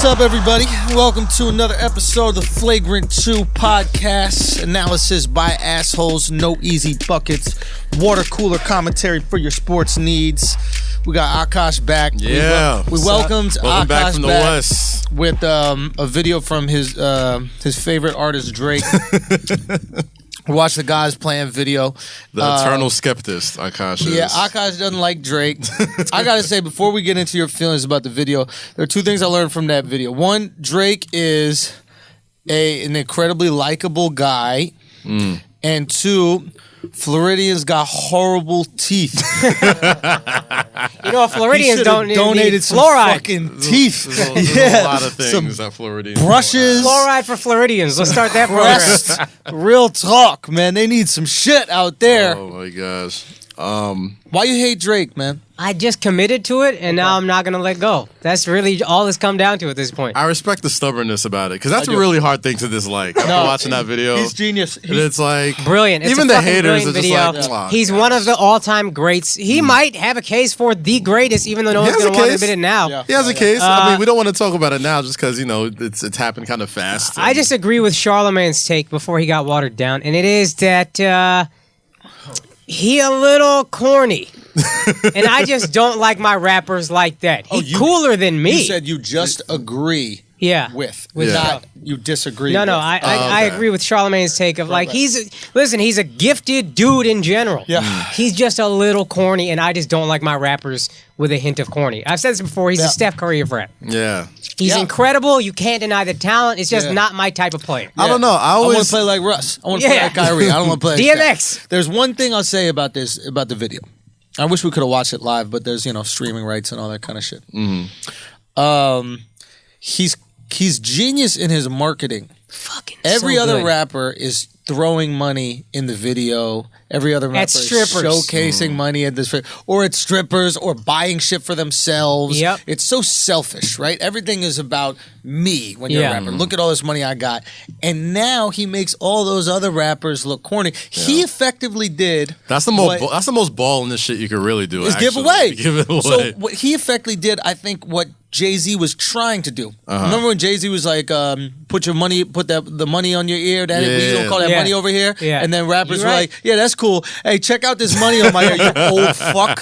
What's up, everybody? Welcome to another episode of the Flagrant 2 podcast. Analysis by assholes, no easy buckets, water cooler commentary for your sports needs. We got Akash back. Yeah. We welcomed Akash back from the West with a video from his favorite artist, Drake. Watch the guys playing video. The eternal skeptist, Akash is. Yeah, Akash doesn't like Drake. I gotta say, before we get into your feelings about the video, there are two things I learned from that video. One, Drake is an incredibly likable guy. And two, Floridians got horrible teeth. You know, Floridians don't donated need some fluoride. fucking teeth. There's a lot of things that Floridians brushes. Fluoride for Floridians. Let's start that program. Breast. Real talk, man. They need some shit out there. Oh my gosh. Why you hate Drake, man? I just committed to it, and now I'm not going to let go. That's really all it's come down to at this point. I respect the stubbornness about it, because that's a really hard thing to dislike. After watching that video, He's genius. and it's like Brilliant. It's even a the fucking haters brilliant are just video. like, come on, He's guys. one of the all-time greats. He might have a case for the greatest, even though no He one's has a going to want to case. admit it now. Yeah. He has a case. I mean, we don't want to talk about it now, just because it's happened kind of fast. I just agree with Charlemagne's take before he got watered down, and it is that he a little corny. And I just don't like my rappers like that. He's cooler than me. You said you just agree with Yeah. not you disagree No, with. I agree with Charlemagne's take of like he's a gifted dude in general. Yeah. He's just a little corny, and I just don't like my rappers with a hint of corny. I've said this before. He's a Steph Curry of rap. Yeah. He's incredible. You can't deny the talent. It's just not my type of player. I don't know. I want always to play like Russ. I want to play like Kyrie. I don't want to play like DMX. Steph. There's one thing I'll say about the video. I wish we could have watched it live, but there's streaming rights and all that kind of shit. He's genius in his marketing. Fucking Every so other good. rapper is throwing money in the video. Every other rapper is strippers. showcasing money at this, or it's strippers, or buying shit for themselves. Yep. It's so selfish, right? Everything is about me when you're a rapper. Look at all this money I got. And now he makes all those other rappers look corny. He effectively did. That's the most ball in this shit you could really do. Is actually. give away. Give it away. So what he effectively did, I think, what Jay-Z was trying to do. Remember when Jay-Z was like, put the money on your ear, that we don't call that money over here? Yeah. And then rappers You're were right. like, yeah, that's cool. Hey, check out this money on my ear, you old fuck.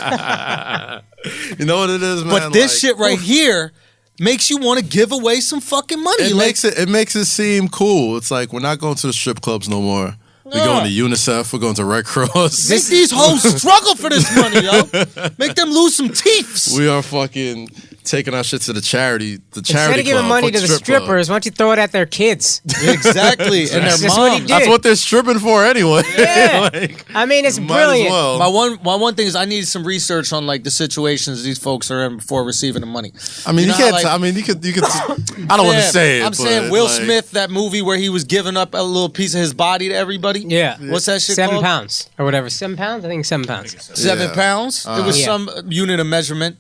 You know what it is, man? But this shit right here makes you want to give away some fucking money. It makes it seem cool. It's like, we're not going to the strip clubs no more. We're going to UNICEF. We're going to Red Cross. Make these hoes struggle for this money, yo. Make them lose some teeth. We are fucking taking our shit to the charity Instead of giving money to the strippers, why don't you throw it at their kids? Exactly. And their That's just what he moms. did. That's what they're stripping for anyway. Yeah. I mean, it's might as brilliant. well. My one thing is I need some research on like the situations these folks are in before receiving the money. I mean, you know can't. how, like- you could. I don't want to say it. I'm saying Will like, Smith, that movie where he was giving up a little piece of his body to everybody. Yeah. What's that shit 7 called? pounds or whatever. 7 pounds? I think 7 pounds. 7 pounds. It was some unit of measurement.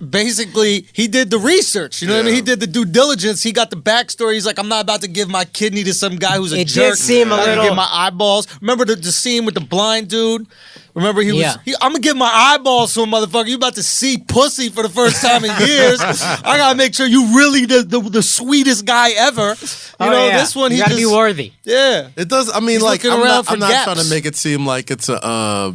Basically, he did the research. You know what I mean? He did the due diligence. He got the backstory. He's like, I'm not about to give my kidney to some guy who's a It jerk. did seem a I'm little- gonna give my eyeballs. Remember the scene with the blind dude? Remember he was. Yeah. I'm gonna give my eyeballs to a motherfucker. You about to see pussy for the first time in years. I gotta make sure you really the sweetest guy ever. You know this one. You He gotta just be worthy. Yeah. It does. I mean, He's like looking I'm around not, for I'm not gaps. trying to make it seem like it's a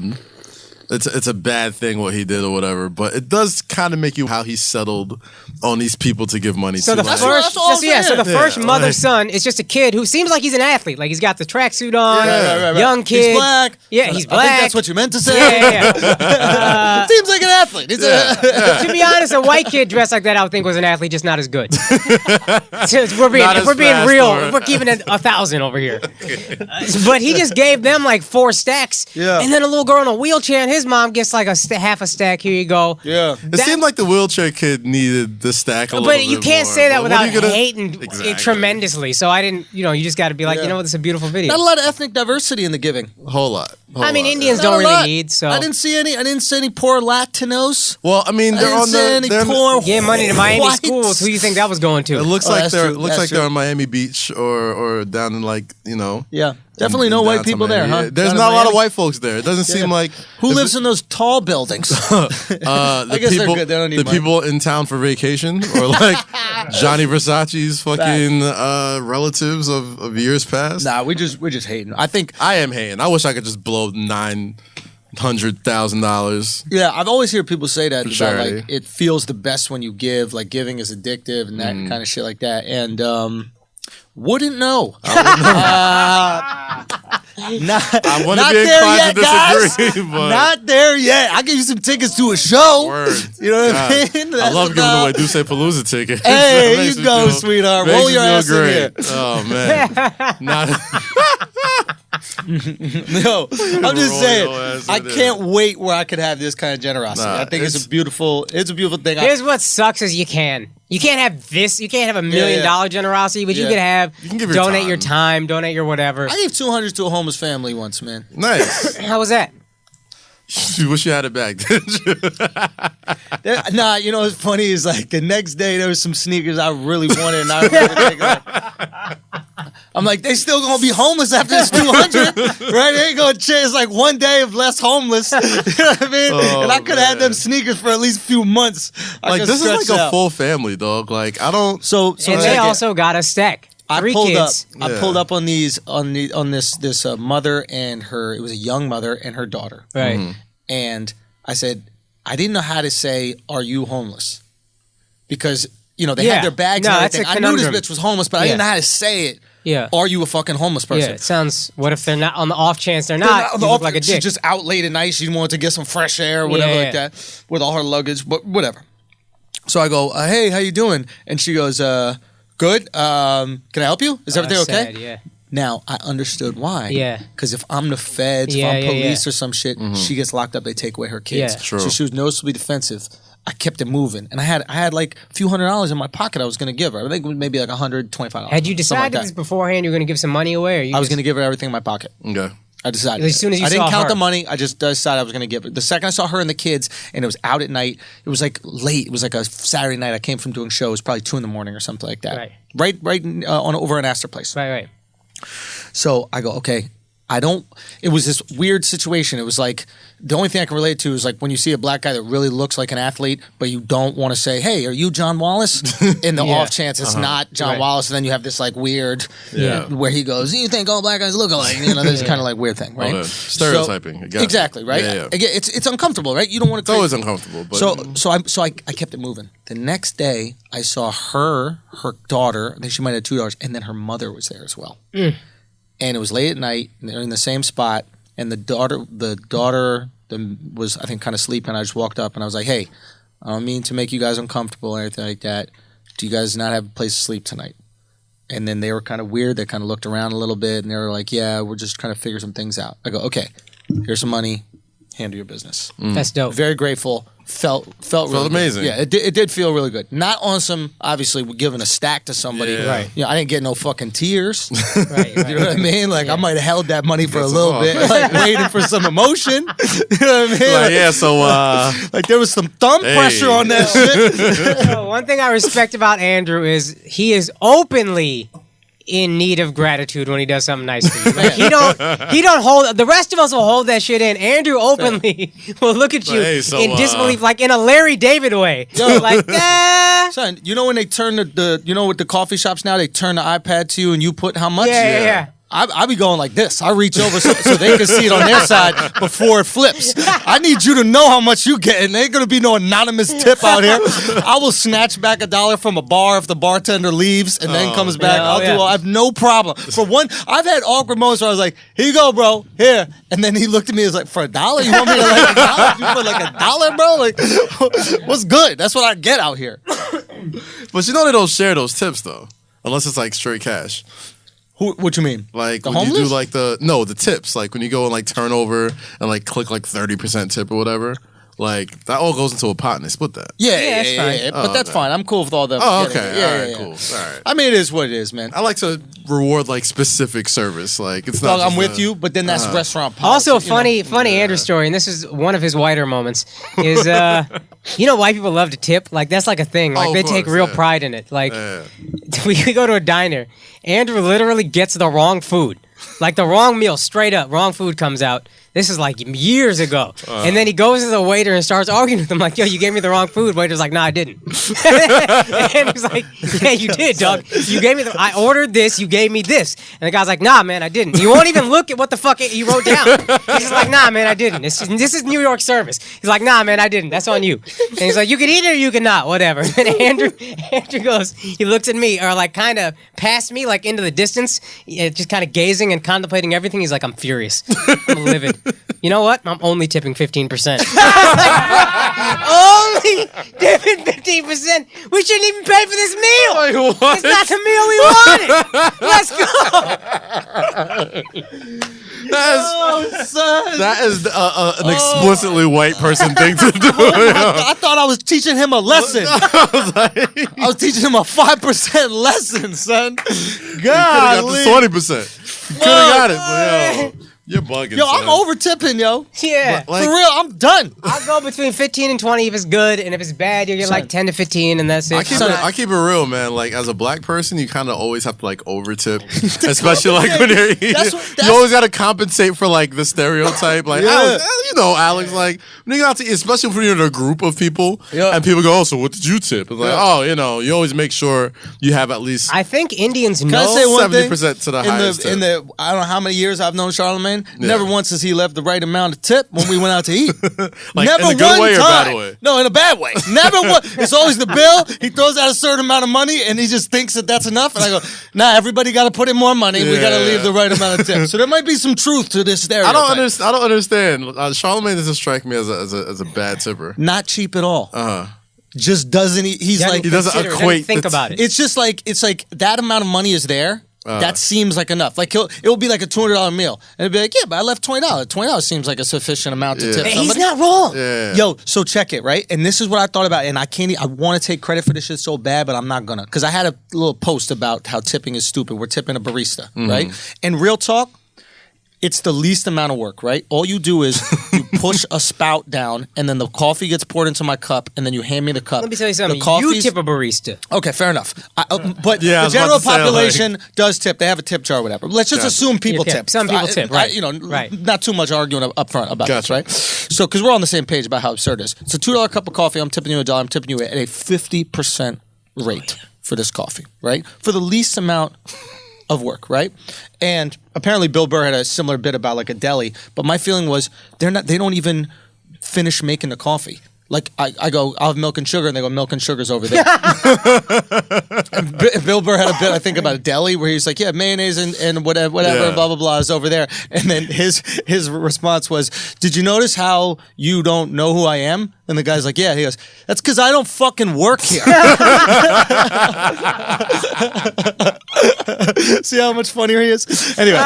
it's a bad thing what he did or whatever, but it does kind of make you how he settled on these people to give money So to. the like, first, that's all I'm so the saying. first Yeah, mother like- son is just a kid who seems like he's an athlete. Like he's got the tracksuit on, Right. young kid. He's black. Yeah, he's black. I think that's what you meant to say. Yeah. Seems like an athlete. It's To be honest, a white kid dressed like that, I would think was an athlete, just not as good. If we're Not as being fast real, or- we're keeping it 1,000 over here. But he just gave them like 4 stacks, Yeah. and then a little girl in a wheelchair, and his mom gets like half a stack. Here you go. Yeah. It seemed like the wheelchair kid needed the stack a little bit But you can't more. say that But what without are you gonna- hating Exactly. it tremendously. So I didn't, you just got to be like, you know what, this is a beautiful video. Not a lot of ethnic diversity in the giving. Whole lot. I mean, Indians Not don't a really lot. need, so. I didn't see any poor Latinos. Well, I mean, I they're didn't on see the. any they're- poor Give money to Miami whites. schools. Who do you think that was going to? It looks Oh, like that's they're true. That's they're true. on Miami Beach or down in like Yeah. Definitely no white people there, huh? There's Down in not a lot of Miami? white folks there. It doesn't seem like Who lives in those tall buildings? I guess they're good. They don't need the money. people in town for vacation, or like Johnny Versace's fucking relatives of years past. Nah, we're just hating. I think I am hating. I wish I could just blow $900,000. Yeah, I've always heard people say that about charity. like it feels the best when you give, like giving is addictive and that kind of shit like that. And wouldn't know. I want to not be there inclined yet, to guys. disagree, but Not there yet. I'll give you some tickets to a show. Word. You know what God. I mean? I love giving away Duce Palooza tickets. Hey, That here makes you me go, feel- sweetheart. makes Roll me your feel ass in great. here. Oh man, not. No, I'm just Roll saying. your ass I in there. can't wait where I could have this kind of generosity. Nah, I think it's it's- a beautiful thing. Here's what sucks is you can't have this. You can't have $1 million generosity, but you Yeah. could have You can give your donate time. your time, donate your whatever. I gave $200 to a homeless family once, man. Nice. How was that? You wish you had it back, didn't you? Nah, you know what's funny is like the next day there was some sneakers I really wanted, and I remember thinking, like, I'm like, they still gonna be homeless after this 200, right? They ain't gonna change. It's like one day of less homeless. You know what I mean? And I could have had them sneakers for at least a few months. Like this is like a full family, dog. Like I don't. So And check they it. also got a stack. I 3 pulled kids. up. I Yeah. pulled up on this mother and her. It was a young mother and her daughter. Right. And I said, I didn't know how to say, "Are you homeless?" Because they Yeah. had their bags No, and that's a everything. I knew this conundrum. bitch was homeless, but I didn't know how to say it. Yeah. Are you a fucking homeless person? Yeah. It sounds. What if they're not on the off chance they're They're not? not- You look like a dick. She's just out late at night. She wanted to get some fresh air or whatever Yeah, like that with all her luggage, but whatever. So I go, hey, how you doing? And she goes, good. Can I help you? Is everything okay? Sad, yeah. Now, I understood why. Yeah. Because if I'm the feds, Yeah, if I'm yeah, police yeah. or some shit, she gets locked up, they take away her kids. Yeah. True. So she was noticeably defensive. I kept it moving. And I had like a few $100s in my pocket I was going to give her. I think it was maybe like $125. Had you something decided like this that. beforehand? You're going to give some money away, or you I was just- going to give her everything in my pocket. Okay. I decided. As soon as you I didn't saw count her. the money. I just decided I was going to give it. The second I saw her and the kids, and it was out at night. It was like late. It was like a Saturday night. I came from doing shows, probably 2 a.m. or something like that. Right. Right on over in Astor Place. Right. So I go, okay. It was this weird situation. It was like, the only thing I can relate to is like when you see a black guy that really looks like an athlete, but you don't want to say, hey, are you John Wallace? In the Yeah. off chance it's not John Right. Wallace, and then you have this like weird, Yeah. where he goes, you think all black guys look alike? This kind of like weird thing, right? Okay. Stereotyping. I got it. Exactly, right? Yeah. Again, it's uncomfortable, right? You don't want to. It's always uncomfortable. But So I kept it moving. The next day, I saw her daughter. I think she might have 2 daughters, and then her mother was there as well. And it was late at night, and they're in the same spot. And the daughter was, I think, kind of sleeping. I just walked up and I was like, "Hey, I don't mean to make you guys uncomfortable or anything like that. Do you guys not have a place to sleep tonight?" And then they were kind of weird. They kind of looked around a little bit, and they were like, "Yeah, we're just trying to figure some things out." I go, "Okay, here's some money. Handle your business." That's dope. Very grateful. Felt really good. amazing. Yeah, it did feel really good. Not on some, obviously, we're giving a stack to somebody. Yeah. Right. I didn't get no fucking tears. Right. You know what I mean? Like, I might have held that money for a That's little all. bit, like waiting for some emotion. You know what I mean? like, yeah. So Like, there was some thumb Hey. pressure on that shit. One thing I respect about Andrew is he is openly in need of gratitude when he does something nice for you. Like, he don't hold. The rest of us will hold that shit in. Andrew openly will look at you Hey, so, in disbelief, like in a Larry David way. Like, Son, you know when they turn with the coffee shops now, they turn the iPad to you and you put how much? Yeah. I be going like this. I reach over so they can see it on their side before it flips. I need you to know how much you getting. There ain't gonna be no anonymous tip out here. I will snatch back $1 from a bar if the bartender leaves and then comes back. Yeah, I have no problem. For one, I've had awkward moments where I was like, "Here you go, bro. Here," and then he looked at me and was like, "For $1? You want me to like $1? You put like $1, bro? Like, what's good? That's what I get out here." but they don't share those tips though, unless it's like straight cash. What you mean? Like The when you homeless? do like the tips, like when you go and like turn over and like click like 30% tip or whatever, like that all goes into a pot and they split that. Yeah, that's fine. yeah. But Oh, that's okay. fine. I'm cool with all them. Oh, getting okay. it. All right, yeah. cool. All right. I mean, it is what it is, man. I like to reward like specific service. Like it's Dog, not. I'm with you, but then that's restaurant policy. also, you know? funny Andrew story, and this is one of his whiter moments. Is white people love to tip? Like that's like a thing. Like Oh, they of take course, real yeah. pride in it. Like Yeah. we go to a diner. Andrew literally gets the wrong food. Like the wrong meal, straight up, wrong food comes out. This is like years ago. And then he goes to the waiter and starts arguing with him like, yo, you gave me the wrong food. Waiter's like, nah, I didn't. And he's like, yeah, you did, dog. You gave me I ordered this, you gave me this. And the guy's like, nah, man, I didn't. You won't even look at what the fuck you wrote down. He's just like, nah, man, I didn't. This is New York service. He's like, nah, man, I didn't. That's on you. And he's like, you can eat it or you can not, whatever. And Andrew goes, he looks at me, or like kind of past me, like into the distance, just kind of gazing and contemplating everything. He's like, I'm furious. I'm livid. You know what? I'm only tipping 15%. Only tipping 15%? We shouldn't even pay for this meal. Like, what? It's not the meal we wanted. Let's go. That is an explicitly white person thing to do. I thought I was teaching him a lesson. I was teaching him a 5% lesson, son. God, you could have got the 20%. You could have got it, but yo. You're bugging. Yo, son. I'm over tipping, yo. Yeah. Like, for real, I'm done. I'll go between 15 and 20 if it's good, and if it's bad, you get like 10 to 15, and that's it. I keep it real, man. Like, as a black person, you kind of always have to, like, over tip. Especially, like, when you're eating. You always got to compensate for, like, the stereotype. Like, Alex, like, when you got to eat, especially when you're in a group of people, and people go, oh, so what did you tip? It's like, oh, you always make sure you have at least I think Indians know. I say one 70% to the highest tip. In the, I don't know how many years I've known Charlamagne, never once has he left the right amount of tip when we went out to eat. Like, never in a good one way or time. bad way? No, in a bad way. Never one. It's always the bill. He throws out a certain amount of money, and he just thinks that that's enough. And I go, nah, everybody got to put in more money. We got to leave the right amount of tip. So there might be some truth to this stereotype. I don't understand. Charlamagne doesn't strike me as a bad tipper. Not cheap at all. Just doesn't. He's like he doesn't equate. Think about it. It's just like that amount of money is there. That seems like enough. Like it will be like a $200 meal, and it'll be like, yeah, but I left $20. $20 seems like a sufficient amount to tip somebody. He's not wrong. Yeah. Yo, so check it, right? And this is what I thought about, and I want to take credit for this shit so bad, but I'm not gonna, because I had a little post about how tipping is stupid. We're tipping a barista, right? And real talk, it's the least amount of work, right? All you do is you push a spout down, and then the coffee gets poured into my cup, and then you hand me the cup. Let me tell you something. You tip a barista. Okay, fair enough. But the general population does tip. They have a tip jar or whatever. Let's just assume people tip. Some people tip, right. Not too much arguing up front about this, right? So, because we're on the same page about how absurd it is. It's a $2 cup of coffee. I'm tipping you $1. I'm tipping you at a 50% rate for this coffee, right? For the least amount of work, right? And apparently Bill Burr had a similar bit about like a deli, but my feeling was they don't even finish making the coffee. Like I go, I'll have milk and sugar, and they go, milk and sugar's over there. And Bill Burr had a bit, I think, about a deli where he's like, yeah, mayonnaise and whatever, blah blah blah is over there. And then his response was, did you notice how you don't know who I am? And the guy's like, yeah. He goes, that's because I don't fucking work here. See how much funnier he is? Anyway,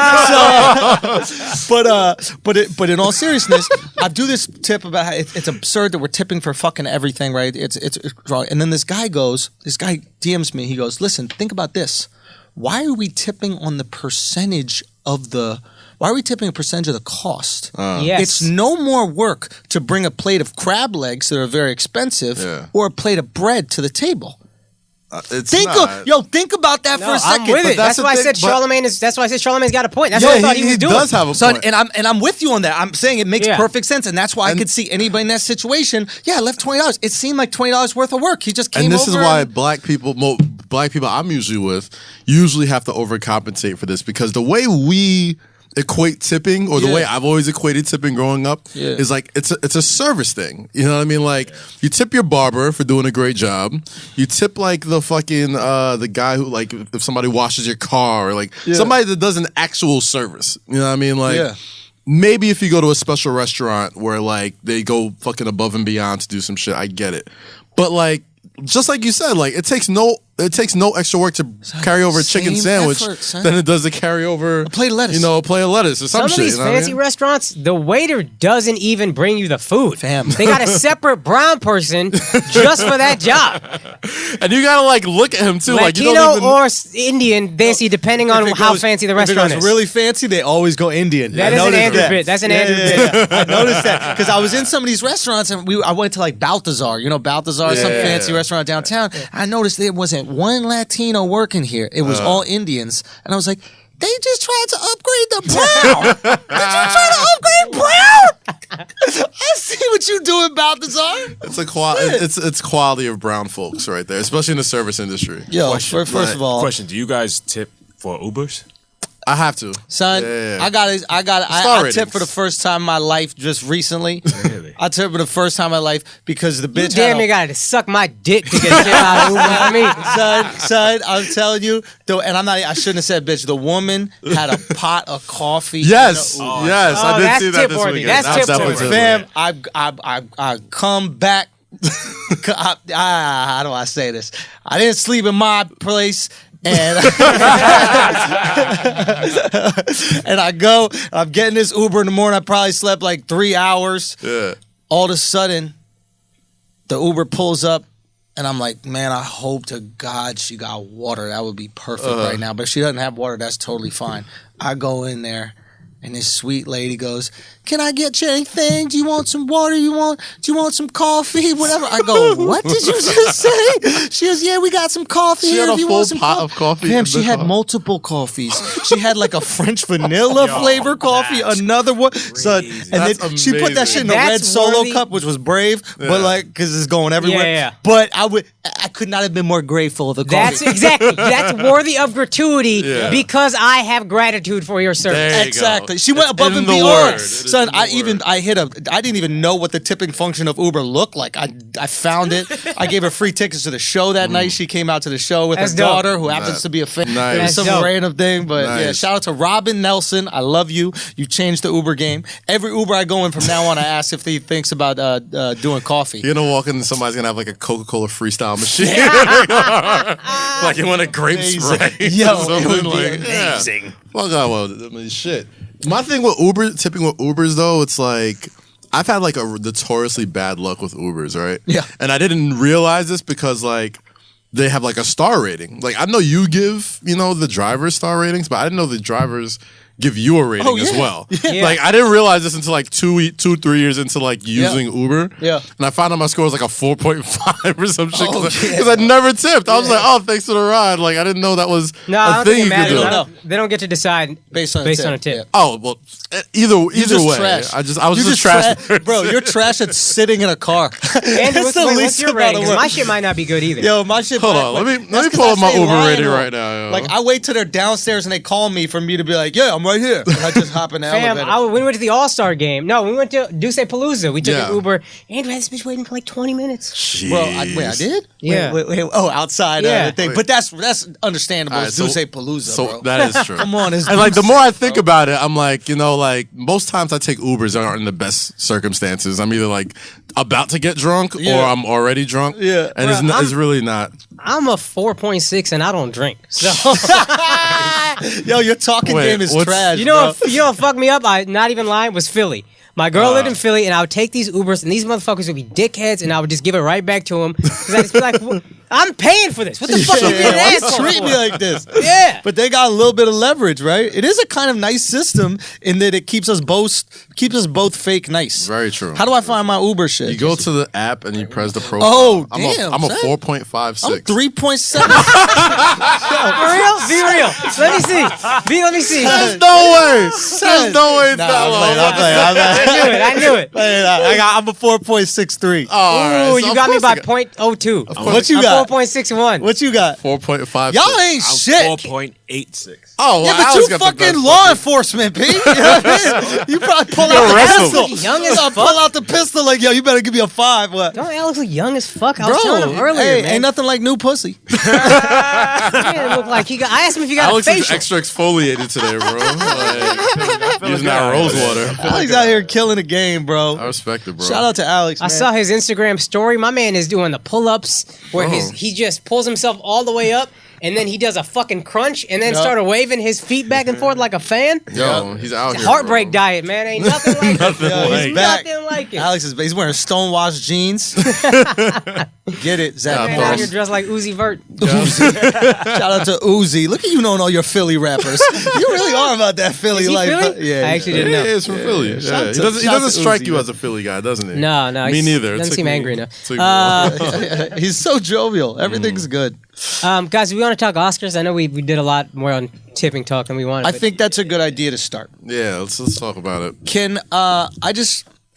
but in all seriousness, I do this tip about how it's absurd that we're tipping for fucking everything, right? It's wrong. And then this guy DMs me. He goes, listen, think about this. Why are we tipping on the percentage of the? Why are we tipping a percentage of the cost? Yes. It's no more work to bring a plate of crab legs that are very expensive or a plate of bread to the table. Think about that for a second. I'm with it. That's why I said Charlamagne's got a point. That's what I thought he was doing. Does have a point. And I'm with you on that. I'm saying it makes perfect sense, and that's why I could see anybody in that situation. Yeah, I left $20. It seemed like $20 worth of work. He just came over. And this is why black people I'm usually with usually have to overcompensate for this, because the way we equate tipping, or the way I've always equated tipping growing up, is like it's a service thing. You know what I mean? Like you tip your barber for doing a great job. You tip like the fucking the guy who, like, if somebody washes your car, or like somebody that does an actual service. You know what I mean? Like maybe if you go to a special restaurant where like they go fucking above and beyond to do some shit, I get it. But like, just like you said, like it takes no extra work to carry over a chicken sandwich than it does to carry over a plate of lettuce. A plate of lettuce or some shit. Some of these fancy restaurants, the waiter doesn't even bring you the food. Fam. They got a separate brown person just for that job. And you gotta like look at him too. Latino, like you don't even... or Indian, depending on how fancy the restaurant is. If it goes really fancy, they always go Indian. That is an Andrew bit. That's an Andrew bit. I noticed that because I was in some of these restaurants, and I went to like Balthazar. Balthazar, some fancy restaurant downtown. I noticed there wasn't one Latino working here. It was all Indians. And I was like, They just tried to upgrade the brown. They just tried to upgrade brown. I see what you doing, Balthazar. It's quality of brown folks right there, especially in the service industry. Yo, first of all, question: do you guys tip for Ubers? I have to, son. Yeah. I tipped for the first time in my life just recently. Really? I tipped for the first time in my life because the bitch. You damn near got to suck my dick to get shit out of Uber. I mean, son, I'm telling you, and I shouldn't have said bitch. The woman had a pot of coffee. Yes, Oh, I did see that this tip-worthy. weekend. That's tip-worthy. Fam, I come back. How do I say this? I didn't sleep in my place. And and I'm getting this Uber in the morning. I probably slept like 3 hours. Yeah. All of a sudden, the Uber pulls up, and I'm like, man, I hope to God she got water. That would be perfect right now. But if she doesn't have water, that's totally fine. I go in there, and this sweet lady goes, can I get you anything? Do you want some water? Do you want some coffee? Whatever. I go, what did you just say? She goes, yeah, we got some coffee She here. had If a you full want some pot of coffee. Damn, she had multiple coffees. She had like a French vanilla flavor coffee, another one. So, and then she put that shit in a red solo cup, which was brave, but like, because it's going everywhere. Yeah. But I could not have been more grateful of the coffee. That's worthy of gratuity because I have gratitude for your service. Exactly. She went above and beyond. Son, I didn't even know what the tipping function of Uber looked like. I found it. I gave her free tickets to the show that night. She came out to the show with her daughter, who happens to be a fan. It was some random thing, but yeah. Shout out to Robin Nelson. I love you. You changed the Uber game. Every Uber I go in from now on, I ask if he thinks about doing coffee. You're gonna walk in and somebody's gonna have like a Coca-Cola freestyle machine. Like you want a grape spray. Yo, it would be amazing. Yeah. Well, God, I mean, shit. My thing with tipping with Ubers though, it's like I've had like a notoriously bad luck with Ubers, right? Yeah. And I didn't realize this because like they have like a star rating. Like I know you give, the drivers star ratings, but I didn't know the drivers give you a rating as well. Yeah. Like I didn't realize this until like 3 years into like using Uber. Yeah. And I found out my score was like a 4.5 or some shit because I never tipped. I was like, oh, thanks for the ride. Like I didn't know that was a thing you could do. They don't get to decide based on a tip. Yeah. Oh well, either way. Trash. I was just trash. Bro, you're trash at sitting in a car. And what's your rating? My shit might not be good either. Yo, my shit. Hold on, let me pull up my Uber rating right now. Yo. Like I wait till they're downstairs and they call me for me to be like, yeah, I'm right here. And I just hop in the elevator. We went to the All-Star game. No, we went to Duce Palooza. We took an Uber. Andrew had this bitch waiting for like 20 minutes. Jeez. Bro, I did? Yeah. Wait, outside the thing. But that's understandable. Right, it's Duce Palooza, bro. That is true. Come on. And like the more I think about it, I'm like, like most times I take Ubers that aren't in the best circumstances. I'm either like about to get drunk or I'm already drunk. Yeah. And it's really not. I'm a 4.6 and I don't drink. So yo, your talking game is trash. You know what fucked me up? I not even lying was Philly. My girl lived in Philly, and I would take these Ubers, and these motherfuckers would be dickheads, and I would just give it right back to them. Because I'd just be like, I'm paying for this. What the fuck are you being an asshole treat me like this? Yeah. But they got a little bit of leverage, right? It is a kind of nice system in that it keeps us both fake nice. Very true. How do I find my Uber shit? You go to the app and you press the profile. Oh, damn. I'm a 4.56. I'm 3.7. For real? Be real. Let me see. There's no way. There's no way it's that low. I knew it. I'm a 4.63. Oh, ooh, you got me by 0.02. What you got? 4.61. What you got? 4.5. Y'all ain't shit. 4.86. Oh, well, yeah, but you fucking law enforcement, Pete. You know what I mean? You probably pull out the pistol. Young as fuck. Pull out the pistol like, yo, you better give me a 5. What? Don't Alex look young as fuck? I was telling him earlier, man. Ain't nothing like new pussy. He didn't look like I asked him if he got Alex a facial. is extra exfoliated today, bro. Like, using that rose water. Alex out here killing the game, bro. I respect it, bro. Shout out to Alex, man. I saw his Instagram story. My man is doing the pull-ups where he just pulls himself all the way up, and then he does a fucking crunch, and then started waving his feet back and forth like a fan. Yo, he's out here. Heartbreak diet, man. Ain't nothing like it. Nothing Nothing like it. Alex he's wearing stonewashed jeans. Get it, Zach. Man out here dressed like Uzi Vert. Shout out to Uzi. Look at you knowing all your Philly rappers. You really are about that Philly life. Philly? Yeah, I actually didn't know. Yeah, it's from Philly. Yeah. He doesn't strike you as a Philly guy, doesn't he? No. Me neither. Doesn't seem angry enough. He's so jovial. Everything's good. Guys, we want to talk Oscars. I know we did a lot more on tipping talk than we wanted. I think that's a good idea to start. Yeah, let's talk about it.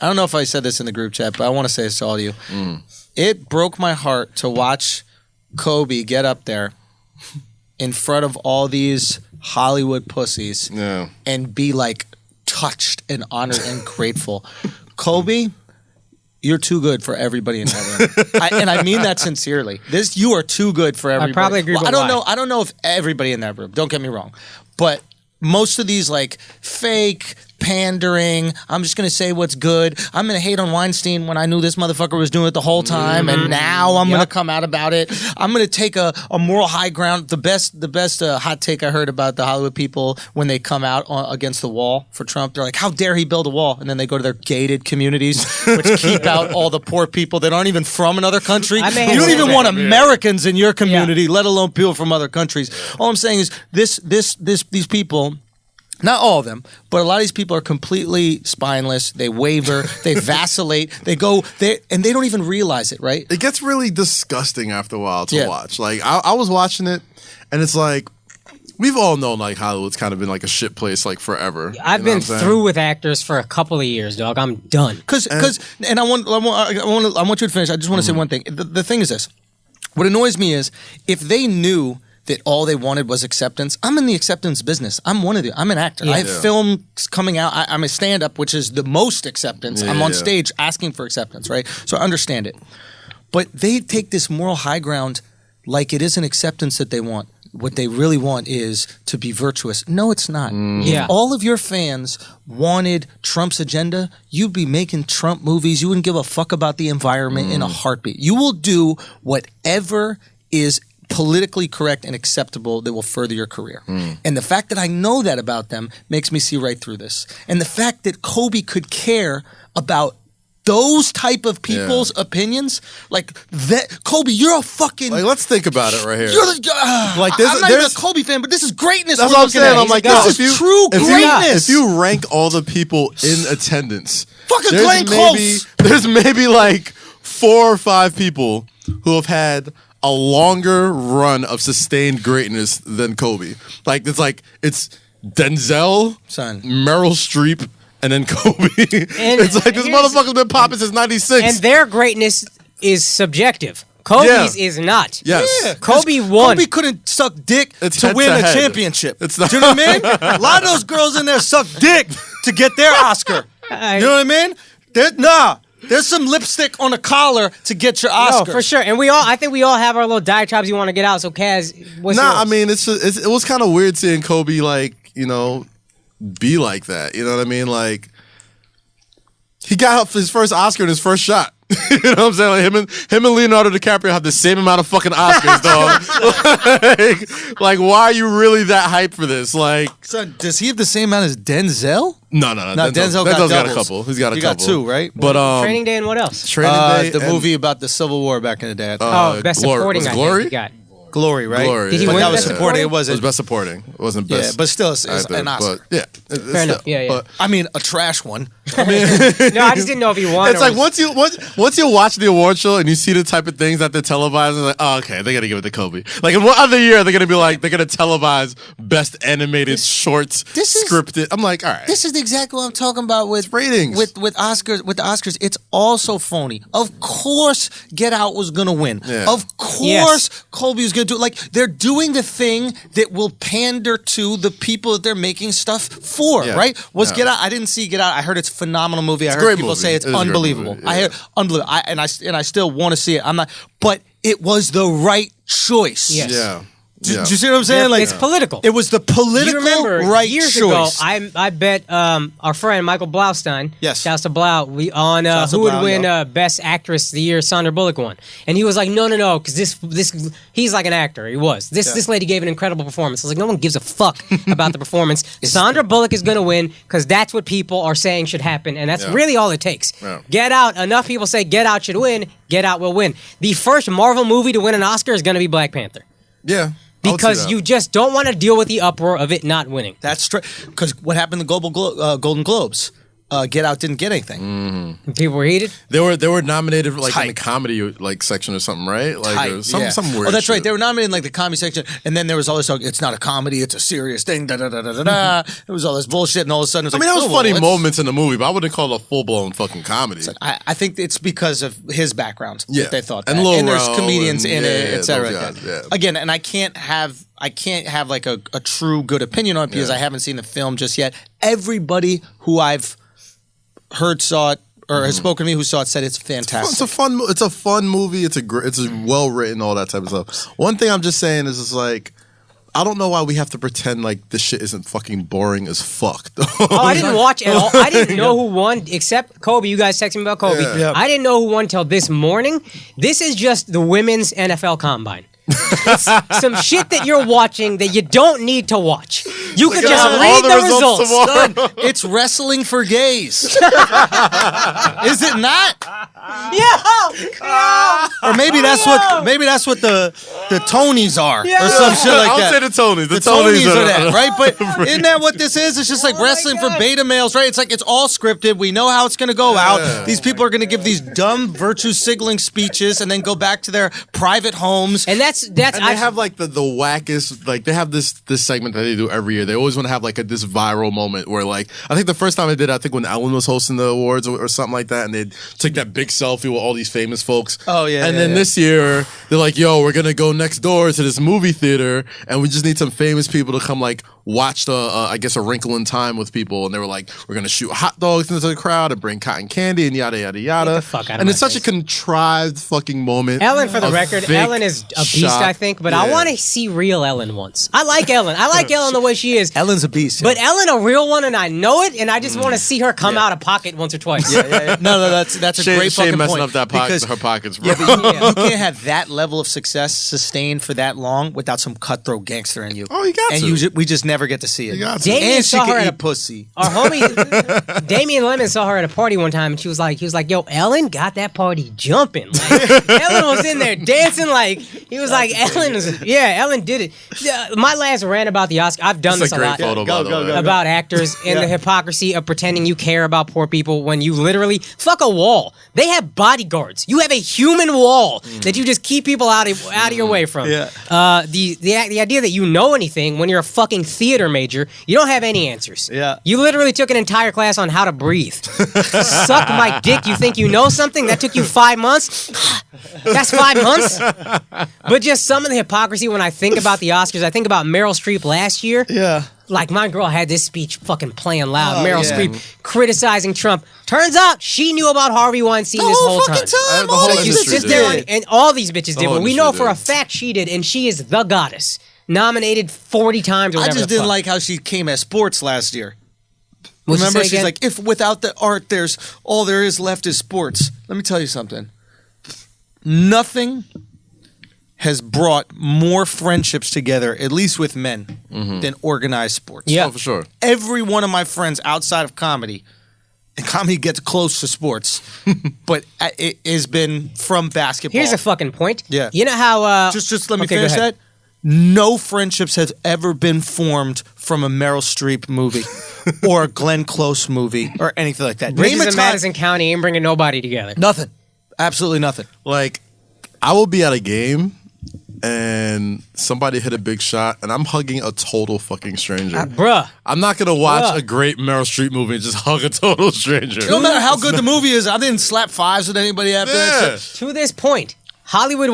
I don't know if I said this in the group chat, but I want to say this to all of you. It broke my heart to watch Kobe get up there in front of all these Hollywood pussies and be like touched and honored and grateful. Kobe, you're too good for everybody in that room. And I mean that sincerely. You are too good for everybody. I probably agree with I don't know if everybody in that room, don't get me wrong, but most of these like fake pandering, I'm just going to say what's good. I'm going to hate on Weinstein when I knew this motherfucker was doing it the whole time, and now I'm going to come out about it. I'm going to take a moral high ground. The best hot take I heard about the Hollywood people when they come out against the wall for Trump, they're like, how dare he build a wall? And then they go to their gated communities, which keep out all the poor people that aren't even from another country. You don't even want Americans in your community, let alone people from other countries. All I'm saying is these people, not all of them, but a lot of these people are completely spineless. They waver, they vacillate, and they don't even realize it, right? It gets really disgusting after a while to watch. Like I was watching it, and it's like we've all known like Hollywood's kind of been like a shit place like forever. I've been through with actors for a couple of years, dog. I'm done. And I want you to finish. I just want to say one thing. The thing is this: what annoys me is if they knew that all they wanted was acceptance. I'm in the acceptance business. I'm an actor. I have films coming out. I'm a stand-up, which is the most acceptance. I'm on stage asking for acceptance, right? So I understand it. But they take this moral high ground like it isn't acceptance that they want. What they really want is to be virtuous. No, it's not. If all of your fans wanted Trump's agenda, you'd be making Trump movies. You wouldn't give a fuck about the environment in a heartbeat. You will do whatever is politically correct and acceptable that will further your career. And the fact that I know that about them makes me see right through this. And the fact that Kobe could care about those type of people's opinions, like that, Kobe, you're a fucking. Like, let's think about it right here. You're like, I'm not even a Kobe fan, but this is greatness. That's what I'm saying. I'm like, this is true greatness. If you rank all the people in attendance, fucking Glenn Close. There's maybe like 4 or 5 people who have had a longer run of sustained greatness than Kobe. It's Denzel, Meryl Streep, and then Kobe. It's like this motherfucker's been popping since '96. And their greatness is subjective. Kobe's is not. Yes. Yeah, Kobe won. Kobe couldn't suck dick to win a championship. Do you know what I mean? A lot of those girls in there suck dick to get their Oscar. You know what I mean? There's some lipstick on a collar to get your Oscar. No, for sure. And I think we all have our little diatribes you want to get out. So, Kaz, what's yours? I mean, it was kind of weird seeing Kobe, like, you know, be like that. You know what I mean? Like, he got his first Oscar in his first shot. You know what I'm saying? Like him and Leonardo DiCaprio have the same amount of fucking Oscars, dog. like, why are you really that hyped for this? Like, son, does he have the same amount as Denzel? No. Denzel's got a couple. He's got a couple. Got 2, right? But Training Day and what else? Training Day, the movie about the Civil War back in the day. Best supporting. Glory. He got. Glory, right? Glory. Did he win that was Best supporting? Supporting? It wasn't. It was Best Supporting. It wasn't Best. Yeah, but still, it's an Oscar. But, Fair enough. Yeah. But, I mean, a trash one. No, I just didn't know if he won. It's like once you watch the award show and you see the type of things that they're televising, like, oh, okay, they got to give it to Kobe. Like, in what other year they're gonna be like, they're gonna televise best animated shorts, scripted? I'm like, all right, this is exactly what I'm talking about with ratings, with Oscars. With the Oscars, it's all so phony. Of course, Get Out was gonna win. Yeah. Of course, Kobe was gonna do it. Like, they're doing the thing that will pander to the people that they're making stuff for. Right? Get Out? I didn't see Get Out. I heard it's a phenomenal movie. I heard people say it's unbelievable. I heard unbelievable. And I still want to see it. I'm not, but it was the right choice. Yes. Yeah. Do you see what I'm saying? Like, it's political. It was the political right years choice. ago, I bet our friend Michael Blaustein, shouts to Blau, who would win Best Actress of the year. Sandra Bullock won, and he was like, no, because this he's like an actor. He was this lady gave an incredible performance. I was like, no one gives a fuck about the performance. Sandra Bullock is gonna win because that's what people are saying should happen, and that's really all it takes. Yeah. Get Out. Enough people say Get Out should win. Get Out will win. The first Marvel movie to win an Oscar is gonna be Black Panther. Yeah. Because you just don't want to deal with the uproar of it not winning. That's true. Because what happened in the Golden Globes? Get Out didn't get anything. People were heated. They were nominated like in the comedy like section or something, right? Like or some weird. Oh, that's shit. right. They were nominated in like the comedy section, and then there was all this talk. It's not a comedy. It's a serious thing. Da da da da da da. It was all this bullshit, and all of a sudden, it was there was funny moments in the movie, but I wouldn't call it a full blown fucking comedy. I think it's because of his background. Yeah, that they thought and that. Lil And there's Rel comedians in it, etc. Yeah. Again, and I can't have like a true good opinion on it because I haven't seen the film just yet. Everybody who I've heard saw it or has spoken to me who saw it said it's fantastic. It's a fun movie. It's well written, all that type of stuff. One thing I'm just saying is it's like I don't know why we have to pretend like this shit isn't fucking boring as fuck. I didn't watch at all. I didn't know who won except Kobe. You guys texted me about Kobe. Yeah. I didn't know who won till this morning. This is just the women's NFL Combine. It's some shit that you're watching that you don't need to watch. You could just read the results. Son, it's wrestling for gays. Is it not? Yeah. Or maybe that's what the Tonys are, or some shit like I'll that. say the Tonys. The Tonys are that, right? But isn't that what this is? It's just like wrestling for beta males, right? It's like it's all scripted. We know how it's going to go out. These people are going to give these dumb virtue signaling speeches and then go back to their private homes. And that's and they have like the wackest, like they have this segment that they do every year. They always want to have like this viral moment where like I think the first time they did it, I think when Ellen was hosting the awards or something like that, and they took that big selfie with all these famous folks. Oh yeah. And then this year they're like, "Yo, we're gonna go next door to this movie theater, and we just need some famous people to come like watch the I guess A Wrinkle in Time with people." And they were like, "We're gonna shoot hot dogs into the crowd and bring cotton candy and yada yada yada." Get the fuck out of and my it's such face. a contrived fucking moment. Ellen, for the A record, fake Ellen is a beast, shot. I think, but I want to see real Ellen once. I like Ellen. I like Ellen the way she is. Ellen's a beast. But Ellen, a real one, and I know it, and I just want to see her come out of pocket once or twice. No, that's a great fucking messing point. up Because her pockets, bro. Yeah, but you can't have that level of success sustained for that long without some cutthroat gangster in you. Oh, you got to. And we just never get to see it. You got to. Damien And she saw her can at eat pussy. Our homie Damian Lemon saw her at a party one time, and he was like, "Yo, Ellen got that party jumping. Like, Ellen was in there dancing. Like he was like, Ellen did it." My last rant about the Oscar, I've done this a lot. Photo, go. About actors and the hypocrisy of pretending you care about poor people when you literally fuck a wall. They have bodyguards. You have a human wall that you just keep people out of your way from. Yeah. The idea that you know anything when you're a fucking theater major, you don't have any answers. Yeah. You literally took an entire class on how to breathe. Suck my dick. You think you know something? That took you 5 months? That's 5 months? But just some of the hypocrisy when I think about the Oscars, I think about Meryl Streep last year. Yeah. Like, my girl had this speech fucking playing loud. Meryl yeah. Streep criticizing Trump. Turns out she knew about Harvey Weinstein this whole time. time. The whole So you industry sit there did. and all these bitches did. whole But we know industry for a did. fact she did, and she is the goddess. Nominated 40 times or I whatever just the didn't fuck. like how she came at sports last year. What'd you Remember, say she's again? like, if without the art, there's all there is left is sports. Let me tell you something. Nothing has brought more friendships together, at least with men, than organized sports. Yeah. Oh, for sure. Every one of my friends outside of comedy, and comedy gets close to sports, but it has been from basketball. Here's a fucking point. Yeah. You know how... Just let me Okay, go finish ahead. that. No friendships have ever been formed from a Meryl Streep movie or a Glenn Close movie or anything like that. Bridges Name a in time- Madison County ain't bringing nobody together. Nothing. Absolutely nothing. Like, I will be at a game and somebody hit a big shot and I'm hugging a total fucking stranger. Bruh. I'm not gonna watch Bruh. a great Meryl Streep movie and just hug a total stranger. No matter how good the movie is, I didn't slap fives with anybody after that Yeah. shit. To this point, Hollywood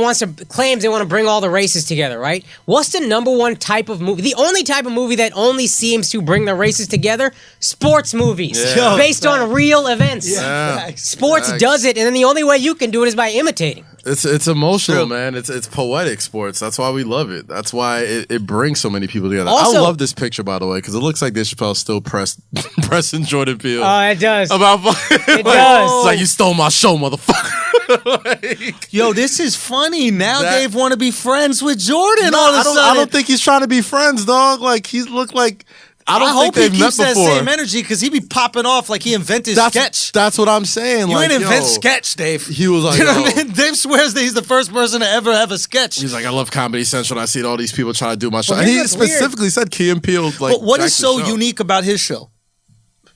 claims they want to bring all the races together, right? What's the number one type of movie? The only type of movie that only seems to bring the races together? Sports movies. Yeah. Based on real events. Yeah. Sports Facts. does it, and then the only way you can do it is by imitating. It's emotional, True. man. It's poetic sports. That's why we love it. That's why it brings so many people together. Also- I love this picture, by the way, because it looks like Dave Chappelle still pressing Jordan Peele. Oh, it does. about It does. It's like you stole my show, motherfucker. Yo, this is funny. Now That- Dave want to be friends with Jordan No, all of a I sudden. don't think he's trying to be friends, dog. Like he's looked like I don't I think hope he they've met keeps that before. same energy because he be popping off like he invented That's sketch. That's what I'm saying. You like, ain't invent yo, sketch, Dave. He was like, You know yo. what I mean? Dave swears that he's the first person to ever have a sketch. He's like, I love Comedy Central. And I see all these people trying to do my show. Well, and he here's what's weird. specifically said Key and Peele. Like, But what is jacked so the show. unique about his show?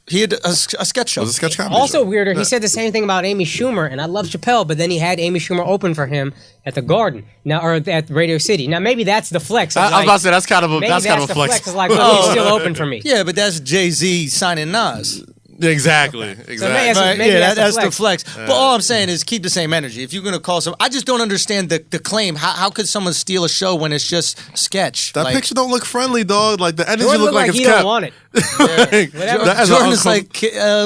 He had a sketch show. It was a sketch comedy Also show. weirder, he said the same thing about Amy Schumer, and I love Chappelle, but then he had Amy Schumer open for him at the Garden, or at Radio City. Now maybe that's the flex. I was about to say that's kind of a flex. It's like, well, he's still open for me. Yeah, but that's Jay-Z signing Nas. Exactly. So maybe that's the flex. But all I'm saying is keep the same energy. If you're going to call some, I just don't understand the claim. How could someone steal a show when it's just sketch? That picture don't look friendly, dog. Like the energy Jordan look like it's he kept. don't want it. Jordan is like,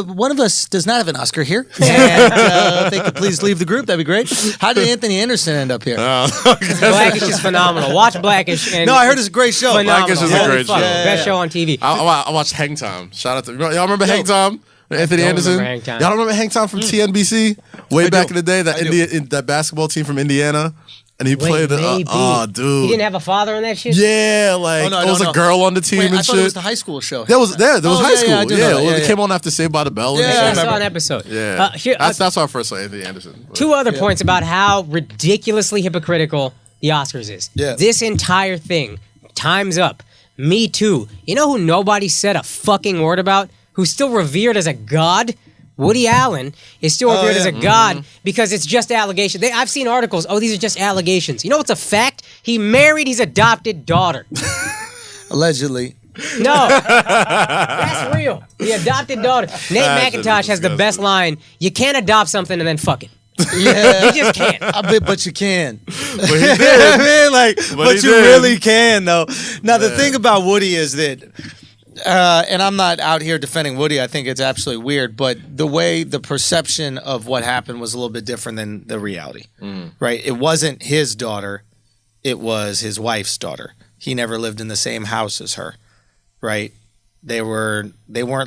one of us does not have an Oscar here, and if they could please leave the group, that'd be great. How did Anthony Anderson end up here? Blackish is phenomenal. Watch Blackish. And no, I heard it's a great show. Blackish is a great show. Best show on TV. I watched Hang Time. Shout out to y'all. Remember Hang Time? Anthony Anderson. Y'all remember Hang Time from TNBC way back in the day? That basketball team from Indiana. And he played dude. He didn't have a father in that shit? Yeah, like there was a girl on the team and I shit. thought it was the high school show. There was high school. It came on after Saved by the Bell. I saw an episode. Yeah, that's why I first saw Anthony Anderson. Two other points about how ridiculously hypocritical the Oscars is. Yeah. This entire thing, Time's Up, Me Too. You know who nobody said a fucking word about? Who's still revered as a god? Woody Allen is still revered as a god because it's just allegations. I've seen articles, these are just allegations. You know what's a fact? He married his adopted daughter. Allegedly. No. That's real. The adopted daughter. Nate McIntosh has the best line, you can't adopt something and then fuck it. Yeah. You just can't. But you can. But he did. But you really can, though. Now, the thing about Woody is that and I'm not out here defending Woody. I think it's absolutely weird, but the perception of what happened was a little bit different than the reality, right? It wasn't his daughter. It was his wife's daughter. He never lived in the same house as her, right? They weren't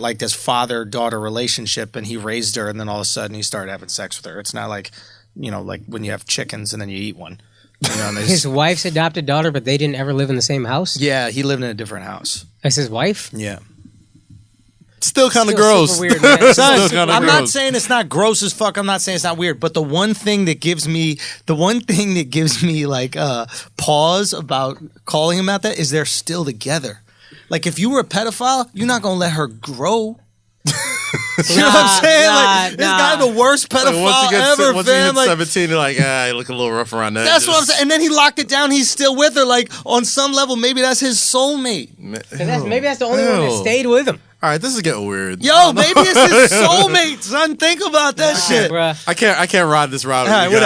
like this father-daughter relationship, and he raised her, and then all of a sudden he started having sex with her. It's not like, like when you have chickens and then you eat one. His wife's adopted daughter, but they didn't ever live in the same house? Yeah, he lived in a different house. That's his wife? Yeah. Still kind of gross. Weird, man. I'm not saying it's not gross as fuck. I'm not saying it's not weird. But the one thing that gives me like pause about calling him out that is they're still together. Like if you were a pedophile, you're not gonna let her grow. You know what I'm saying? This guy the worst pedophile ever, once fam. you hit 17, you're like, you look a little rough around that. That's what I'm saying. And then he locked it down. He's still with her. Like on some level, maybe that's his soulmate. Maybe that's the only one that stayed with him. All right, this is getting weird. Yo, maybe it's his soulmate, son. Think about that shit. Bruh. I can't ride this ride with All you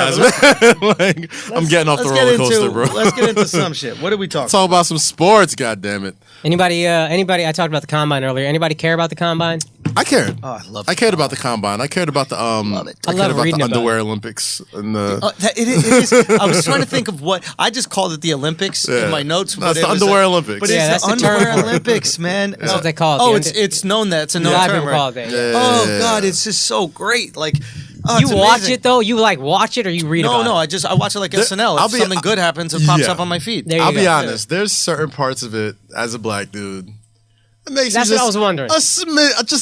right, guys. I'm getting off the roller coaster, bro. Let's get into some shit. What did we talk Talk about some sports, goddammit. Anybody, I talked about the Combine earlier. Anybody care about the Combine? I cared. Oh, I love I cared about the Combine. I cared about the Love it. I I cared love about reading the about underwear it. Olympics and the it is. I was trying to think of what I just called it the Olympics in my notes. No, it's the underwear Olympics. But Yeah, it's that's the the term underwear for it. Olympics, man. That's what they call it. It's known that it's a A known lot of term. people call it Right? that. Oh God, it's just so great. Like You it's watch amazing. it though? You watch it or you read about it? No, I watch it like SNL. If something good happens, it pops up on my feed. There you I'll be go. honest. There's certain parts of it as a black dude. It makes That's me what I was wondering. just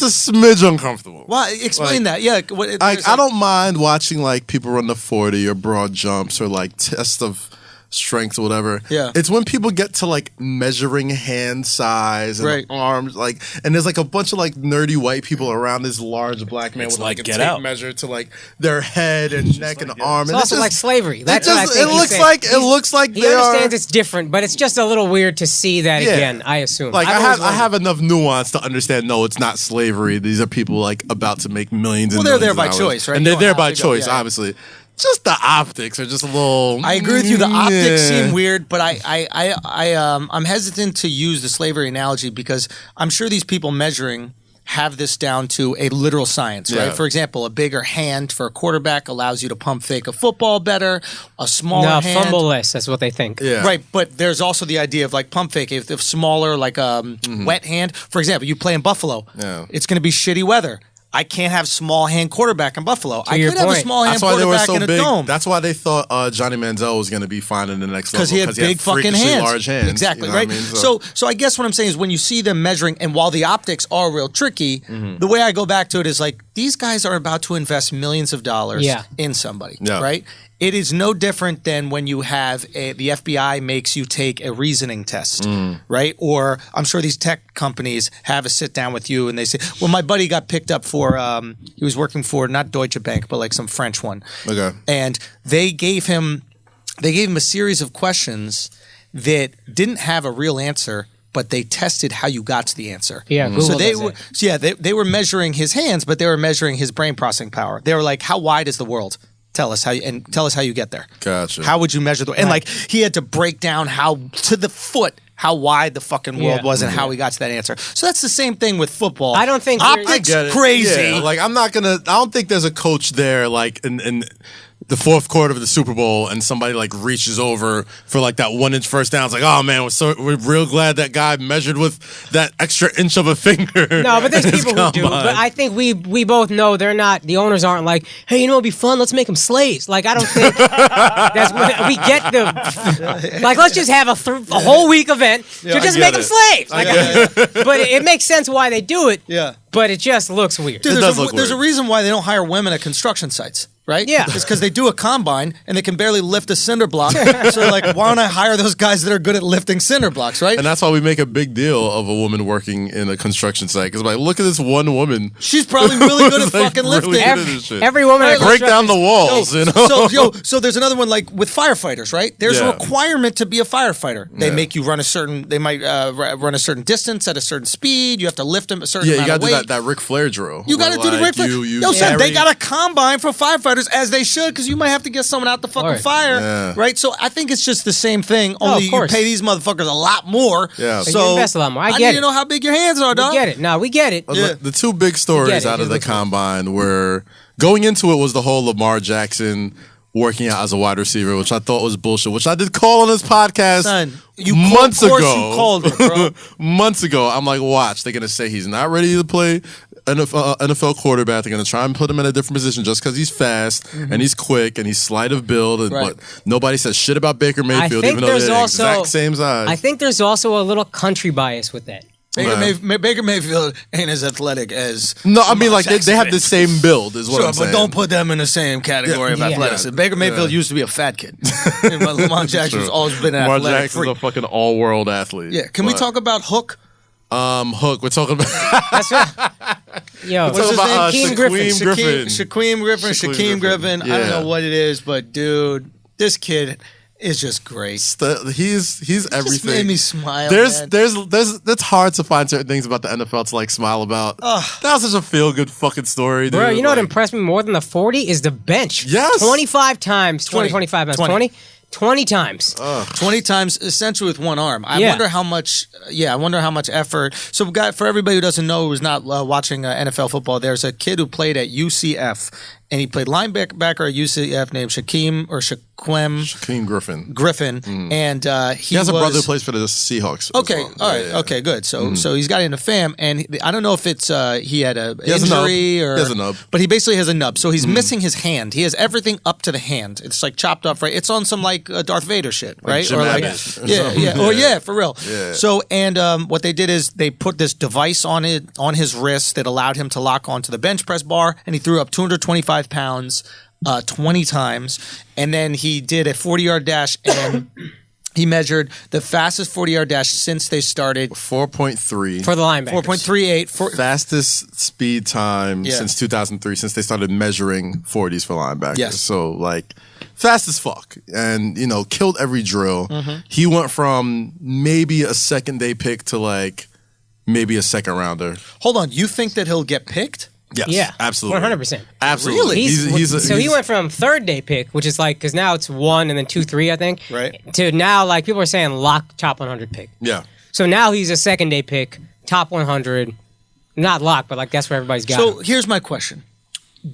a smidge uncomfortable. Why? Explain that. Yeah. I don't mind watching like people run the 40 or broad jumps or like test of strength or whatever. Yeah. It's when people get to like measuring hand size and arms, like, and there's like a bunch of like nerdy white people around this large black man It's with like a like Get tape Out. measure to like their head and neck and arm. It's And also like slavery. That's what I think it he's looks saying. like it looks like He they understands are. it's different, but it's just a little weird to see that again, I assume. Like I've I always have wondered. enough nuance to understand. No, it's not slavery. These are people like about to make millions. Well, and they're millions there of by dollars. choice, right? And You they're don't there have by to go- choice, yeah. obviously. Just the optics are just a little. I agree with you. The optics yeah. seem weird, but I'm hesitant to use the slavery analogy because I'm sure these people measuring have this down to a literal science, right? Yeah. For example, a bigger hand for a quarterback allows you to pump fake a football better. A smaller No, hand, fumble less. That's what they think. Yeah. right? But there's also the idea of like pump fake. If smaller, like wet hand, for example, you play in Buffalo, Yeah. it's going to be shitty weather. I can't have small hand quarterback in Buffalo. I your could have a point. small hand That's why they were quarterback so in a big. dome. That's why they thought Johnny Manziel was going to be fine in the next level Because he had big fucking freakishly hands. large hands. Exactly, you know right? what I mean? So I guess what I'm saying is when you see them measuring, and while the optics are real tricky, the way I go back to it is like, these guys are about to invest millions of dollars Yeah. in somebody, Yeah. right? It is no different than when you have the FBI makes you take a reasoning test, right? Or I'm sure these tech companies have a sit down with you and they say, well, my buddy got picked up for, he was working for not Deutsche Bank, but like some French one. Okay. And they gave him a series of questions that didn't have a real answer, but they tested how you got to the answer. Yeah, Google so they does were, it. so yeah, they were measuring his hands, but they were measuring his brain processing power. They were like, how wide is the world? Tell us how you get there. Gotcha. How would you measure the? And like he had to break down how to the foot how wide the fucking world was and how he got to that answer. So that's the same thing with football. I don't think optics crazy. Yeah, like I don't think there's a coach there like in the fourth quarter of the Super Bowl and somebody like reaches over for like that 1 inch first down. It's like, oh man, we're real glad that guy measured with that extra inch of a finger. No, but there's people who do. But I think we both know they're not. The owners aren't like, hey, you know, it'd be fun. Let's make them slaves. Like I don't think that's what we get the. Like let's just have a whole week event to just make them slaves. Like, but it makes sense why they do it. Yeah. But it just looks weird. Dude, There's a reason why they don't hire women at construction sites. Right? Yeah. It's because they do a combine and they can barely lift a cinder block. So like, why don't I hire those guys that are good at lifting cinder blocks, right? And that's why we make a big deal of a woman working in a construction site. Because like, look at this one woman. She's probably really good at Like, fucking really lifting. good at this shit. Every woman at Break down the walls, you know? So there's another one like with firefighters, right? There's a requirement to be a firefighter. They make you run they might run a certain distance at a certain speed. You have to lift them a certain amount you of got to weight. do that Ric Flair drill. You got to do the Ric Flair. Yo, son, they got a combine for firefighters as they should because you might have to get someone out the fucking fire, right? So I think it's just the same thing. Only you pay these motherfuckers a lot more. Yeah. So you invest a lot more. I get need to know how big your hands are, dog. We get it. No, we get it. The two big stories out of the combine were going into it was the whole Lamar Jackson working out as a wide receiver, which I thought was bullshit, which I did call on this podcast months ago. You called it, bro. Months ago. I'm like, watch, they're going to say he's not ready to play NFL quarterback. They're going to try and put him in a different position just because he's fast and he's quick and he's slight of build. But nobody says shit about Baker Mayfield, even though they're the exact same size. I think there's also a little country bias with that. Baker Mayfield ain't as athletic as I mean, like they have the same build, is what I'm saying. But don't put them in the same category of athleticism. Baker Mayfield used to be a fat kid. Lamar Jackson's always been an athletic Lamar Jackson's a fucking all-world athlete. Yeah, can we talk about Hook? Hook. We're talking about. That's right. Yo, what's his name? Shaquem Griffin. I don't know what it is, but dude, this kid is just great. He's everything. Just made me smile. There's it's hard to find certain things about the NFL to like smile about. That was such a feel good fucking story, dude. Bro, you know what impressed me more than the 40 is the bench. Yes, 25 times. 25 times. 20 times. 20 times essentially with one arm. I wonder how much effort. So for everybody who doesn't know, who's not watching NFL football, there's a kid who played at UCF and he played linebacker at UCF named Shaquem Griffin. And he has a brother who plays for the Seahawks. Okay, all right, okay, good. So he's got into fam, and I don't know if it's he had an injury or he has a nub, but he basically has a nub. So he's missing his hand. He has everything up to the hand. It's like chopped off, right? It's on some like Darth Vader shit, right? Or like for real. Yeah. So what they did is they put this device on his wrist that allowed him to lock onto the bench press bar, and he threw up 225 pounds 20 times, and then he did a 40-yard dash, and he measured the fastest 40-yard dash since they started 4.3 for the linebackers. 4.38 fastest speed time since 2003, since they started measuring 40s for linebackers. Yes. So like fast as fuck, and killed every drill. He went from maybe a second day pick to like maybe a second rounder. Hold on, you think that he'll get picked? Yes, yeah, absolutely, 100%. Absolutely. Really? He went from third day pick, which is like because now it's 1 and then 2, 3, I think, right? To now like people are saying lock top 100 pick. Yeah. So now he's a second day pick, top 100, not lock, but like that's where everybody's got. So him. here's my question: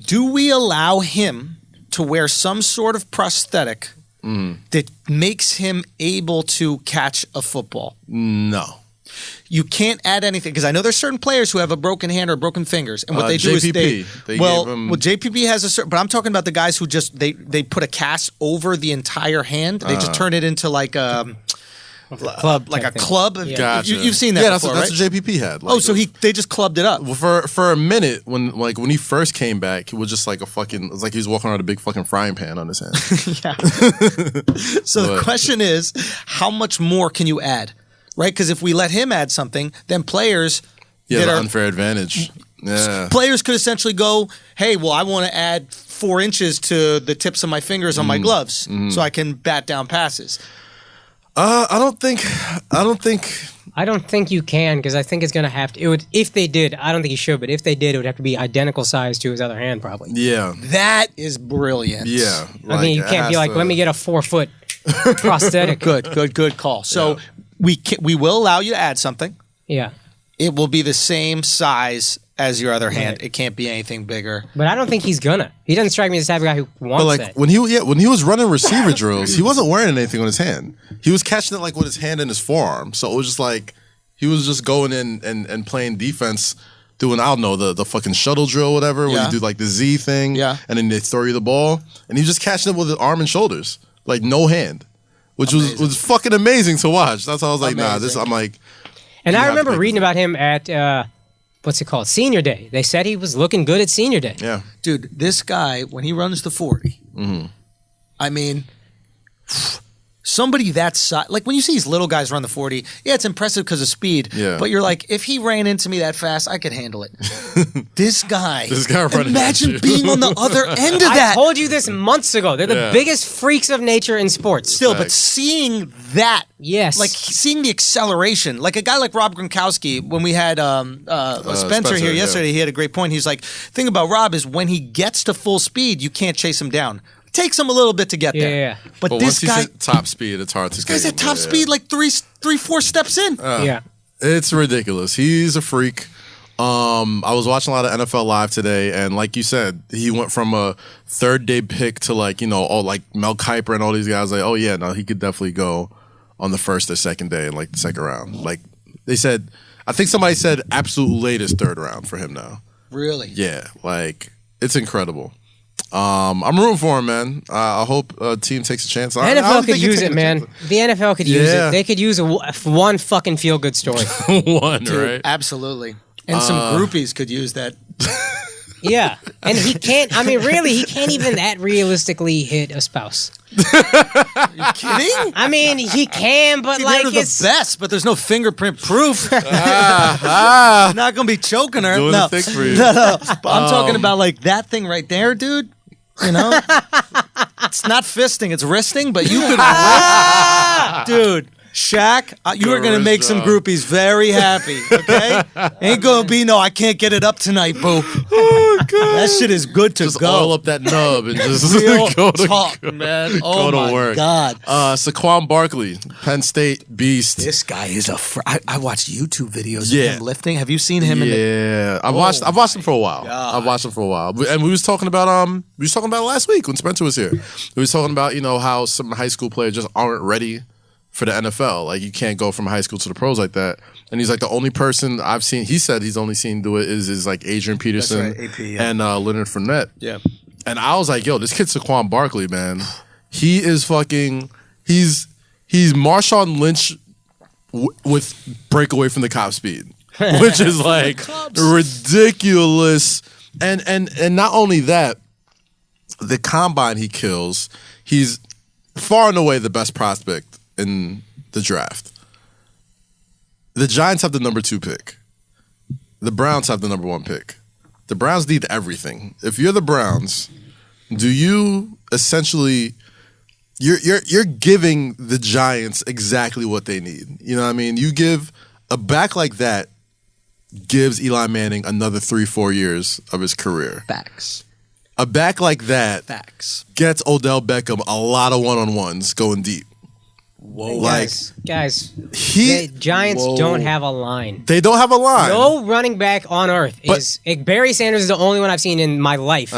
do we allow him to wear some sort of prosthetic that makes him able to catch a football? No. You can't add anything because I know there's certain players who have a broken hand or broken fingers, and what they do JPP, is JPP has a certain, but I'm talking about the guys who just they put a cast over the entire hand. They just turn it into like Club like type a thing. club. Yeah. Gotcha. You've seen that before, that's right? what JPP had. So they just clubbed it up. Well, for a minute when he first came back, he was just like it was like he was walking around with a big fucking frying pan on his hand. So the question is, how much more can you add, right? Because if we let him add something, then players Yeah, the unfair advantage. Yeah. Players could essentially go, hey, well, I want to add 4 inches to the tips of my fingers on my gloves so I can bat down passes. I don't think you can, because I think it's going to have to. It would, if they did. I don't think you should, but if they did, it would have to be identical size to his other hand, probably. Yeah. That is brilliant. Yeah. I mean, you can't be like, let me get a 4-foot prosthetic. Good call. So we will allow you to add something. Yeah. It will be the same size as your other hand. It can't be anything bigger. But I don't think he's gonna. He doesn't strike me as the type of guy who wants But like that. when he was running receiver drills, he wasn't wearing anything on his hand. He was catching it like with his hand in his forearm. So it was just like he was just going in and playing defense, doing, I don't know, the fucking shuttle drill, whatever, where you do like the Z thing, and then they throw you the ball, and he was just catching it with his arm and shoulders, like no hand, which was fucking amazing to watch. That's how I was like, nah, this. I'm like. And I remember reading about him at, what's it called? Senior Day. They said he was looking good at Senior Day. Yeah. Dude, this guy, when he runs the 40, I mean, somebody that size, like when you see these little guys run the 40, yeah, it's impressive because of speed. Yeah. But you're like, if he ran into me that fast, I could handle it. This guy running imagine being on the other end of that. I told you this months ago. They're the biggest freaks of nature in sports. Still, but seeing that, yes, like seeing the acceleration, like a guy like Rob Gronkowski, when we had Spencer here yesterday, he had a great point. He's like, thing about Rob is when he gets to full speed, you can't chase him down. It takes him a little bit to get there. Yeah. But this once guy, he's at top speed, it's hard to. This guy's at top speed, like 3-4 steps in. Yeah, it's ridiculous. He's a freak. I was watching a lot of NFL Live today, and like you said, he went from a third-day pick to like, you know, all like Mel Kiper and all these guys. Like, oh yeah, no, he could definitely go on the first or second day in like the second round. Like they said, I think somebody said absolute latest third round for him now. Really? Yeah, like it's incredible. I'm rooting for him, man. I hope a team takes a chance. The NFL could use it, man. The NFL could use it. They could use one fucking feel-good story. One, dude, right? Absolutely. And some groupies could use that. Yeah. And he can't, I mean, really, he can't even that realistically hit a spouse. Are you kidding? I mean, he can, but like they're it's the best, but there's no fingerprint proof. Not gonna be choking her. Doing No. the thing for you. No. But I'm talking about like that thing right there, dude. You know, it's not fisting, it's wristing, but you could, dude. Shaq, you are going to make some groupies very happy, okay? Ain't going to be, no, I can't get it up tonight, boo. Oh, God. That shit is good to Just go. oil up that nub and just Real go to talk, man. Oh, go my to work. God. Saquon Barkley, Penn State beast. This guy is I watched YouTube videos of him lifting. Have you seen him? I've watched him for a while. I've watched him for a while, and we was talking about last week when Spencer was here. We was talking about how some high school players just aren't ready for the NFL. Like you can't go from high school to the pros like that. And he's like the only person I've seen. He said he's only seen do it is like Adrian Peterson and Leonard Fournette. Yeah. And I was like, yo, this kid Saquon Barkley, man, he is fucking. He's Marshawn Lynch with breakaway from the cop speed, which is like ridiculous. And not only that, the combine he kills. He's far and away the best prospect in the draft. The Giants have the number 2 pick. The Browns have the number 1 pick. The Browns need everything. If you're the Browns, do you essentially you're giving the Giants exactly what they need. You know what I mean? You give a back like that gives Eli Manning another 3-4 years of his career. Facts. A back like that gets Odell Beckham a lot of one-on-ones going deep. Whoa. Like, guys, the Giants don't have a line. They don't have a line. No running back on earth Barry Sanders is the only one I've seen in my life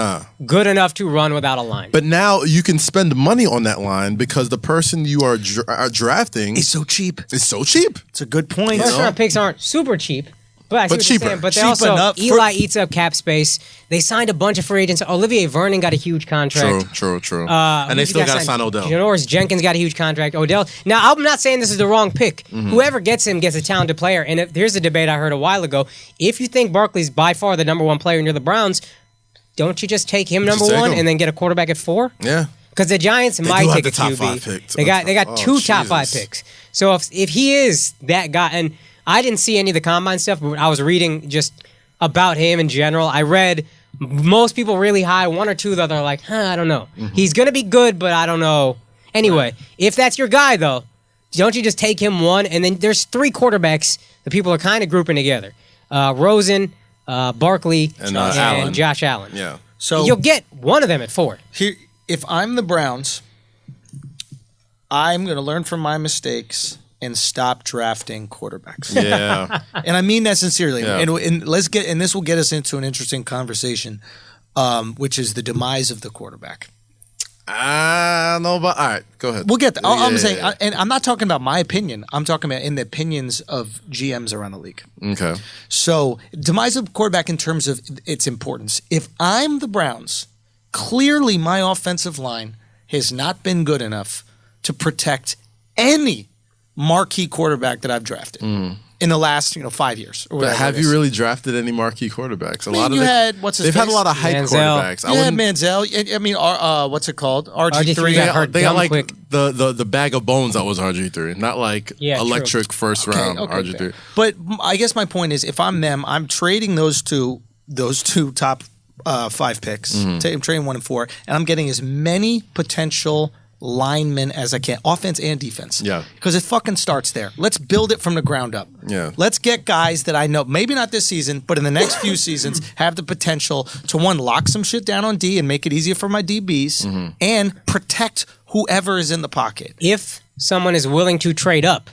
good enough to run without a line. But now you can spend money on that line because the person you are drafting is so cheap. It's so cheap. It's a good point. First round picks aren't super cheap. But I see what cheaper. you're saying. But they Cheap also enough for- Eli eats up cap space. They signed a bunch of free agents. Olivier Vernon got a huge contract. True. And they still got to sign Odell. Janoris Jenkins got a huge contract. Odell. Now, I'm not saying this is the wrong pick. Whoever gets him gets a talented player. And here's a debate I heard a while ago. If you think Barkley's by far the number one player and you're the Browns, don't you just take him number one and then get a quarterback at 4? Yeah. Because the Giants might take a QB. They got two top 5 picks. So if he is that guy, and I didn't see any of the combine stuff, but I was reading just about him in general. I read most people really high, 1 or 2 that are like, I don't know. He's going to be good, but I don't know. Anyway, if that's your guy, though, don't you just take him 1? And then there's 3 quarterbacks that people are kind of grouping together. Rosen, Barkley, and Allen. Josh Allen. Yeah. So you'll get one of them at 4. Here, if I'm the Browns, I'm going to learn from my mistakes and stop drafting quarterbacks. Yeah. And I mean that sincerely. Yeah. And this will get us into an interesting conversation, which is the demise of the quarterback. I don't know about. All right, go ahead. We'll get there. I'm saying, and I'm not talking about my opinion. I'm talking about in the opinions of GMs around the league. Okay. So, demise of quarterback in terms of its importance. If I'm the Browns, clearly my offensive line has not been good enough to protect any marquee quarterback that I've drafted in the last 5 years. Or But have you really drafted any marquee quarterbacks? They've had a lot of hype quarterbacks. Yeah, Manziel. I mean, what's it called? RG3. They got like the bag of bones that was RG3, not like electric first round RG3. Fair. But I guess my point is, if I'm them, I'm trading those two top 5 picks. I'm trading 1 and 4, and I'm getting as many potential linemen as I can, offense and defense. Yeah. Because it fucking starts there. Let's build it from the ground up. Yeah. Let's get guys that I know, maybe not this season, but in the next few seasons, have the potential to, 1, lock some shit down on D and make it easier for my DBs, and protect whoever is in the pocket. If someone is willing to trade up,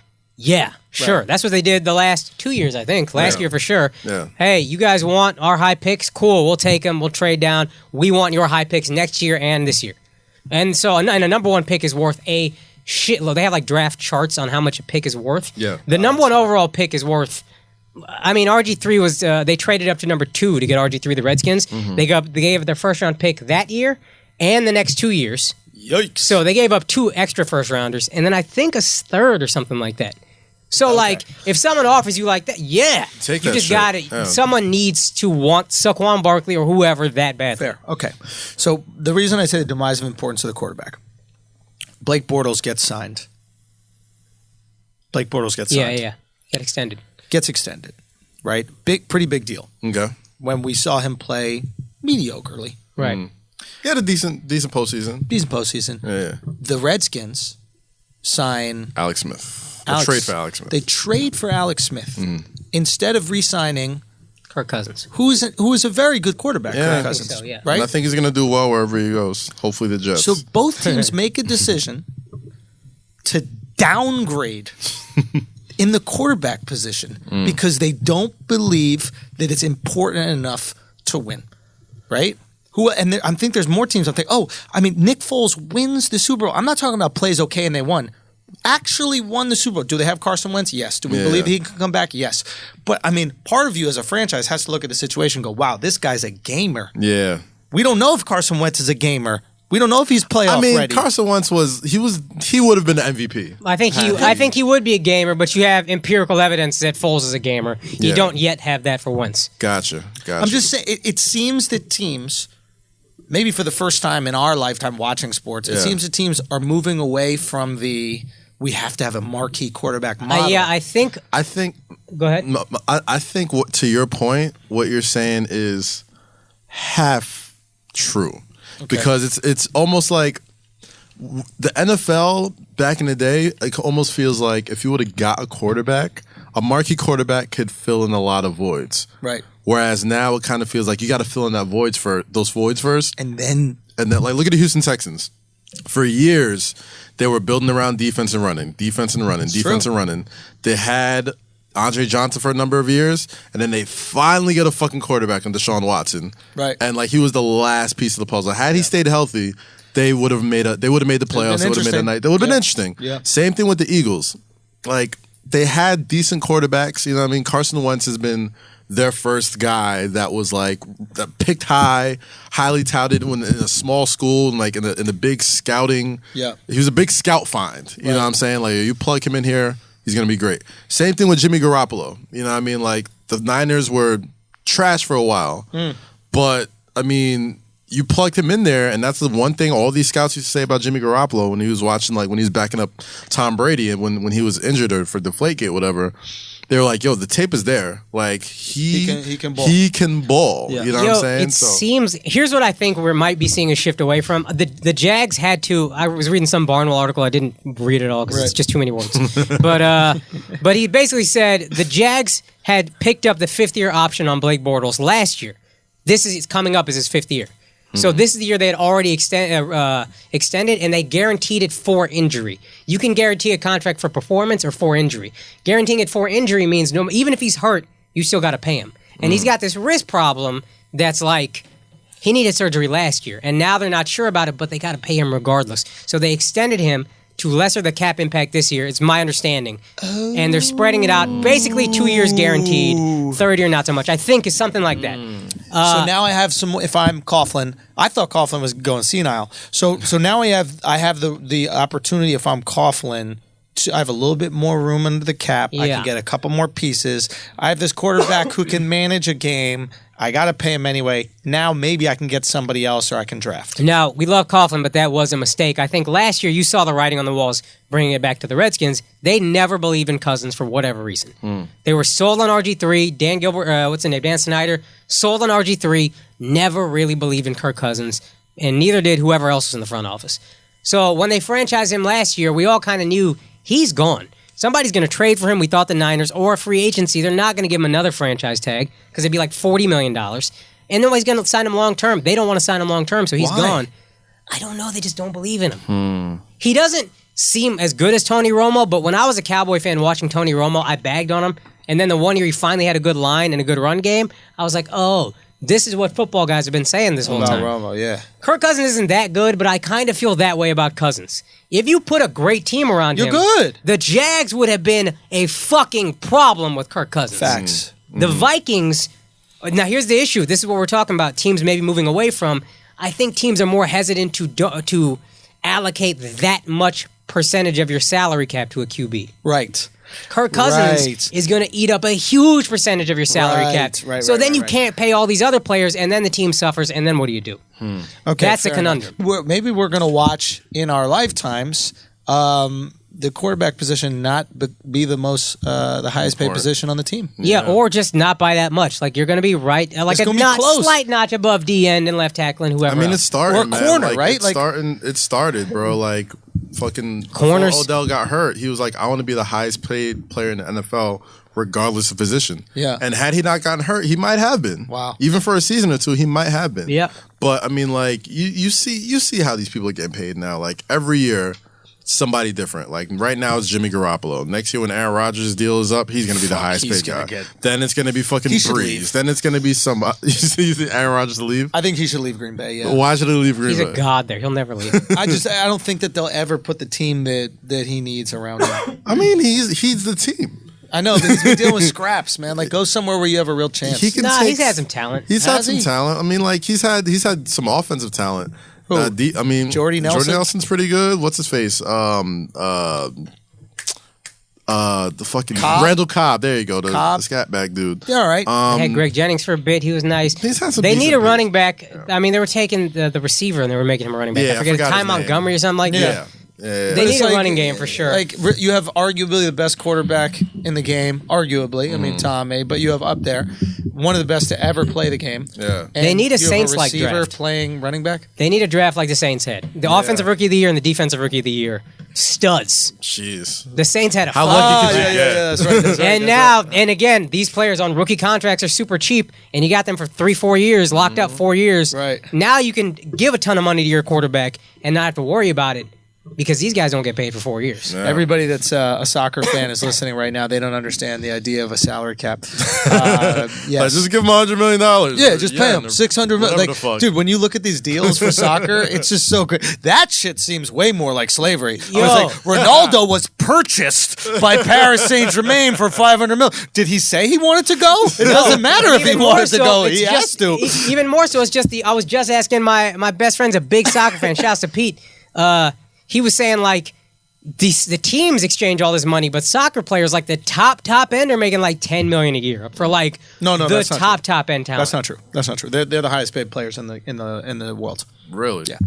sure. That's what they did the last 2 years, I think. Last year for sure. Yeah. Hey, you guys want our high picks? Cool, we'll take them. We'll trade down. We want your high picks next year and this year. And so, and a number 1 pick is worth a shitload. They have like draft charts on how much a pick is worth. Yeah. The number 1 overall pick is worth. I mean, RG3 was. They traded up to number 2 to get RG3, the Redskins. They gave their first round pick that year and the next 2 years. Yikes. So they gave up 2 extra first rounders, and then I think a third or something like that. So like, if someone offers you like that, take you that just shit. got it. Yeah. Someone needs to want Saquon Barkley or whoever that bad. Fair. Okay. So the reason I say the demise of importance of the quarterback, Blake Bortles gets signed. Yeah. Get extended. Gets extended, right? Pretty big deal. Okay. When we saw him play mediocrely. Right. He had a decent postseason. Decent postseason. Yeah. The Redskins sign Alex Smith. Trade for Alex Smith. They trade for Alex Smith instead of re-signing Kirk Cousins, who is a very good quarterback. Yeah. Kirk Cousins, so, yeah. right? And I think he's going to do well wherever he goes. Hopefully the Jets. So both teams make a decision to downgrade in the quarterback position because they don't believe that it's important enough to win, right? I think there's more teams. Nick Foles wins the Super Bowl. I'm not talking about plays okay and they won. Actually won the Super Bowl. Do they have Carson Wentz? Yes. Do we believe he can come back? Yes. But, part of you as a franchise has to look at the situation and go, wow, this guy's a gamer. Yeah. We don't know if Carson Wentz is a gamer. We don't know if he's playoff ready. Carson Wentz he would have been the MVP. I think he would be a gamer, but you have empirical evidence that Foles is a gamer. You don't yet have that for Wentz. Gotcha. I'm just saying, it seems that teams, maybe for the first time in our lifetime watching sports, it seems that teams are moving away from we have to have a marquee quarterback model. I think. Go ahead. I think to your point, what you're saying is half true, because it's almost like the NFL back in the day. It almost feels like if you would have got a marquee quarterback could fill in a lot of voids. Right. Whereas now it kind of feels like you got to fill in those voids first, and then like look at the Houston Texans. For years, they were building around defense and running. They had Andre Johnson for a number of years, and then they finally get a fucking quarterback in Deshaun Watson. Right. And he was the last piece of the puzzle. Had he stayed healthy, they would have made the playoffs. They would have made a night. That would have been interesting. Yeah. Same thing with the Eagles. they had decent quarterbacks. You know what I mean? Carson Wentz has been their first guy that was like that picked high, highly touted when in a small school and like in the big scouting. Yeah, he was a big scout find. You know what I'm saying? Like you plug him in here, he's gonna be great. Same thing with Jimmy Garoppolo. You know what I mean? Like the Niners were trash for a while, but I mean, you plugged him in there, and that's the one thing all these scouts used to say about Jimmy Garoppolo when he was watching, like when he was backing up Tom Brady and when he was injured or for Deflategate, whatever. They were like, "Yo, the tape is there. Like he can ball. He can ball." Yeah. You know what I'm saying? It seems. Here's what I think we might be seeing a shift away from. The Jags had to. I was reading some Barnwell article. I didn't read it all because it's just too many words. But he basically said the Jags had picked up the 5th-year option on Blake Bortles last year. This is coming up as his 5th year. So this is the year they had already extended, and they guaranteed it for injury. You can guarantee a contract for performance or for injury. Guaranteeing it for injury means even if he's hurt, you still got to pay him. And he's got this wrist problem that's like he needed surgery last year, and now they're not sure about it, but they got to pay him regardless. So they extended him to lesser the cap impact this year. It's my understanding. And they're spreading it out. Basically 2 years guaranteed, third year not so much. I think it's something like that. So now I have some. If I'm Coughlin, I thought Coughlin was going senile. So now I have the opportunity. If I'm Coughlin, I have a little bit more room under the cap. I can get a couple more pieces. I have this quarterback who can manage a game. I got to pay him anyway. Now maybe I can get somebody else or I can draft. No, we love Coughlin, but that was a mistake. I think last year you saw the writing on the walls bringing it back to the Redskins. They never believed in Cousins for whatever reason. They were sold on RG3. Dan Gilbert, what's his name? Dan Snyder, sold on RG3, never really believed in Kirk Cousins, and neither did whoever else was in the front office. So when they franchised him last year, we all kind of knew he's gone. Somebody's going to trade for him, we thought the Niners, or a free agency. They're not going to give him another franchise tag because it'd be like $40 million. And nobody's going to sign him long-term. They don't want to sign him long-term, so he's gone. I don't know. They just don't believe in him. He doesn't seem as good as Tony Romo, but when I was a Cowboy fan watching Tony Romo, I bagged on him. And then the one year he finally had a good line and a good run game, I was like, oh, this is what football guys have been saying this whole time. Romo, yeah. Kirk Cousins isn't that good, but I kind of feel that way about Cousins. If you put a great team around him, you're good. The Jags would have been a fucking problem with Kirk Cousins. Facts. The Vikings, now here's the issue. This is what we're talking about, teams maybe moving away from. I think teams are more hesitant to allocate that much percentage of your salary cap to a QB. Right. Kirk Cousins is going to eat up a huge percentage of your salary cap. So then you can't pay all these other players, and then the team suffers, and then what do you do? Okay, that's a conundrum. Maybe we're going to watch in our lifetimes the quarterback position not be the most the highest paid position on the team. Yeah, or just not by that much. Like you're going to be right, like a slight notch above D end and left tackle and whoever. I mean, it's starting, or corner, man. right? It started, bro. Like fucking corners. Before Odell got hurt, he was like, I want to be the highest paid player in the NFL, regardless of position. Yeah. And had he not gotten hurt, he might have been. Wow. Even for a season or two, he might have been. Yeah. But I mean, like you see how these people are getting paid now. Like every year, somebody different. Like right now, it's Jimmy Garoppolo. Next year, when Aaron Rodgers' deal is up, he's going to be the highest paid guy. Then it's going to be fucking Breeze. Then it's going to be somebody. You think Aaron Rodgers to leave? I think he should leave Green Bay. Yeah. Why should he leave Green Bay? He's a god there. He'll never leave. I don't think that they'll ever put the team that he needs around him. I mean, he's the team. I know, but he's been dealing with scraps, man. Like, go somewhere where you have a real chance. He's had some talent. He's had some talent. I mean, like he's had some offensive talent. I mean, Jordy Nelson. Jordy Nelson's pretty good. What's his face? The fucking Cobb? Randall Cobb. There you go. The scat back dude. Yeah, all right. They had Greg Jennings for a bit. He was nice. He's had some. They need a running back. I mean, they were taking the receiver and they were making him a running back. I forget Ty Montgomery or something like that. Yeah. They need a running game for sure. Like you have arguably the best quarterback in the game. Arguably, I mean Tom, but you have up there one of the best to ever play the game. Yeah, and they need a Saints-like draft playing running back. They need a draft like the Saints had. The offensive rookie of the year and the defensive rookie of the year, studs. Jeez, the Saints had a. How lucky did you get? That's right. That's and now, and again, these players on rookie contracts are super cheap, and you got them for 3-4 years, locked up 4 years. Right now, you can give a ton of money to your quarterback and not have to worry about it. because these guys don't get paid for 4 years. Yeah. Everybody that's a soccer fan is listening right now. They don't understand the idea of a salary cap. Yes. Just give them $100 million. Yeah, just pay them $600 million. Like, dude, when you look at these deals for soccer, it's just so good. That shit seems way more like slavery. I was like, Ronaldo was purchased by Paris Saint-Germain for $500 million. Did he say he wanted to go? It doesn't matter if he wanted to go. He has to. Even more so, it's just I was just asking my best friend's a big soccer fan. Shouts to Pete. He was saying like the teams exchange all this money, but soccer players like the top end are making like $10 million a year for like the top end talent. That's not true. That's not true. They're the highest paid players in the world. Really? Yeah.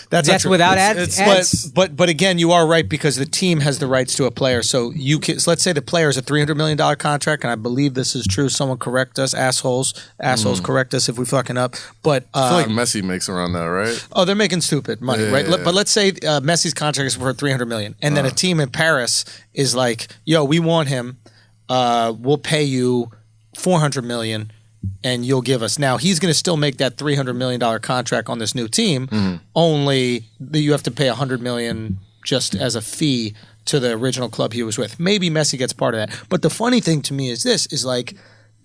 That's without ads. But again, you are right because the team has the rights to a player. So so let's say the player is a $300 million contract, and I believe this is true. Someone correct us, assholes. Correct us if we fucking up. But I feel like Messi makes around that, right? Oh, they're making stupid money, right? Yeah. But let's say Messi's contract is for $300 million, and then a team in Paris is like, "Yo, we want him. We'll pay you $400 million." And you'll give us. Now, he's going to still make that $300 million contract on this new team, only you have to pay $100 million just as a fee to the original club he was with. Maybe Messi gets part of that. But the funny thing to me is this, is like,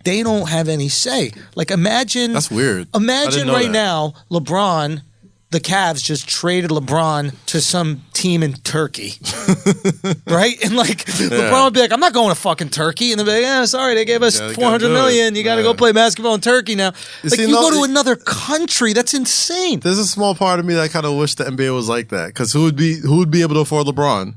they don't have any say. Like, imagine... That's weird. Imagine right now, LeBron... The Cavs just traded LeBron to some team in Turkey, right? And like LeBron would be like, "I'm not going to fucking Turkey," and they'd be like, "Yeah, sorry, they gave us $400 million. You got to go play basketball in Turkey now." You go to another country. That's insane. There's a small part of me that kind of wish the NBA was like that, because who would be able to afford LeBron?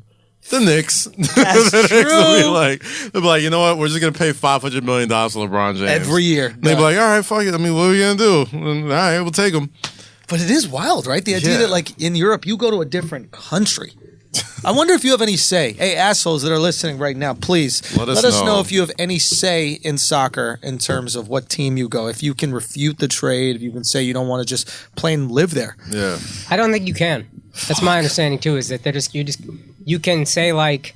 The Knicks. That's the true. Knicks they'll be like, you know what? We're just gonna pay $500 million to LeBron James every year. They'd be like, all right, fuck it. I mean, what are we gonna do? All right, we'll take him. But it is wild, right? The idea that, like, in Europe, you go to a different country. I wonder if you have any say. Hey, assholes that are listening right now, please let us know if you have any say in soccer in terms of what team you go. If you can refute the trade, if you can say you don't want to just plain live there. Yeah. I don't think you can. That's my understanding too. Is that you can say like,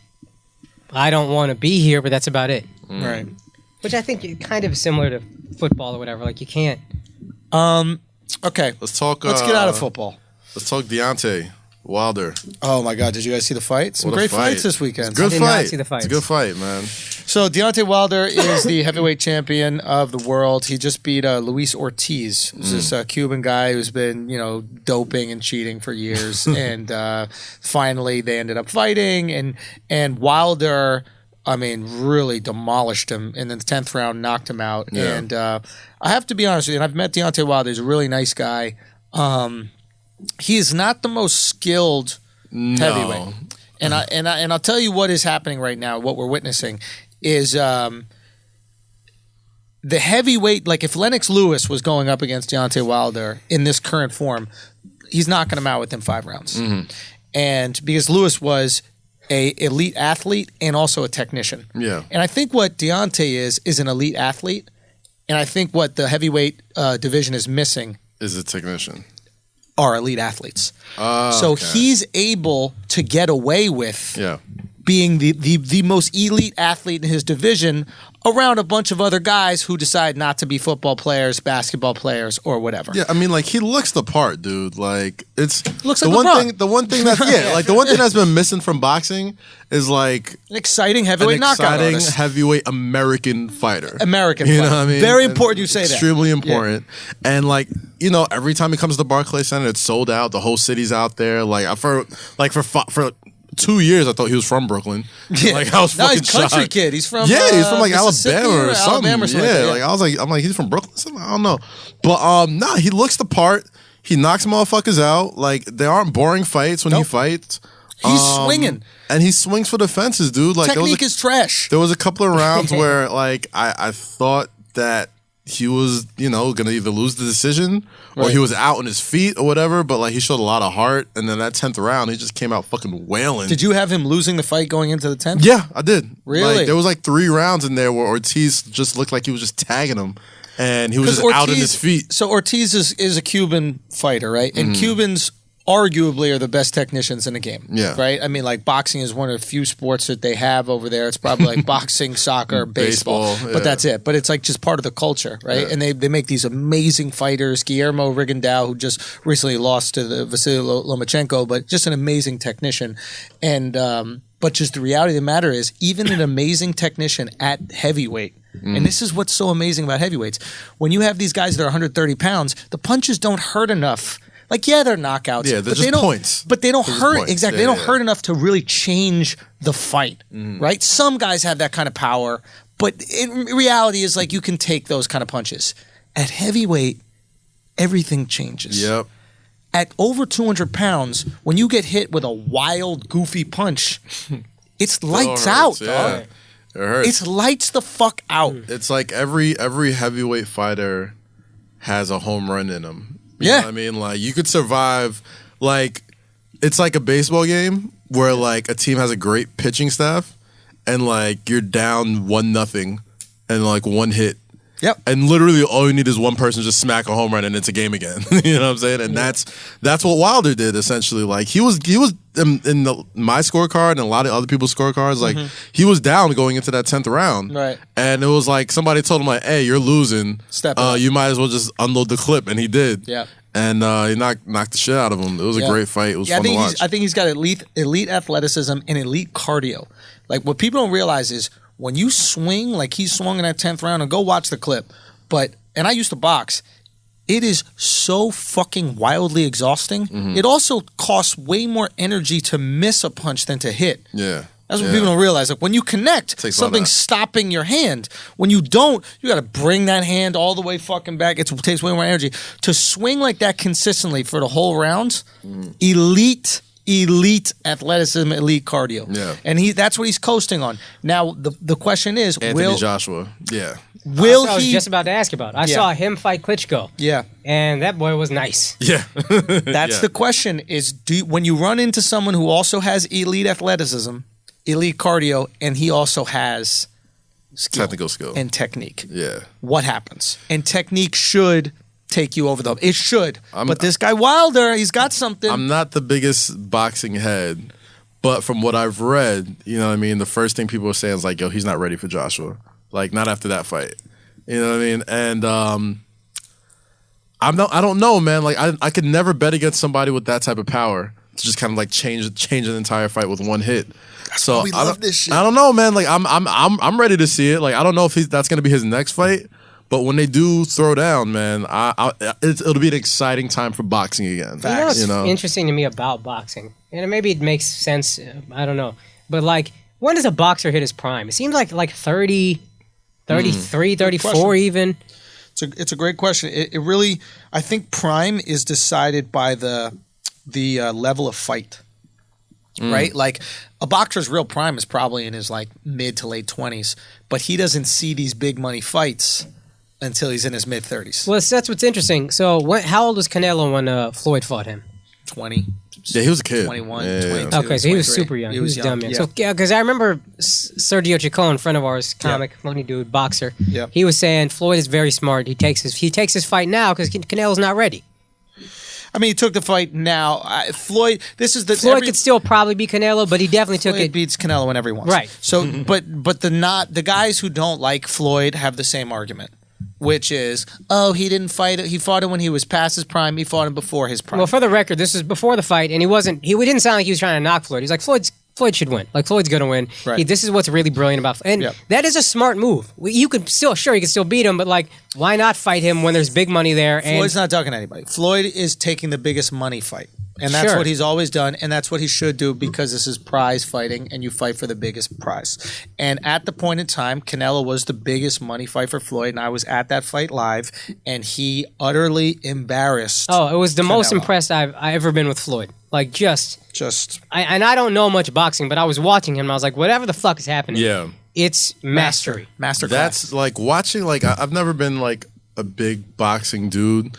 I don't want to be here, but that's about it. Right. Which I think is kind of similar to football or whatever. Like you can't. Okay. Let's talk. Let's get out of football. Let's talk Deontay Wilder. Oh my God! Did you guys see the fight? Some great fights this weekend. It's a good I did fight. not see the fights. It's a good fight, man. So Deontay Wilder is the heavyweight champion of the world. He just beat Luis Ortiz, who's this Cuban guy who's been, doping and cheating for years. And finally, they ended up fighting, and Wilder, I mean, really demolished him. And in the 10th round, knocked him out. Yeah. And I have to be honest with you, and I've met Deontay Wilder. He's a really nice guy. He is not the most skilled heavyweight. And I'll tell you what is happening right now, what we're witnessing is the heavyweight, like if Lennox Lewis was going up against Deontay Wilder in this current form, he's knocking him out within 5 rounds. And because Lewis was a elite athlete and also a technician. Yeah. And I think what Deontay is an elite athlete, and I think what the heavyweight division is missing is a technician. Are elite athletes. So he's able to get away with being the most elite athlete in his division around a bunch of other guys who decide not to be football players, basketball players, or whatever. Yeah, I mean, like, he looks the part, dude. Like, it's looks like the one thing that's the one thing that's been missing from boxing is like an exciting heavyweight knockout artist. Heavyweight American fighter. American fighter. You know what I mean? Very important you say that. Extremely important. Yeah. And like, every time he comes to the Barclays Center, it's sold out. The whole city's out there. Like for 2 years, I thought he was from Brooklyn. Yeah. Like, I was fucking he's a country shocked. kid. He's from he's from like Alabama or something. Yeah, like I'm like, he's from Brooklyn. Something? I don't know, but he looks the part. He knocks motherfuckers out. Like, they aren't boring fights when he fights. He's swinging, and he swings for the fences, dude. Like, technique is trash. There was a couple of rounds where like I thought that he was, gonna either lose the decision or he was out on his feet or whatever, but like he showed a lot of heart, and then that 10th round, he just came out fucking wailing. Did you have him losing the fight going into the 10th? Yeah, I did. Really? Like, there was like 3 rounds in there where Ortiz just looked like he was just tagging him, and he was just out on his feet. So Ortiz is a Cuban fighter, right? And Cubans arguably are the best technicians in the game. Yeah. Right? I mean, like, boxing is one of the few sports that they have over there. It's probably like boxing, soccer, baseball. But that's it. But it's like just part of the culture, right? Yeah. And they make these amazing fighters. Guillermo Rigondeaux, who just recently lost to the Vasily Lomachenko, but just an amazing technician. And but just the reality of the matter is, even an amazing technician at heavyweight, and this is what's so amazing about heavyweights, when you have these guys that are 130 pounds, the punches don't hurt enough. Like, yeah, they're knockouts. Yeah, they're just points. But they don't hurt. Exactly. They don't hurt enough to really change the fight, right? Some guys have that kind of power, but in reality is like you can take those kind of punches. At heavyweight, everything changes. Yep. At over 200 pounds, when you get hit with a wild, goofy punch, it's lights out, dog. It hurts. It's lights the fuck out. It's like every heavyweight fighter has a home run in them. You know what I mean? Like, you could survive, like, it's like a baseball game where, like, a team has a great pitching staff and, like, you're down 1-0 and, like, one hit. Yep. And literally all you need is one person just smack a home run and it's a game again. You know what I'm saying? And that's what Wilder did, essentially. Like, he was in my scorecard and a lot of other people's scorecards, like, he was down going into that 10th round. Right. And it was like somebody told him, like, hey, you're losing. Step up. You might as well just unload the clip. And he did. Yeah. And he knocked the shit out of him. It was a great fight. It was fun to watch. I think he's got elite athleticism and elite cardio. Like, what people don't realize is when you swing, like he swung in that 10th round, and go watch the clip. And I used to box. It is so fucking wildly exhausting. It also costs way more energy to miss a punch than to hit. Yeah. That's what people don't realize. Like, when you connect, something's stopping your hand. When you don't, you got to bring that hand all the way fucking back. It takes way more energy. To swing like that consistently for the whole rounds, elite athleticism, elite cardio. Yeah. And that's what he's coasting on. Now, the question is, Anthony Joshua. Yeah. I was just about to ask about. I saw him fight Klitschko. Yeah. And that boy was nice. Yeah. That's the question is, when you run into someone who also has elite athleticism, elite cardio, and he also has technical skill and technique. Yeah. What happens? And technique should take you over the hump. It should. But this guy Wilder, he's got something. I'm not the biggest boxing head, but from what I've read, you know what I mean, the first thing people are saying is like, yo, he's not ready for Joshua. Like, not after that fight. You know what I mean? And I don't know, man. Like, I could never bet against somebody with that type of power to just kind of like change an entire fight with one hit. So we love this shit. I don't know, man. Like, I'm ready to see it. Like, I don't know if that's gonna be his next fight, but when they do throw down, man, it'll be an exciting time for boxing again. You know what's interesting to me about boxing, and maybe it makes sense. I don't know, but like, when does a boxer hit his prime? It seems like 30, 33, 34 even. It's a great question. It really, I think prime is decided by the level of fight, right? Like, a boxer's real prime is probably in his like mid to late 20s, but he doesn't see these big money fights until he's in his mid 30s. Well, that's what's interesting. So, how old was Canelo when Floyd fought him? 20. Yeah, he was a kid. 21, yeah, 22, okay, so he was super young. He was dumb young. So, because I remember Sergio Chacon, a friend of ours, comic, funny dude, boxer. Yep. He was saying Floyd is very smart. He takes his fight now because Canelo's not ready. I mean, he took the fight now. Floyd could still probably beat Canelo, but he definitely took it. Floyd beats Canelo whenever he wants. Right. So, but the guys who don't like Floyd have the same argument, which is, he didn't fight it. He fought him when he was past his prime. He fought him before his prime. Well, for the record, this is before the fight, and he didn't sound like he was trying to knock Floyd. He's like, Floyd should win. Like, Floyd's going to win. Right. This is what's really brilliant about Floyd. And that is a smart move. You could still beat him, but like, why not fight him when there's big money there? Floyd's not talking to anybody. Floyd is taking the biggest money fight. And that's what he's always done, and that's what he should do, because this is prize fighting, and you fight for the biggest prize. And at the point in time, Canelo was the biggest money fight for Floyd, and I was at that fight live, and he utterly embarrassed. Oh, it was the Canelo. most impressed I've ever been with Floyd. Like, and I don't know much boxing, but I was watching him, and I was like, whatever the fuck is happening, it's mastery. Masterclass. That's like watching, like, I've never been like a big boxing dude.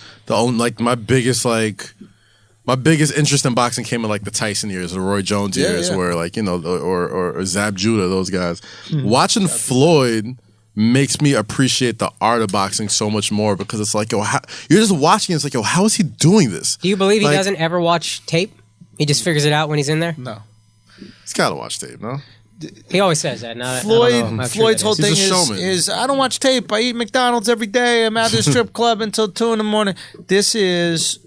My biggest interest in boxing came in like the Tyson years, the Roy Jones years, where like, you know, or Zab Judah, those guys. Watching Floyd makes me appreciate the art of boxing so much more because it's like, yo, you're just watching. It's like, yo, how is he doing this? Do you believe he doesn't ever watch tape? He just figures it out when he's in there? No. He's got to watch tape, no? He always says that. Floyd's whole thing is, I don't watch tape. I eat McDonald's every day. I'm at the strip club until 2 a.m. This is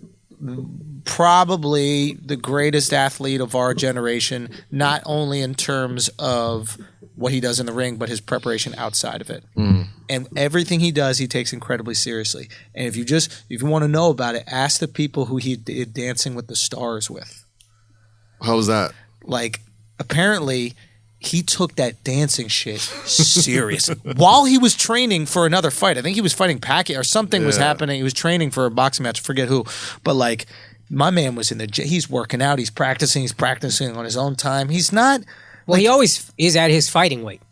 probably the greatest athlete of our generation, not only in terms of what he does in the ring, but his preparation outside of it. And everything he does, he takes incredibly seriously. And if you want to know about it, ask the people who he did Dancing with the Stars with. How was that? Like, apparently, he took that dancing shit serious. While he was training for another fight, I think he was fighting Pacquiao or something was happening. He was training for a boxing match, I forget who. But like, my man was in the gym. He's working out. He's practicing on his own time. He's not. Well, he always is at his fighting weight.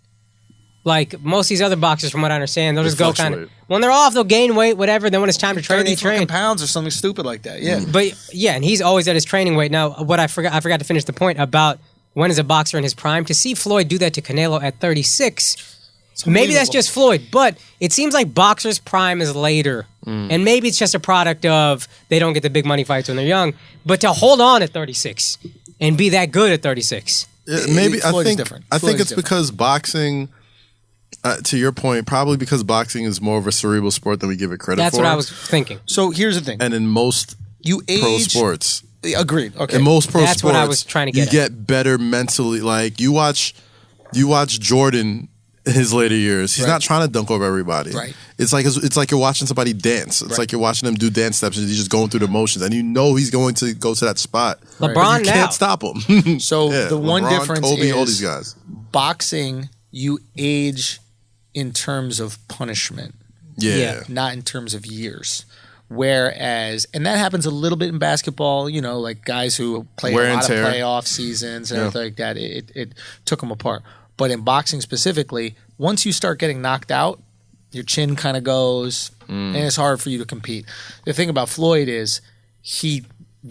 Like most of these other boxers, from what I understand, they'll just go kind of when they're off, they'll gain weight, whatever. Then when it's time to train, they train pounds or something stupid like that. Yeah, but yeah, and he's always at his training weight. Now, what I forgot to finish the point about when is a boxer in his prime. To see Floyd do that to Canelo at 36, maybe that's just Floyd, but it seems like boxers' prime is later, and maybe it's just a product of they don't get the big money fights when they're young. But to hold on at 36 and be that good at 36, maybe Floyd I is different. think it's because boxing. To your point, probably because boxing is more of a cerebral sport than we give it credit for. That's what I was thinking. So here's the thing. And in most pro sports. Agreed. Okay. In most pro That's sports, what I was trying to get get better mentally. Like, you watch Jordan in his later years. He's not trying to dunk over everybody. Right. It's like you're watching somebody dance. It's like you're watching him do dance steps and he's just going through the motions. And you know he's going to go to that spot. LeBron you can't stop him. So the one LeBron, difference Kobe, is all these guys. Boxing, you age in terms of punishment. Yeah. Not in terms of years. Whereas, and that happens a little bit in basketball, you know, like guys who play a lot of playoff seasons and everything like that, it took them apart. But in boxing specifically, once you start getting knocked out, your chin kind of goes, and it's hard for you to compete. The thing about Floyd is he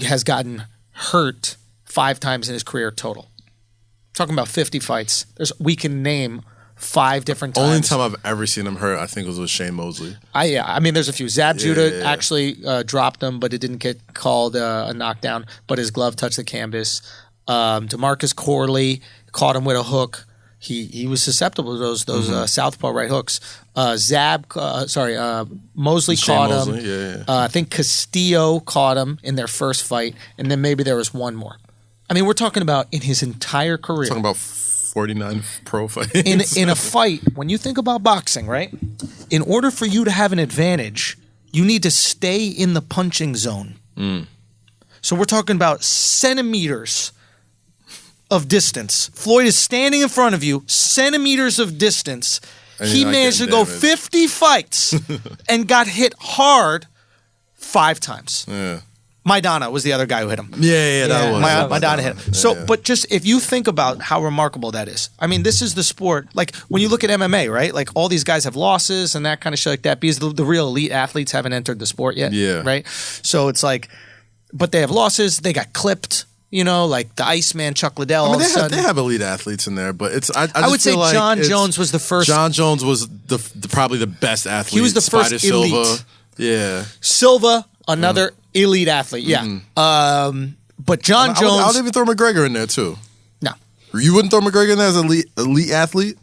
has gotten hurt 5 times in his career total. Talking about 50 fights. We can name 5 different times. Only time I've ever seen him hurt, I think, was with Shane Mosley. I mean, there's a few. Zab Judah actually dropped him, but it didn't get called a knockdown. But his glove touched the canvas. DeMarcus Corley caught him with a hook. He was susceptible to those southpaw right hooks. Mosley caught him. I think Castillo caught him in their first fight, and then maybe there was one more. I mean, we're talking about in his entire career. Talking about 49 pro fights. In a fight, when you think about boxing, right? In order for you to have an advantage, you need to stay in the punching zone. So we're talking about centimeters of distance. Floyd is standing in front of you, centimeters of distance. He managed to go 50 fights and got hit hard 5 times. Yeah. Maidana was the other guy who hit him. That was. Maidana hit him. So, but just if you think about how remarkable that is, I mean, this is the sport. Like when you look at MMA, right? Like all these guys have losses and that kind of shit like that because the real elite athletes haven't entered the sport yet. Yeah. Right. So it's like, but they have losses. They got clipped. You know, like the Iceman, Chuck Liddell. I mean, they have elite athletes in there, but it's. I would say like John Jones was the first. John Jones was probably the best athlete. He was the first Spider elite. Silva. Yeah. Silva, another elite athlete. Yeah. But John Jones. I would even throw McGregor in there too. No. You wouldn't throw McGregor in there as an elite athlete?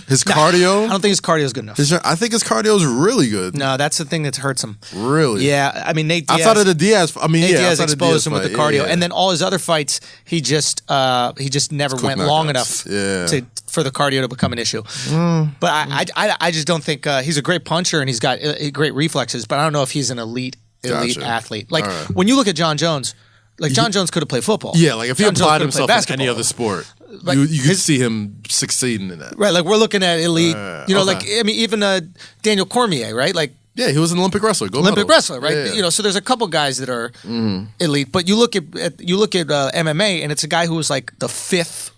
His cardio? I don't think his cardio is good enough. I think his cardio is really good. No, that's the thing that hurts him. Really? Yeah. I mean, Nate Diaz. Outside of the Diaz. Nate Diaz exposed him with the cardio. Yeah. And then all his other fights, he just never went long enough for the cardio to become an issue. But I just don't think he's a great puncher and he's got great reflexes, but I don't know if he's an elite athlete. Like when you look at John Jones, like John Jones could have played football. Yeah, like if he applied himself in any other sport, like you could see him succeeding in that. Right, like we're looking at elite. Like I mean, even Daniel Cormier, right? Like he was an Olympic wrestler. Olympic wrestler, right? Yeah. You know, so there's a couple guys that are elite, but you look at MMA, and it's a guy who was like the 5th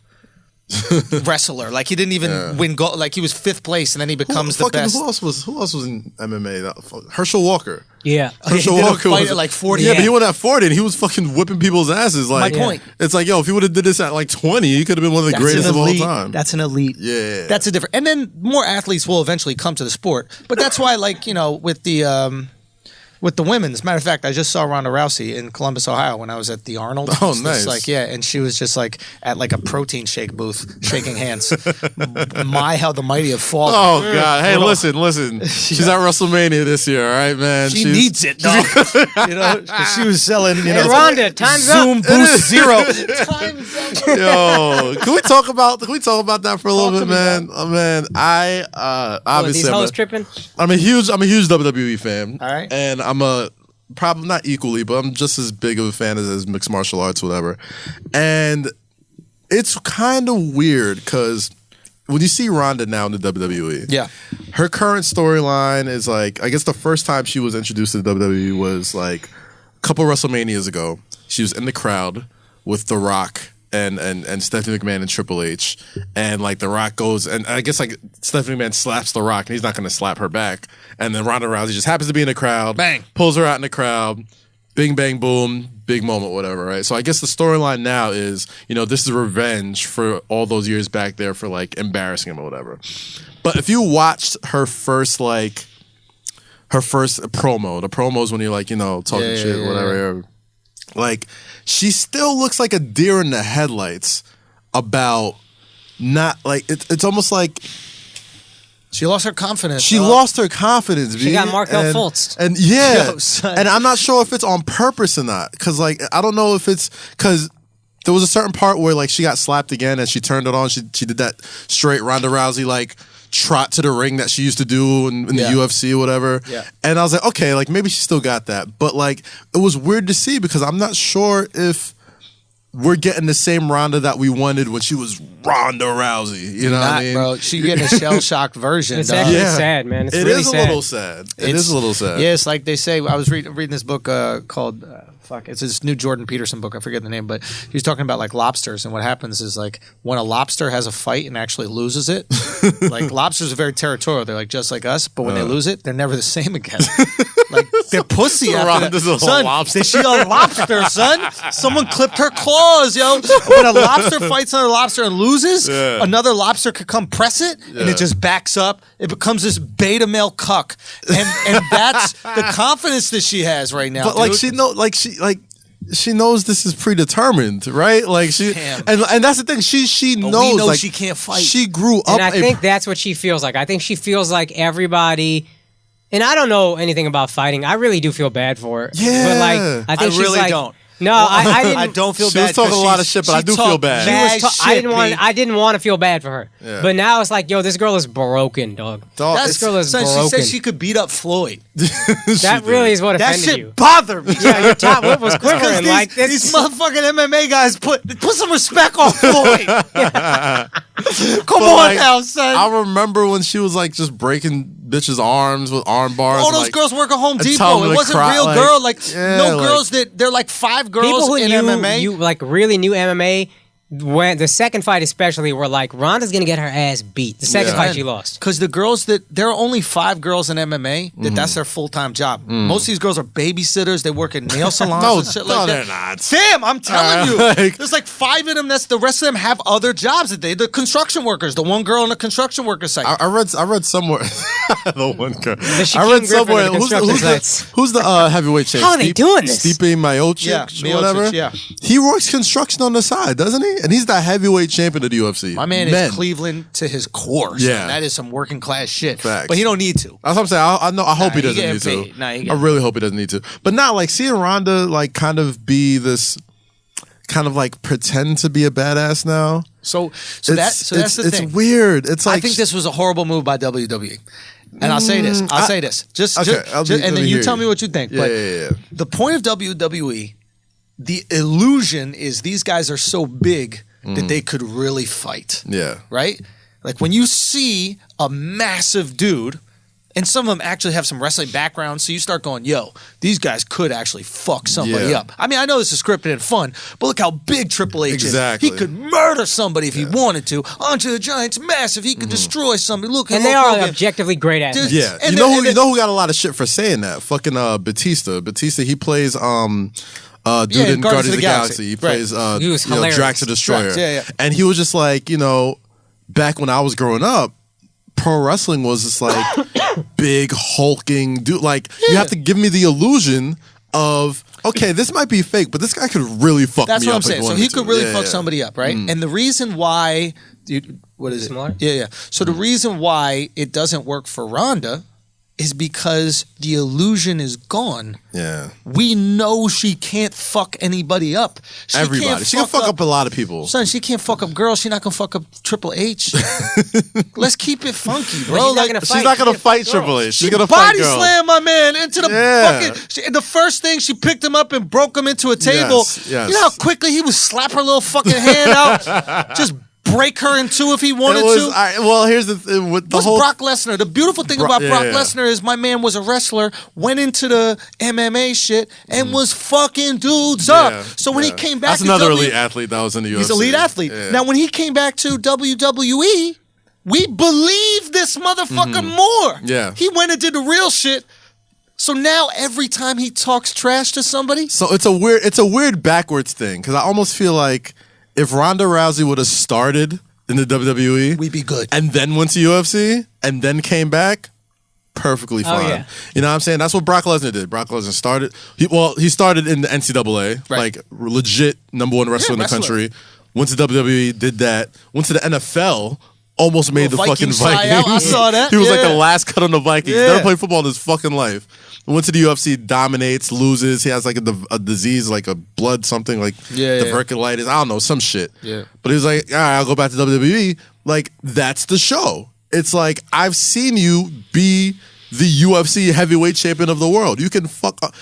wrestler. Like he didn't even win gold. Like he was 5th place, and then he becomes the best. Who else was in MMA? Herschel Walker. Yeah, Herschel Walker was at like 40. Yeah, but he went at 40, and he was fucking whipping people's asses. Like, my point. It's like, yo, if he would have did this at like 20, he could have been one of the greatest of all time. That's an elite. Yeah, that's a different. And then more athletes will eventually come to the sport. But that's why, like with the women, as a matter of fact, I just saw Ronda Rousey in Columbus, Ohio, when I was at the Arnold. Oh, nice! Like, and she was just like at like a protein shake booth, shaking hands. How the mighty have fallen. Oh God! Hey, listen. She's at WrestleMania this year, all right, man. She needs it, dog. She was selling. Hey, Ronda, time's Zoom up. Boost Zero. Time's up. Yo, can we talk about that for a little bit, man? Oh, man, obviously these hoes tripping. I'm a huge WWE fan. All right, and I'm probably not equally, but I'm just as big of a fan as mixed martial arts, whatever. And it's kind of weird because when you see Ronda now in the WWE, her current storyline is like, I guess the first time she was introduced to the WWE was like a couple WrestleManias ago. She was in the crowd with The Rock and Stephanie McMahon and Triple H, and like The Rock goes, and I guess like Stephanie McMahon slaps The Rock, and he's not going to slap her back, and then Ronda Rousey just happens to be in the crowd, bang, pulls her out in the crowd, bing bang boom, big moment, whatever, right? So I guess the storyline now is, this is revenge for all those years back there for like embarrassing him or whatever. But if you watched her first promo, the promos when you're like, talking shit, whatever. Like, she still looks like a deer in the headlights about not, like, it's almost like she lost her confidence. She lost her confidence. She got Markel Fultz. And and I'm not sure if it's on purpose or not. Because, like, I don't know if it's, because there was a certain part where, like, she got slapped again and she turned it on. She did that straight Ronda Rousey, like, trot to the ring that she used to do in the UFC or whatever. Yeah. And I was like, okay, like maybe she still got that. But like it was weird to see because I'm not sure if we're getting the same Ronda that we wanted when she was Ronda Rousey. You know what I mean? Bro, she getting a shell-shocked version. It's actually sad, man. It's really sad. A little sad. It is a little sad. Yeah, it's like they say, I was reading this book called... it's this new Jordan Peterson book. I forget the name, but he's talking about like lobsters, and what happens is like when a lobster has a fight and actually loses it, like lobsters are very territorial. They're like just like us, but when they lose it, they're never the same again. Like they're pussy after that. Son, she a lobster, son. Someone clipped her claws, yo. When a lobster fights another lobster and loses, another lobster could come press it, and it just backs up. It becomes this beta male cuck, and that's the confidence that she has right now. But like she knows this is predetermined, right? Like and that's the thing. She knows we know like she can't fight. She grew up, and I think that's what she feels like. I think she feels like everybody. And I don't know anything about fighting. I really do feel bad for her. Yeah, but like I think she's really like, don't. No, I didn't. I don't feel she bad. was talking a lot of shit, but I do feel bad. I didn't want to feel bad for her. Yeah. But now it's like, yo, this girl is broken, dog. This girl is broken. She said she could beat up Floyd. That really is what offended you. That shit bothered me. Yeah, your top lip was quivering like this. These motherfucking MMA guys put some respect on Floyd. Come on now, son. I remember when she was like just breaking bitches' arms with arm bars. All those girls work at Home Depot. It wasn't real girl. Like no girls that they're like 5 girls people who in knew, MMA. You like really knew MMA. When the second fight especially were like, Ronda's gonna get her ass beat. The second fight she lost. Because the girls there are only 5 girls in MMA that's their full-time job. Most of these girls are babysitters. They work in nail salons and shit like that. No, they're not. Sam, I'm telling you. There's like 5 of them. The rest of them have other jobs. The construction workers. The one girl on the construction worker site. I read somewhere. The one girl. I read somewhere. Who's the heavyweight champ? How are they doing this? Stipe Miocic, whatever. Yeah. He works construction on the side, doesn't he? And he's the heavyweight champion of the UFC. My man is Cleveland to his core. So yeah, that is some working class shit. Facts. But he don't need to. That's what I'm saying. I hope he doesn't need to. I really hope he doesn't need to. But not like seeing Ronda like kind of be this, kind of like pretend to be a badass now. So that's the thing. It's weird. It's like I think this was a horrible move by WWE. And I'll say this. And then you tell me what you think. But the point of WWE, the illusion is these guys are so big that they could really fight. Yeah. Right? Like when you see a massive dude And some of them actually have some wrestling background, so you start going, yo, these guys could actually fuck somebody up. I mean, I know this is scripted and fun, but look how big Triple H is. He could murder somebody if he wanted to. Andre the Giant's massive. He could destroy somebody. Look, and they are objectively great athletes. Yeah. You know who got a lot of shit for saying that? Fucking Batista. Batista, he plays... dude in Guardians of the Galaxy. He plays he was hilarious. Drax the Destroyer. Drax, and he was just like, back when I was growing up, pro wrestling was just like big hulking dude. Like you have to give me the illusion of okay, this might be fake, but this guy could really fuck me up. That's what I'm saying. So he could really fuck somebody up, right? And the reason why, what is it? Yeah. So the reason why it doesn't work for Ronda is because the illusion is gone. Yeah. We know she can't fuck anybody up. Everybody. She can fuck up a lot of people. Son, she can't fuck up girls. She's not going to fuck up Triple H. Let's keep it funky, bro. She's not going to fight Triple H. She's going to fight girls. Body slam my man into the fucking... The first thing, she picked him up and broke him into a table. Yes. You know how quickly he would slap her little fucking hand out? Just break her in two if he wanted to. Well, here's the thing with the whole Brock Lesnar. The beautiful thing about Brock Lesnar is my man was a wrestler, went into the MMA shit, and was fucking dudes up. So when he came back, that's another elite athlete that was in the UFC. He's an elite athlete. Now when he came back to WWE, we believe this motherfucker more. Yeah, he went and did the real shit. So now every time he talks trash to somebody, so it's a weird backwards thing because I almost feel like, if Ronda Rousey would have started in the WWE, we'd be good. And then went to UFC and then came back, perfectly fine. Yeah. You know what I'm saying? That's what Brock Lesnar did. Brock Lesnar started. He started in the NCAA, like legit #1 wrestler in the country. Went to WWE, did that. Went to the NFL. Almost made the fucking Vikings. I saw that. He was like the last cut on the Vikings. Never played football in his fucking life. Went to the UFC, dominates, loses. He has like a disease, like a blood something, like diverticulitis. I don't know, some shit. Yeah. But he was like, all right, I'll go back to WWE. Like, that's the show. It's like, I've seen you be the UFC heavyweight champion of the world. You can fuck up.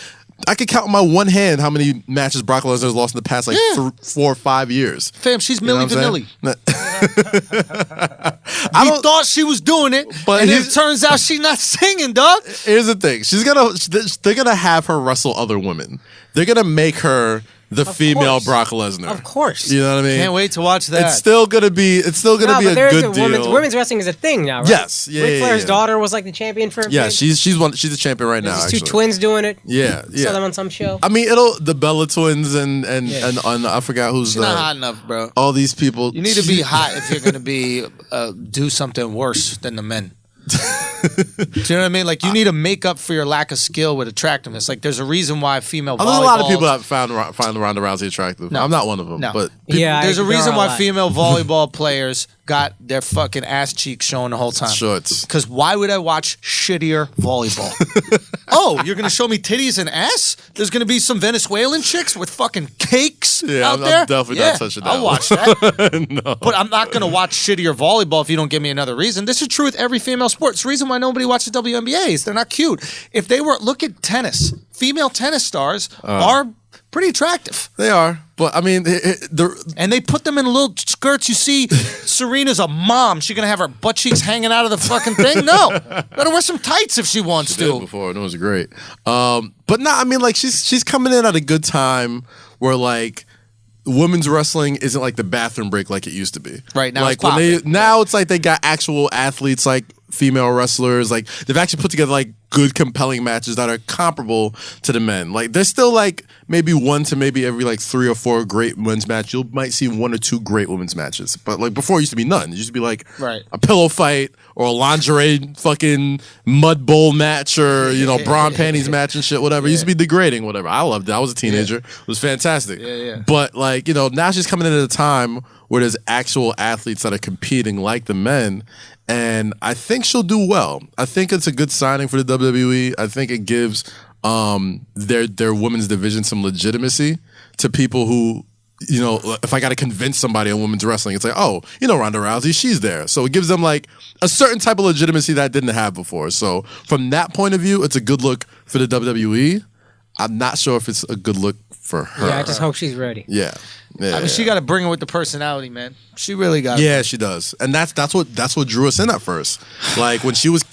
I could count on my one hand how many matches Brock Lesnar has lost in the past 4 or 5 years. Fam, she's Milli Vanilli. He thought she was doing it, but it turns out she's not singing, dog. Here's the thing: they're gonna have her wrestle other women. They're gonna make her the female Brock Lesnar. Of course. You know what I mean? Can't wait to watch that. It's still gonna be a good deal. Women's wrestling is a thing now, right? Yes. Yeah. Ric Flair's daughter was like the champion for a bit. Yeah, she's the champion right now. There's two twins doing it. Yeah. Saw them on some show. I mean, the Bella twins and I forgot who's not hot enough, bro. All these people. You need to be hot if you're gonna be do something worse than the men. Do you know what I mean? Like, you need to make up for your lack of skill with attractiveness. Like, there's a reason why female volleyball... There's a lot of people that find Ronda Rousey attractive. No, I'm not one of them. No. But there's a reason why female volleyball players got their fucking ass cheeks showing the whole time. Shorts. Because why would I watch shittier volleyball? Oh, you're going to show me titties and ass? There's going to be some Venezuelan chicks with fucking cakes out there? I'm definitely not touching that. I'll watch that. No. But I'm not going to watch shittier volleyball if you don't give me another reason. This is true with every female sport. It's the reason why nobody watches WNBAs. They're not cute. If they were... Look at tennis. Female tennis stars are pretty attractive. They are. But, I mean... and they put them in little skirts. You see, Serena's a mom. She going to have her butt cheeks hanging out of the fucking thing? No. Let her wear some tights if she wants to. Did before, and it was great. But, no, I mean, like, she's coming in at a good time where, like... Women's wrestling isn't like the bathroom break like it used to be. Right now, like now it's like they got actual athletes, like female wrestlers. Like they've actually put together like good, compelling matches that are comparable to the men. Like there's still like maybe one to maybe every like 3 or 4 great men's match. You might see 1 or 2 great women's matches, but like before it used to be none. It used to be like a pillow fight or a lingerie fucking mud bowl match or bra and panties match and shit. Whatever. It used to be degrading. Whatever. I loved it. I was a teenager. It was fantastic. But like now she's coming in at a time where there's actual athletes that are competing like the men. And I think she'll do well. I think it's a good signing for the WWE. I think it gives their women's division some legitimacy to people who, if I got to convince somebody on women's wrestling, it's like, oh, Ronda Rousey, she's there. So it gives them like a certain type of legitimacy that I didn't have before. So from that point of view, it's a good look for the WWE. I'm not sure if it's a good look for her. Yeah, I just hope she's ready. Yeah. Yeah, I mean, she got to bring it with the personality, man. She really got. Yeah, she does, and that's what drew us in at first. Like when she was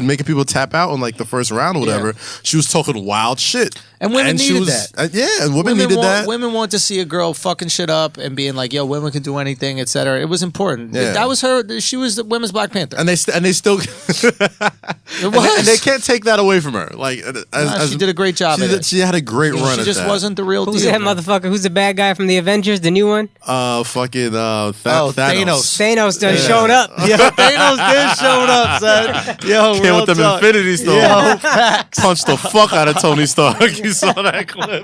making people tap out on like the first round or whatever, she was talking wild shit. And women needed that. Yeah, and women needed that. Women want to see a girl fucking shit up and being like, "Yo, women can do anything," etc. It was important. Yeah. That was her. She was the women's Black Panther, and they still. It was. And they can't take that away from her. Like, she did a great job. She had a great run. She just wasn't the real. Who's that motherfucker? Who's the bad guy from the Avengers? The new one? Fucking Thanos. Thanos done showed up. Yo, Thanos did showed up, son. Yo, came with them talk. Infinity Stones. Yo, punched the fuck out of Tony Stark. You saw that clip?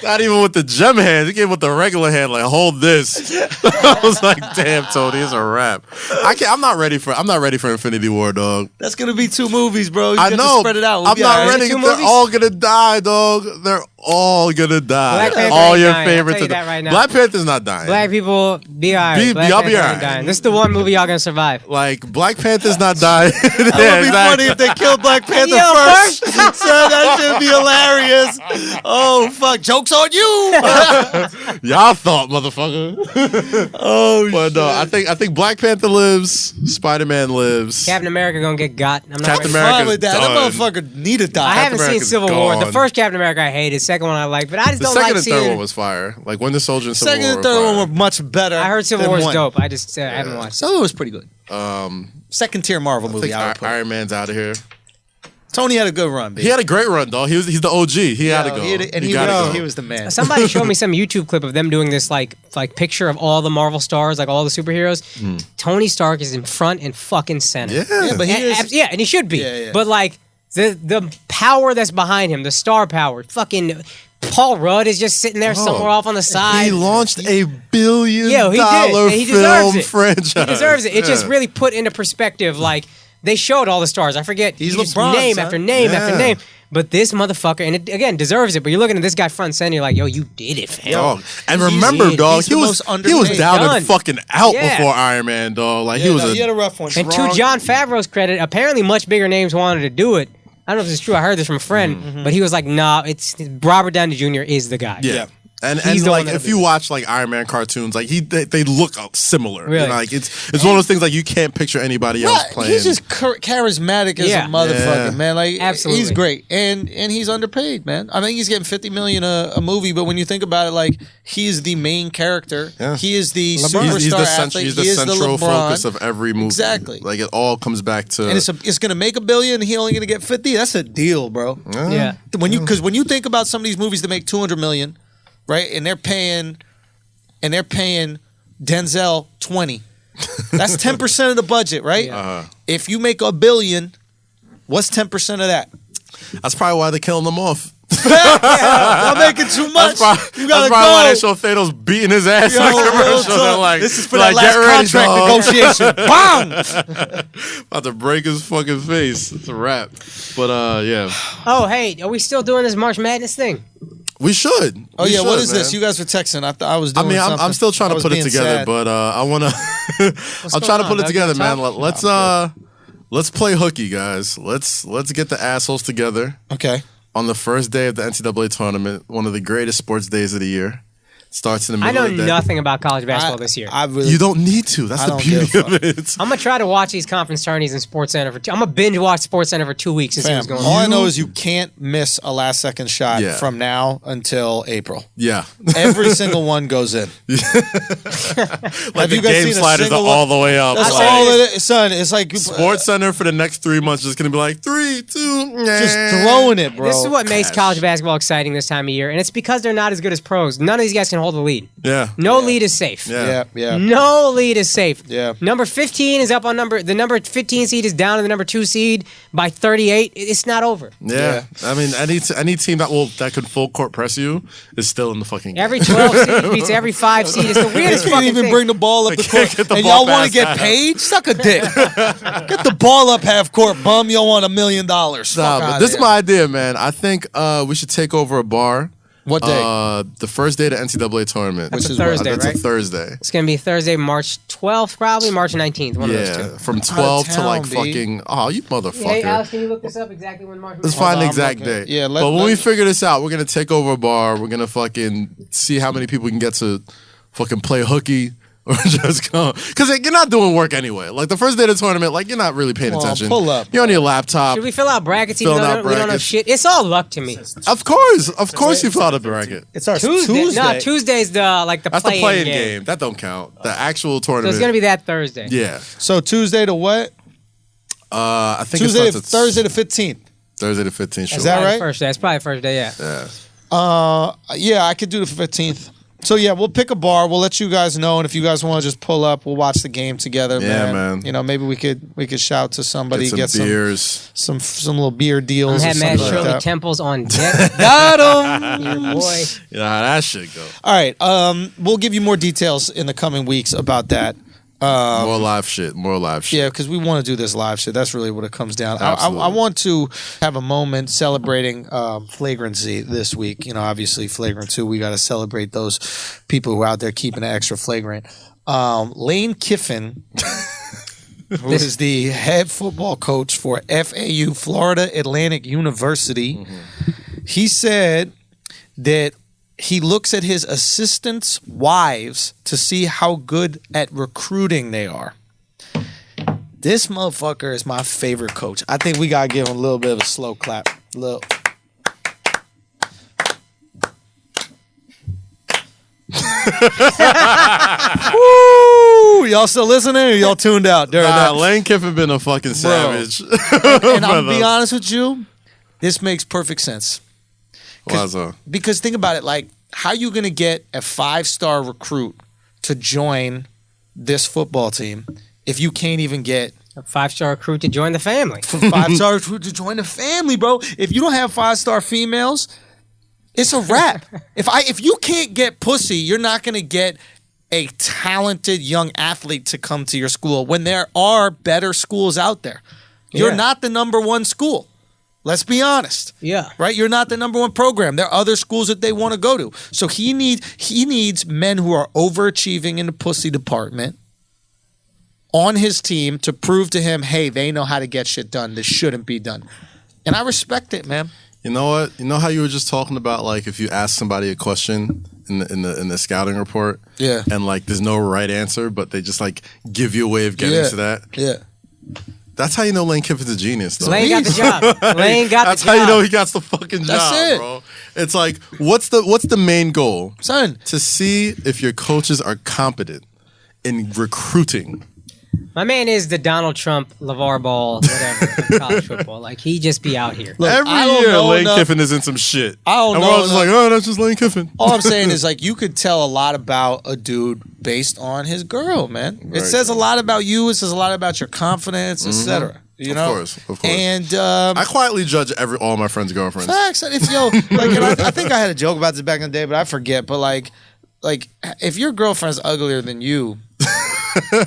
Not even with the gem hand. He came with the regular hand. Like, hold this. I was like, damn, Tony, it's a wrap. I'm not ready for Infinity War, dog. That's gonna be 2 movies, bro. I know. Spread it out. I'm not ready. They're all gonna die, dog. They're all gonna die. All your favorites. Right now. Black Panther's not dying. Black people, be alright. Y'all be alright. This is the one movie y'all gonna survive. Like Black Panther's not dying. That would be funny if they killed Black Panther first. So that should be hilarious. Oh fuck! Jokes on you. Y'all thought, motherfucker. But no, I think Black Panther lives. Spider-Man lives. Captain America gonna get got. I'm not Captain ready. America's that. done. That motherfucker need to die. I haven't seen Civil War. The first Captain America I hated. Second one I liked, but I just don't like seeing. The second and third one was fire. Like Winter Soldier and Civil War. Second and third one were much better. I heard Civil War is dope. I just haven't watched it. Civil War was pretty good. Second tier Marvel movie. Iron Man's out of here. Tony had a good run, baby. He had a great run, dog. He's the OG. He had to go. He was the man. Somebody showed me some YouTube clip of them doing this like picture of all the Marvel stars, like all the superheroes. Tony Stark is in front and fucking center. Yeah, but he is. Yeah, and he should be. Yeah. But like the power that's behind him, the star power, fucking Paul Rudd is just sitting there somewhere off on the side. He launched a $1 billion he film franchise. He deserves it. It just really put into perspective, like, they showed all the stars. I forget. He's LeBron, name son. after name after name. But this motherfucker, and it, again, deserves it. But you're looking at this guy front and center, you're like, yo, you did it, fam. Dog. And remember, dog, he was down and fucking out before Iron Man, dog. Like he had a rough one. And to Jon Favreau's credit, apparently much bigger names wanted to do it. I don't know if this is true. I heard this from a friend, but he was like, "Nah, it's Robert Downey Jr. is the guy." Yeah. And like if you watch like Iron Man cartoons, like they look similar. Really? You know, like it's one of those things like you can't picture anybody else playing. He's just charismatic as a motherfucker, man. Like absolutely, he's great, and he's underpaid, man. I think he's getting $50 million a movie, but when you think about it, like he's the main character. Yeah. He is the superstar athlete. He's the central focus of every movie. Exactly. Like it all comes back to. And it's going to make $1 billion. He only going to get 50. That's a deal, bro. Yeah. Because when you think about some of these movies that make $200 million. Right, and they're paying Denzel 20. That's 10% of the budget, right? Yeah. If you make $1 billion, what's 10% of that? That's probably why they're killing them off. I'm making too much. That's probably why they show Thanos beating his ass in the commercial. They're like, this is for that last contract negotiation. Bang! About to break his fucking face. It's a wrap. But yeah. Oh hey, are we still doing this March Madness thing? We should. What is this? You guys were texting. I was doing something. I'm still trying to put it together, sad. But I want to. I'm trying to put it together, man. Let's play hooky, guys. Let's get the assholes together. Okay. On the first day of the NCAA tournament, one of the greatest sports days of the year. Starts in the middle of the day. I know nothing about college basketball this year. You don't need to. That's the beauty of it. I'm going to try to watch these conference tourneys in SportsCenter I'm going to binge watch SportsCenter for 2 weeks and see what's going on. All I know is you can't miss a last second shot from now until April. Yeah. Every single one goes in. Like the game sliders are all the way up. That's all it is, son. It's like SportsCenter for the next 3 months is going to be like 3, 2, just throwing it, bro. This is what makes college basketball exciting this time of year, and it's because they're not as good as pros. None of these guys can hold the lead. Yeah. No lead is safe. Yeah. No lead is safe. Yeah. Number 15 is up on the number 15 seed is down to the number 2 seed by 38. It's not over. Yeah. I mean, any team that could full court press you is still in the fucking game. Every 12 seed beats every 5 seed. It's the weirdest fucking thing. Can't even bring the ball up the court. And y'all want to get paid? Suck a dick. Get the ball up half court, bum. Y'all want $1 million. But this is my idea, man. I think we should take over a bar. What day? The first day of the NCAA tournament. That's a Thursday, right? That's a Thursday. It's going to be Thursday, March 12th, probably, March 19th. One of those two. From 12 to like fucking... Oh, you motherfucker. Hey, Alex, can you look this up exactly when March 19th? Let's find the exact date. Yeah, but when we figure this out, we're going to take over a bar. We're going to fucking see how many people we can get to fucking play hooky. Or just go, because you're not doing work anyway. Like the first day of the tournament, like you're not really paying attention. Pull up. You're on your laptop. Should we fill out brackets even though we don't know shit? It's all luck to me. Of course, you fill out a bracket. It's our Tuesday. No, Tuesday's That's the play-in game. That don't count. The actual tournament. So it's gonna be that Thursday. Yeah. So Tuesday to what? I think Tuesday to Thursday the 15th. Thursday the 15th. Sure. Is that right? First day. It's probably the first day. Yeah. Yeah, I could do the 15th. So yeah, we'll pick a bar. We'll let you guys know, and if you guys want to just pull up, we'll watch the game together. Yeah, man. You know, maybe we could shout to somebody, get some beers, some little beer deals. Had Matt like Shirley that. Temples on deck. Got him, Your boy. You know how that shit go. All right, we'll give you more details in the coming weeks about that. More live shit. Yeah, because we want to do this live shit. That's really what it comes down. Absolutely. I want to have a moment celebrating flagrancy this week. You know, obviously Flagrant 2, we got to celebrate those people who are out there keeping it extra flagrant. Lane Kiffin, who is the head football coach for FAU, Florida Atlantic University, he said that he looks at his assistants' wives to see how good at recruiting they are. This motherfucker is my favorite coach. I think we gotta give him a little bit of a slow clap. Woo! Y'all still listening or y'all tuned out during that? Lane Kiffin been a fucking savage. And I'll be honest with you, this makes perfect sense. Because think about it, like, how you going to get a 5-star recruit to join this football team if you can't even get a 5-star recruit to join the family? 5-star recruit to join the family, bro. If you don't have 5-star females, it's a wrap. If you can't get pussy, you're not going to get a talented young athlete to come to your school when there are better schools out there. You're not the number one school. Let's be honest. Yeah. Right? You're not the number one program. There are other schools that they want to go to. So he needs men who are overachieving in the pussy department on his team to prove to him, hey, they know how to get shit done. This shouldn't be done. And I respect it, man. You know what? You know how you were just talking about, like, if you ask somebody a question in the scouting report, and like there's no right answer, but they just like give you a way of getting to that. Yeah. That's how you know Lane Kiffin's a genius, though. Lane got the job. That's how you know he got the fucking job, That's it. bro. It's like, what's the main goal? Son. To see if your coaches are competent in recruiting. My man is the Donald Trump, LeVar Ball, whatever, of college football. Like, he just be out here. Look, Every year, Lane Kiffin is in some shit. I don't and know. we're all just like, oh, that's just Lane Kiffin. All I'm saying is, like, you could tell a lot about a dude based on his girl, man. It says a lot about you. It says a lot about your confidence, etc. You know, of course. And I quietly judge all my friends' girlfriends. Facts. If and I think I had a joke about this back in the day, but I forget. But like if your girlfriend's uglier than you,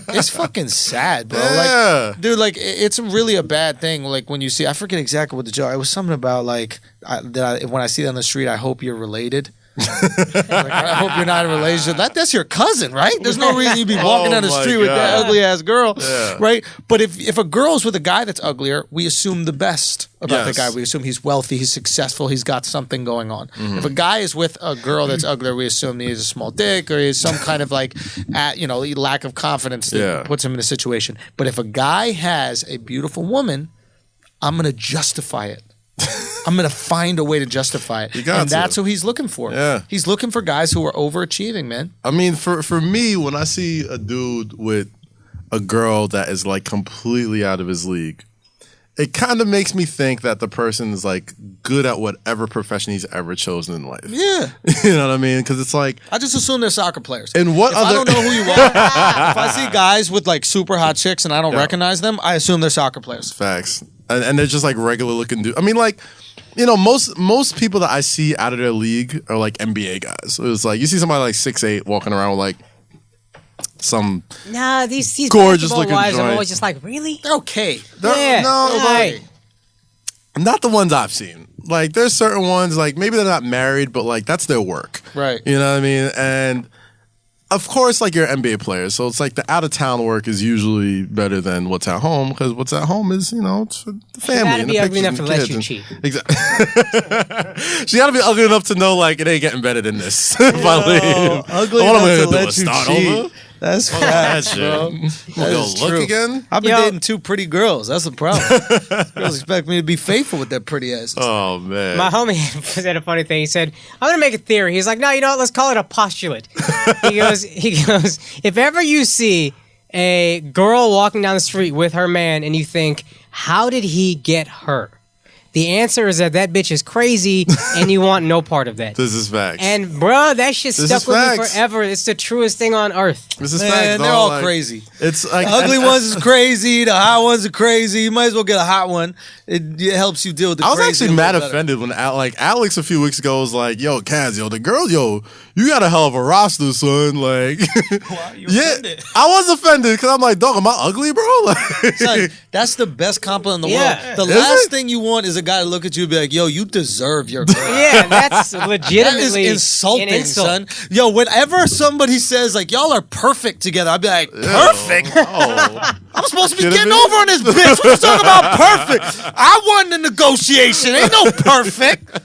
it's fucking sad, bro. Yeah. Like, dude, like it's really a bad thing. Like when you see, I forget exactly what the joke. It was something about like when I see that on the street, I hope you're related. Like, I hope you're not in a relationship. That's your cousin, right? There's no reason you'd be walking down the street with that ugly ass girl, right? But if a girl's with a guy that's uglier, we assume the best about the guy. We assume he's wealthy, he's successful, he's got something going on. If a guy is with a girl that's uglier, we assume he has a small dick or he has some kind of like, lack of confidence that puts him in a situation. But if a guy has a beautiful woman, I'm gonna justify it. I'm going to find a way to justify it. And that's who he's looking for. Yeah. He's looking for guys who are overachieving, man. I mean, for me, when I see a dude with a girl that is like completely out of his league, it kind of makes me think that the person is like good at whatever profession he's ever chosen in life. Yeah. You know what I mean? Because it's like, I just assume they're soccer players. And if I don't know who you are, if I see guys with like super hot chicks and I don't recognize them, I assume they're soccer players. Facts. And they're just like regular looking dudes. I mean, like, you know, most people that I see out of their league are like NBA guys. So it's like you see somebody like 6'8" walking around with like some these gorgeous looking wives joint. are always just like, really? They're okay. Not the ones I've seen. Like there's certain ones like maybe they're not married, but like that's their work. Right. You know what I mean? And of course, like you're an NBA player, so it's like the out of town work is usually better than what's at home because what's at home is it's for the family. You gotta be ugly enough to let you cheat. Exactly. She gotta be ugly enough to know like it ain't getting better than this. Ugly enough to let you cheat. Over? That's facts, bro. Look true. Again? I've been dating 2 pretty girls. That's the problem. Girls expect me to be faithful with their pretty asses. Oh, man. My homie said a funny thing. He said, I'm going to make a theory. He's like, no, you know what? Let's call it a postulate. He goes, if ever you see a girl walking down the street with her man and you think, how did he get her? The answer is that bitch is crazy and you want no part of that. This is facts. And bro, that shit stuck with me forever. It's the truest thing on earth. This is facts. They're all crazy. It's like the ugly ones is crazy. The hot ones are crazy. You might as well get a hot one. It helps you deal with the crazy. I was actually mad offended when Alex a few weeks ago was like, yo, Kaz, the girl, you got a hell of a roster, son. Like, why are you offended? I was offended because I'm like, dog, am I ugly, bro? Like, that's the best compliment in the world. The last thing you want is a guy to look at you and be like, yo, you deserve your girl. Yeah, that's legitimately that is insulting, son. Yo, whenever somebody says like, y'all are perfect together, I'd be like, perfect? Oh. I'm supposed to be getting over on this bitch. What you talking about perfect? I won the negotiation. Ain't no perfect.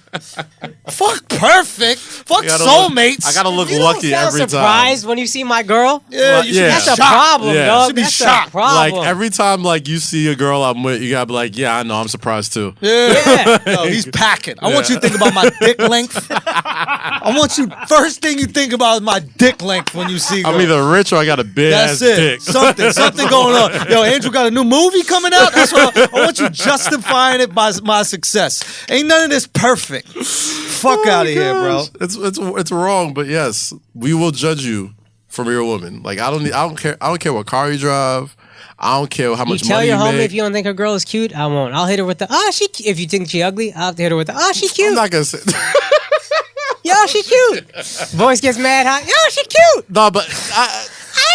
Fuck perfect. Fuck soulmates. I gotta look lucky every time. Surprised when you see my girl? Yeah, you should be that's shocked. a problem, dog. You should be that's shocked. a problem. Like every time like you see a girl I'm with, you gotta be like, yeah, I know, I'm surprised too. Yeah. Yo, he's packing. I want you to think about my dick length. I want you, first thing you think about is my dick length when you see girl. I'm either rich or I got a big ass dick. Something going on. Yo, Andrew got a new movie coming out. That's what I want you justifying it by my success. Ain't none of this perfect. Fuck out of here, bro. It's wrong, but yes, we will judge you from your woman. Like I don't care what car you drive. I don't care how much money you make. You tell your homie if you don't think her girl is cute, I won't. I'll hit her with the if you think she ugly, I'll hit her with the she cute. I'm not gonna say. Yo, she cute. Voice gets mad hot. Yo, she cute. No, but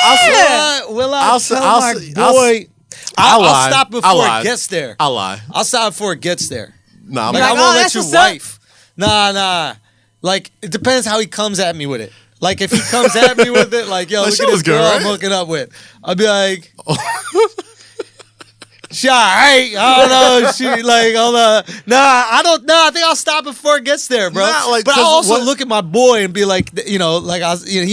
I'll stop before it gets there. I'll lie. I'll stop before it gets there. Nah, I'm like, I won't let you wife. Nah. Like, it depends how he comes at me with it. Like, if he comes at me with it, like, yo, look at this girl I'm hooking up with. I'll be like, she all right. I don't know. She, like, hold on. I think I'll stop before it gets there, bro. But I'll also look at my boy and be like, he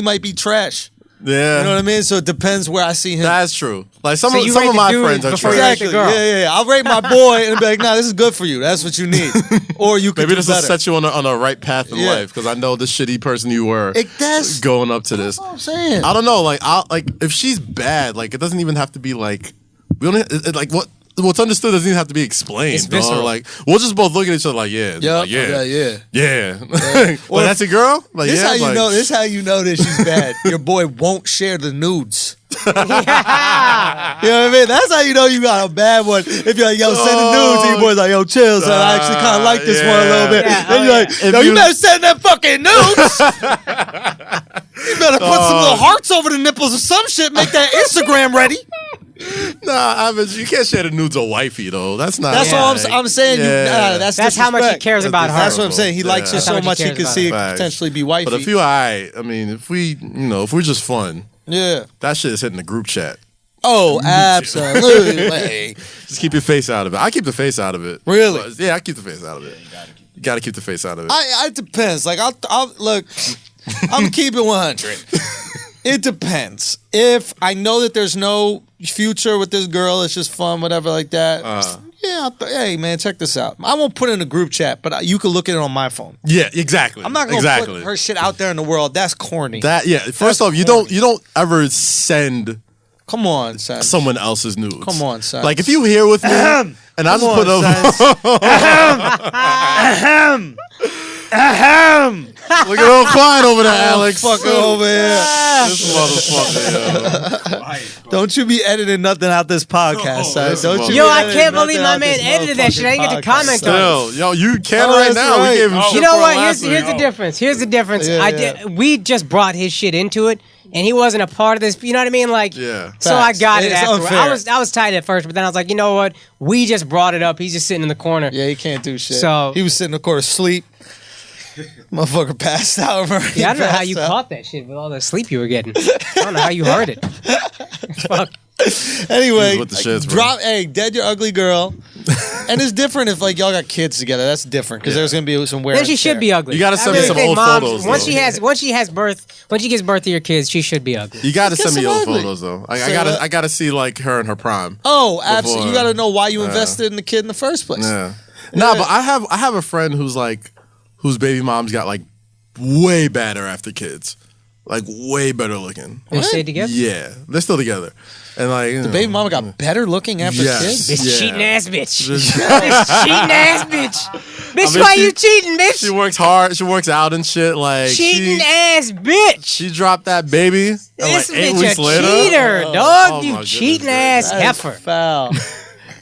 might be trash. Yeah. You know what I mean? So it depends where I see him. That's true. Like some of my friends are true. Exactly. Yeah. I'll rate my boy and be like, nah, this is good for you. That's what you need. Or you can maybe this will set you on a right path in life because I know the shitty person you were going up to this. That's what I'm saying. I don't know. Like if she's bad, like it doesn't even have to be like we don't like what's understood doesn't even have to be explained. It's visceral. Like we'll just both look at each other like yeah. Well, that's a girl. Like this how you know. This how you know that she's bad. Your boy won't share the nudes. You know what I mean? That's how you know you got a bad one. If you're like, yo, send the nudes, and your boy's like, yo, chill, son. I actually kind of like this one a little bit. Then you're like, yo, you better send them fucking nudes. You better put some little hearts over the nipples or some shit. Make that Instagram ready. Nah, you can't share the nudes of wifey though. That's not. That's all I'm saying. That's how much he cares about her. That's what I'm saying. He likes her so much he could see it potentially be wifey. But if if we're just fun, that shit is hitting the group chat. Oh, absolutely. Just keep your face out of it. I keep the face out of it. Really? Yeah, I keep the face out of it. You gotta keep the face out of it. It depends. Like I'll look. I'm keeping 100. It depends. If I know that there's no future with this girl, it's just fun, whatever, like that. Hey man, check this out. I won't put it in a group chat, but you can look at it on my phone. Yeah, exactly. I'm not gonna put her shit out there in the world. That's corny. First off, you don't ever send. Come on, son. Someone else's nudes. Come on, son. Like if you here with me, and I just put up. Look at old Klein over there, Alex. Fucker over here. This motherfucker, Don't you be editing nothing out this podcast, son. Don't you? Yo, I can't believe my man edited that shit. I didn't get to comment on it. Yo, you can right now. Right. We gave him shit. You know for what? last Here's week. the difference. Here's the difference. Yeah. We just brought his shit into it, and he wasn't a part of this. You know what I mean? Like, yeah. So I got it It's afterwards. unfair. I was tight at first, but then I was like, you know what? We just brought it up. He's just sitting in the corner. Yeah, he can't do shit. So he was sitting in the corner asleep. Motherfucker passed out. Yeah, I don't know how you caught that shit with all the sleep you were getting. I don't know how you heard it. Fuck. Anyway, with the shits, drop. Hey, dead your ugly girl. And it's different if like y'all got kids together. That's different because there's gonna be some wear. Then she should be ugly. You gotta send me some old photos. Once she gives birth to your kids, she should be ugly. You gotta send me old photos though. I gotta see like her in her prime. Oh, absolutely. You gotta know why you invested in the kid in the first place. Yeah. No, but I have a friend whose baby mom's got like way better after kids. Like way better looking. They stayed together? Yeah. They're still together. And like the baby mama got better looking after kids? This cheating ass bitch. This cheating ass bitch. Bitch, why you cheating, bitch? She works hard. She works out and shit. Like cheating ass bitch. She dropped that baby. And this like 8 bitch weeks a later. cheater, dog. You cheating ass heifer. Foul.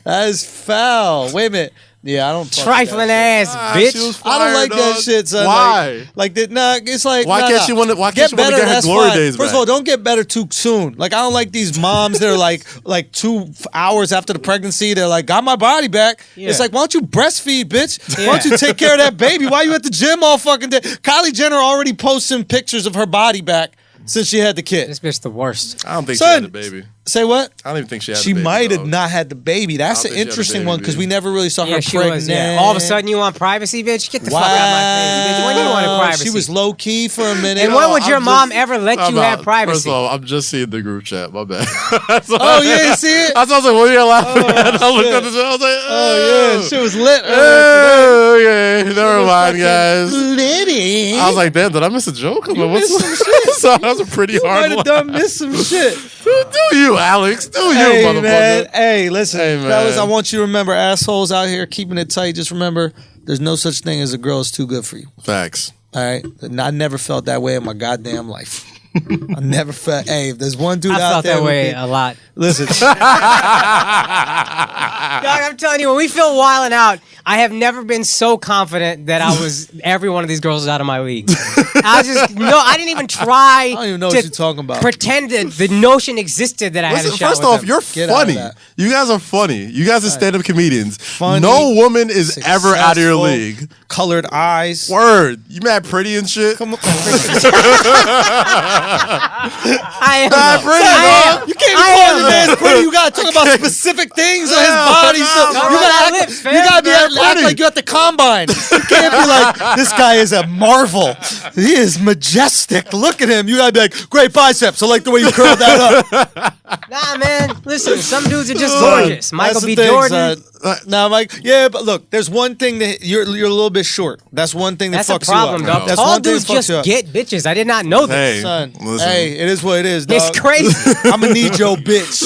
That is foul. Wait a minute. Yeah, I don't. Trifling ass bitch. I don't like that shit, son. Why? Like that? Nah, it's like. Why can't she want to? Why can't she want to get her glory days back? First of all, don't get better too soon. Like I don't like these moms that are like 2 hours after the pregnancy, they're like, got my body back. Yeah. It's like, why don't you breastfeed, bitch? Yeah. Why don't you take care of that baby? Why you at the gym all fucking day? Kylie Jenner already posting pictures of her body back since she had the kid. This bitch the worst. I don't think she had the baby. Say what? I don't even think she had the baby. She might have not had the baby. That's an interesting one because we never really saw her pregnant. All of a sudden you want privacy, bitch? Get the fuck out of my face, bitch. When you wanted privacy? She was low key for a minute. And when would your mom ever let you have privacy? First of all, I'm just seeing the group chat. My bad. Oh, yeah, you see it? I was like, what are you laughing at? I looked at the show. I was like, oh, yeah. She was lit. Okay, never mind, guys. Litty. I was like, damn, did I miss a joke? I'm like, what's some shit? So that was a pretty hard one. Might have missed some shit. Do you, Alex? Do you, motherfucker? Man. Hey, listen, fellas, I want you to remember, assholes out here keeping it tight. Just remember, there's no such thing as a girl that's too good for you. Facts. All right? I never felt that way in my goddamn life. I never felt. Hey, if there's one dude out there, I felt that way a lot. Listen, dog, I'm telling you, when we feel wilding out, I have never been so confident that I was every one of these girls was out of my league. I didn't even try. I don't even know what you're talking about. Pretend that the notion existed that I had a shot. First off, you're funny. You guys are funny. You guys are stand-up comedians. Funny, no woman is ever out of your league. Colored eyes. Word. You mad pretty and shit? Come on. I am not pretty, dog. You can't be calling the man pretty. You gotta talk about specific things on his body. You gotta act like you're at the combine. You can't be like, this guy is a marvel. He is majestic. Look at him. You gotta be like, great biceps. I like the way you curled that up. Nah, man. Listen, some dudes are just gorgeous. Michael B. Jordan. Nah, Mike. Yeah, but look, there's one thing that you're a little bit short. That's one thing that fucks problem, you up. Dog. All dudes just get bitches. I did not know this. Hey, son. Listen. Hey, it is what it is, dog. It's crazy. I'm gonna need your bitch.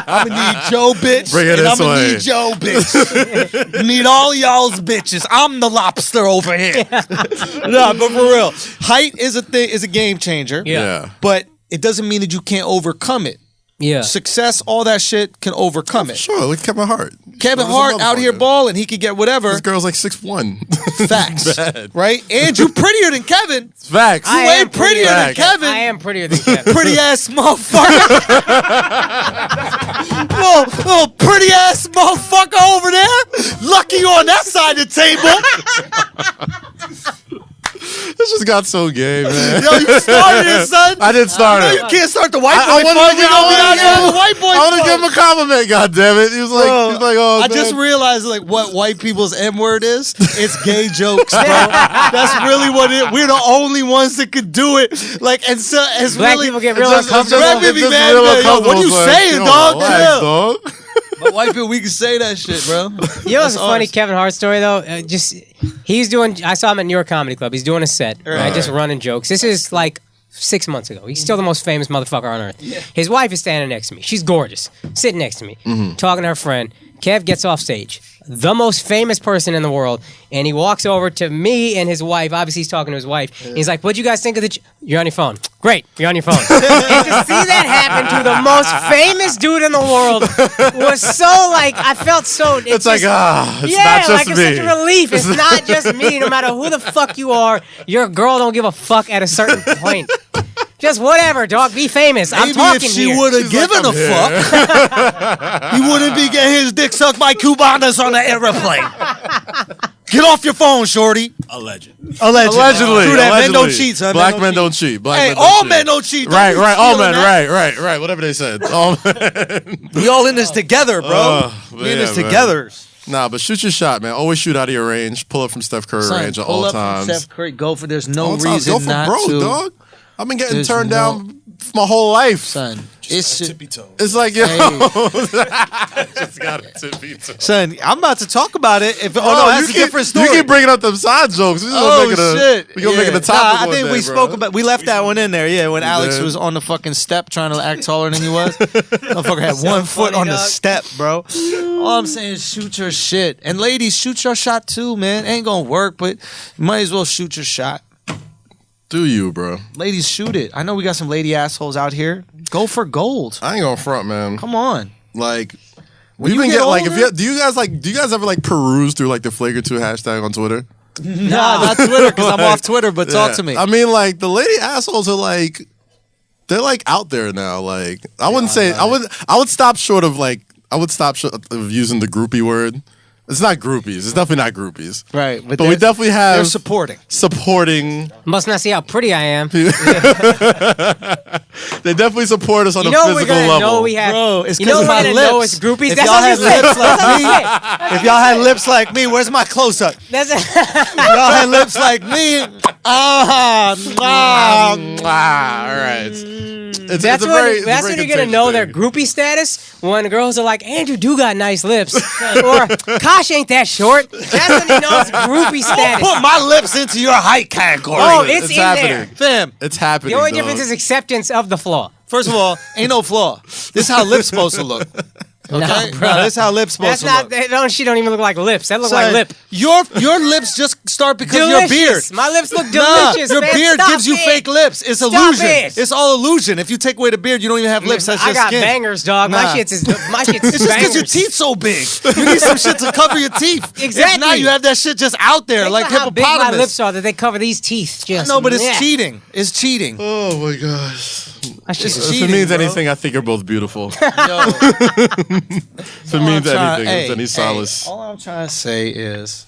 I'm gonna need your bitch. Bring it I'm gonna way. need your bitch. Need all y'all's bitches. I'm the lobster over here. Nah, but for real, height is a game changer. Yeah. But it doesn't mean that you can't overcome it. Yeah. Success, all that shit can overcome it. Sure, look at Kevin Hart. Kevin Hart out here balling, he could get whatever. This girl's like 6'1". Facts. Bad. Right? And you prettier than Kevin. Facts. You ain't prettier than Kevin. I am prettier than Kevin. Pretty ass motherfucker. little pretty ass motherfucker over there. Lucky you on that side of the table. This just got so gay, man. Yo, you started it, son. I did start it. You can't start the white boy. I want to give him a compliment, goddammit. He was like, oh, I just realized like what white people's M word is. It's gay jokes, bro. That's really what it is. We're the only ones that could do it. Like, and so it's Black really people get real uncomfortable. Black people be mad. Yo, what are you saying, dog? Relax, dog. But white people, we can say that shit, bro. You know what's a funny Kevin Hart story though? I saw him at New York Comedy Club. He's doing a set. Right. Just running jokes. This is like 6 months ago. He's still the most famous motherfucker on earth. Yeah. His wife is standing next to me. She's gorgeous. Sitting next to me. Talking to her friend. Kev gets off stage. The most famous person in the world. And he walks over to me and his wife. Obviously, he's talking to his wife. Yeah. He's like, what'd you guys think of you're on your phone. Great. You're on your phone. And to see that happen to the most famous dude in the world was so like, I felt so... It's not just me. It's such a relief. It's not just me. No matter who the fuck you are, your girl don't give a fuck at a certain point. Just whatever, dog. Be famous. Maybe I'm talking if she would have given a fuck, he wouldn't be getting his dick sucked by Cubanas on the airplane. Get off your phone, shorty. Allegedly. Allegedly. True that. Men don't cheat, son. Black men don't cheat. All men don't cheat. Right. All men. Right. Whatever they said. All men. We all in this together, bro. We in this together. Nah, but shoot your shot, man. Always shoot out of your range. Pull up from Steph Curry range at all times. Steph Curry, go for. There's no reason go for not broke, to. Dog. I've been getting turned down my whole life, son. Tippy toe. It's like yo, just got a tippy toe. Son, I'm about to talk about it. That's a different story. You keep bringing up them side jokes. Shit! We're gonna make it a topic. I think we spoke about. We left that one in there. Yeah, when Alex was on the fucking step trying to act taller than he was. Motherfucker had one foot on the step, bro. All I'm saying is shoot your shit, and ladies, shoot your shot too, man. Ain't gonna work, but you might as well shoot your shot. Do you, bro? Ladies, shoot it. I know we got some lady assholes out here. Go for gold. I ain't gonna front, man. Come on. Like, we've been getting like, do you guys ever like peruse through like the Flagrant 2 hashtag on Twitter? Nah, not Twitter because I'm off Twitter. But talk to me. I mean, like the lady assholes are like, they're like out there now. Like, I wouldn't say I would stop short of using the groupie word. It's not groupies. It's definitely not groupies. Right. But we definitely have... They're supporting. Must not see how pretty I am. They definitely support us on a physical level. Know we have, bro, it's because of my lips. Know it's groupies. If That's y'all had lips like me, if y'all had lips like me, where's my close-up? That's If y'all had lips like me, all right. That's when you're gonna know their groupie status. When the girls are like, Andrew do got nice lips, or Kosh ain't that short. That's when you know it's groupie status. Put my lips into your height category. Oh, it's in happening. there, fam. It's happening. The only difference is acceptance of the flaw. First of all, ain't no flaw. This is how lips supposed to look. Okay, Nah, bro. this is how lips supposed to look. She don't even look like lips. That look like lip. Your lips just start because of your beard. My lips look delicious. Your man. beard Stop gives you it. fake lips. It's Stop illusion. it. It's all illusion. If you take away the beard, you don't even have lips. That's I just got skin. bangers, dog. Nah. My shit's It's just because bangers. your teeth so big. You need some shit to cover your teeth. Exactly. If not, you have that shit just out there Think like about how big my hippopotamus. lips are that they cover these teeth. Just No, but it's yeah. cheating. It's cheating. Oh my gosh. It's If cheating, it means bro. anything, I think you're both beautiful. Yo. If it means anything, it's any solace. All I'm trying to say is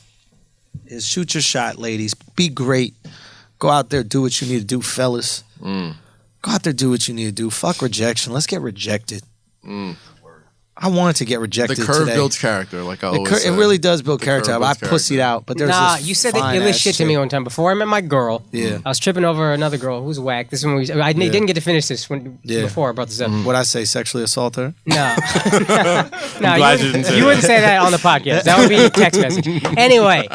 shoot your shot, ladies. Be great. Go out there, do what you need to do, fellas. Go out there, do what you need to do. Fuck rejection. Let's get rejected. I wanted to get rejected The curve today. builds character, like I always say. It really does build character. curve I builds pussied out, but there's Nah, this you said that fine illest ass shit to me one time before I met my girl. Yeah. I was tripping over another girl who's whack. This is when I didn't get to finish this before I brought this up. What I say, sexually assault her? No, no, glad you didn't say you wouldn't say that on the podcast. That would be a text message. Anyway,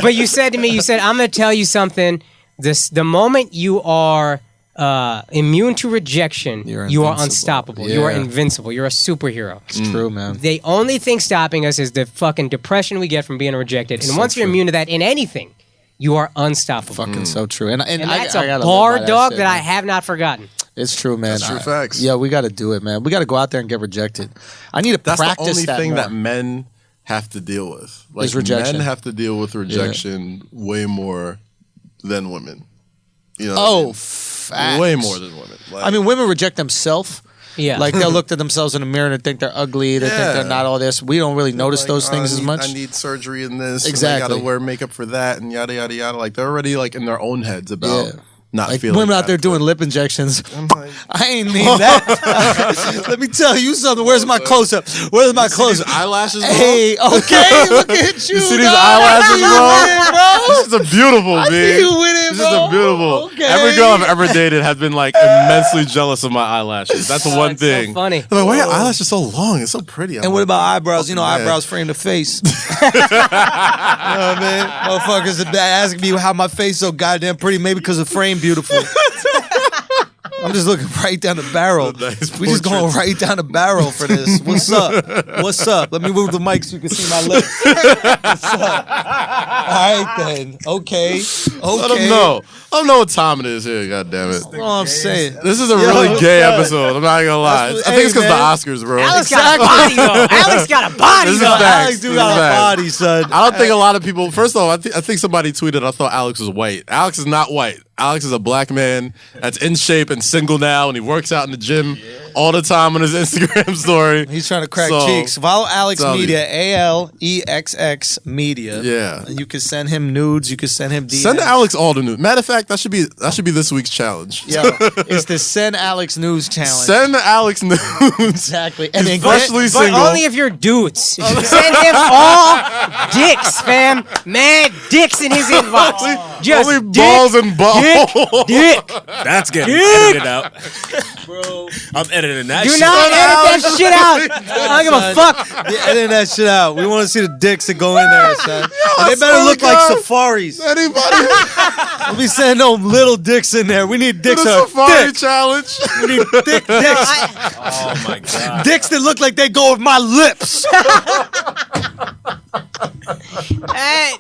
but you said to me, I'm going to tell you something. The moment you are immune to rejection, you are unstoppable. Yeah. You are invincible. You're a superhero. It's true, man. The only thing stopping us is the fucking depression we get from being rejected. And once you're immune to that in anything, you are unstoppable. Fucking so true. And that's I a gotta bar, live by dog, shit, that I man. have not forgotten. It's true, man. That's true facts. Yeah, we got to do it, man. We got to go out there and get rejected. I need to That's practice the only that thing more. that men have to deal with. Like, Is rejection. Men have to deal with rejection way more than women. You know what I mean? Facts. Way more than women. Like, I mean, women reject themselves. Yeah. Like they'll look at themselves in the mirror and think they're ugly. They think they're not all this. We don't really notice like, those things as much. I need surgery in this. Exactly. And I got to wear makeup for that and yada, yada, yada. Like, they're already like in their own heads about not like feeling women out there adequate. doing lip injections. Like, I ain't mean that. Let me tell you something. Where's my close up? Where's my close these up? eyelashes, bro? Hey, okay, look at you. You see these dog. eyelashes, I bro? This is a beautiful, see man. you with it, This bro. is a beautiful. Okay. Every girl I've ever dated has been like immensely jealous of my eyelashes. That's the one It's so thing. funny. They're like, why are your eyelashes so long? It's so pretty. I'm And what like, about eyebrows? You know, man. eyebrows frame the face. You know what I mean? Motherfuckers are asking me how my face so goddamn pretty. Maybe because of frame beautiful. I'm just looking right down the barrel. Nice We just going right down the barrel for this. What's up? What's up? Let me move the mic so you can see my lips. What's up? All right then. Okay. Let them know. I don't know what time it is here. God damn it. That's all I'm saying. This is a really gay episode. I'm not gonna lie. That's I what- think it's because hey, the Oscars, bro. Alex got a body, though. Alex got a body, This is though. facts. Alex do This got is a facts. body, son. I don't think a lot of people. First of all, I think somebody tweeted. I thought Alex was white. Alex is not white. Alex is a black man that's in shape and single now, and he works out in the gym. all the time on his Instagram story. He's trying to crack cheeks. Follow Alex Media, ALEXX Media. Yeah. And you can send him nudes. You can send him DMs. Send Alex all the nudes. Matter of fact, that should be this week's challenge. Yo, it's the Send Alex News challenge. Send Alex nudes. Exactly. And then freshly single. But only if you're dudes. Send him all dicks, fam. Mad dicks in his inbox. Just only balls and balls. Dick. That's getting edited out. Bro, I'm editing that Do shit. not edit that shit out. I don't give a fuck. Yeah, edit that shit out. We want to see the dicks that go in there, son. And I they better swear look to like God. safaris. Anybody? We'll be sending them little dicks in there. We need dicks The that are safari thick. challenge. We need thick dicks. Oh my god. Dicks that look like they go with my lips. Hey.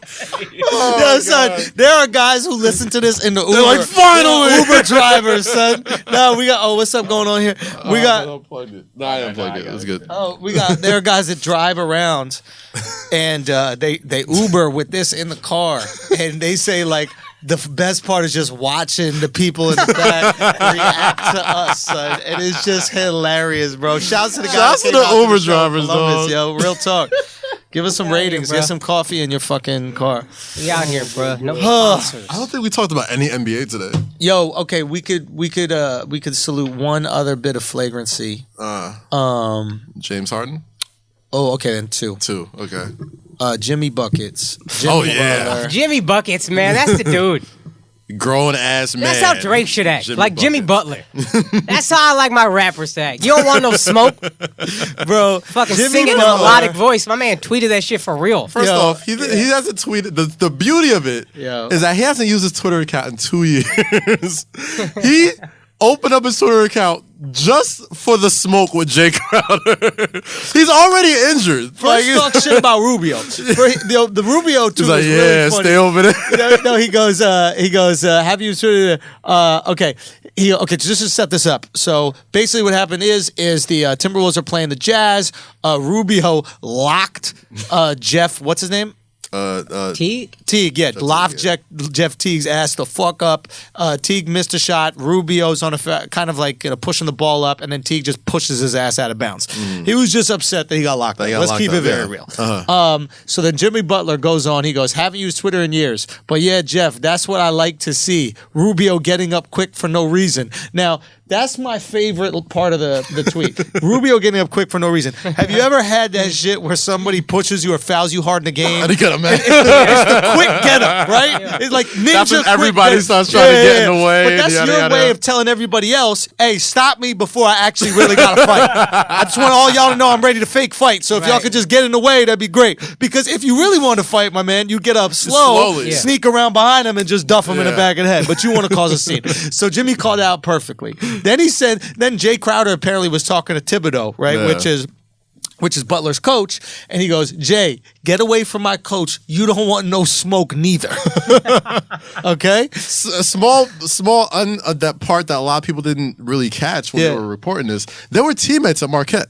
Yo, son, there are guys who listen to this in the Uber. They're like, finally! Uber drivers, son. No, we got. Oh, what's up going on here? We got. I unplugged it. No, I unplugged it. It was good. Oh, we got. There are guys that drive around, and they Uber with this in the car, and they say like. The best part is just watching the people in the back react to us, son. And it's just hilarious, bro. Shouts to the guys. Shouts to who came the out Uber show, drivers, Columbus, dog. yo. Real talk. Give us some ratings. bro. Get some coffee in your fucking car. We out here, bro. No Huh. sponsors. I don't think we talked about any NBA today. Yo, okay, we could salute one other bit of flagrancy. James Harden? Oh, okay, then two. Okay. Jimmy Buckets. Jimmy Oh, yeah. Butler. Jimmy Buckets, man. That's the dude. Grown ass man. That's how Drake should act. Jimmy Buckets. Butler. That's how I like my rappers to act. You don't want no smoke. Bro, Fucking Jimmy sing it in a Butler. melodic voice. My man tweeted that shit for real. First Yo. off, he hasn't tweeted. The beauty of it Yo. is that he hasn't used his Twitter account in 2 years. He opened up his Twitter account just for the smoke with Jay Crowder. He's already injured. First, talk shit about Rubio. The Rubio tweet He's like, was yeah, really funny. stay over there. No, he goes, have you sort of, okay, just to set this up. So basically what happened is the Timberwolves are playing the Jazz. Rubio locked Jeff, what's his name? Teague? Teague, yeah, locked Jeff Teague's ass the fuck up. Teague missed a shot. Rubio's on kind of like pushing the ball up, and then Teague just pushes his ass out of bounds. He was just upset that he got locked up. Let's keep it very real. So then Jimmy Butler goes on. He goes, haven't used Twitter in years, but yeah, Jeff, that's what I like to see. Rubio getting up quick for no reason. Now, that's my favorite part of the tweet. Rubio getting up quick for no reason. Have you ever had that shit where somebody pushes you or fouls you hard in the game? And he got a man. It's the quick get up, right? It's like ninja. That's when quick everybody get up. starts trying to get in the way. But that's yada, your yada. way of telling everybody else, hey, stop me before I actually really got to fight. I just want all y'all to know I'm ready to fake fight. So if y'all could just get in the way, that'd be great. Because if you really want to fight, my man, you get up Slowly. sneak around behind him and just duff him in the back of the head. But you want to cause a scene. So Jimmy called out perfectly. Then he said, then Jay Crowder apparently was talking to Thibodeau, right? Yeah. Which is Butler's coach, and he goes, Jay, get away from my coach. You don't want no smoke neither. Okay? That part that a lot of people didn't really catch when they were reporting this. They were teammates at Marquette.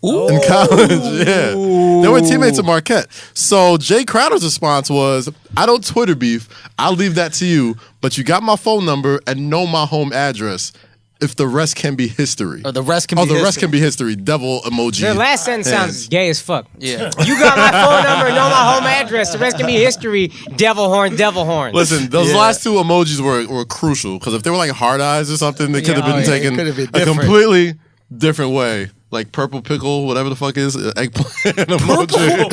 In college, yeah. They were teammates at Marquette. So Jay Crowder's response was, I don't Twitter beef. I'll leave that to you, but you got my phone number and know my home address. If the rest can be history. The rest can be history. Devil emoji. The last sentence sounds gay as fuck. Yeah. You got my phone number, know my home address. The rest can be history. Devil horn, devil horn. Listen, those last two emojis were crucial because if they were like hard eyes or something, they could have been taken a completely different way. Like purple pickle, whatever the fuck is eggplant emoji.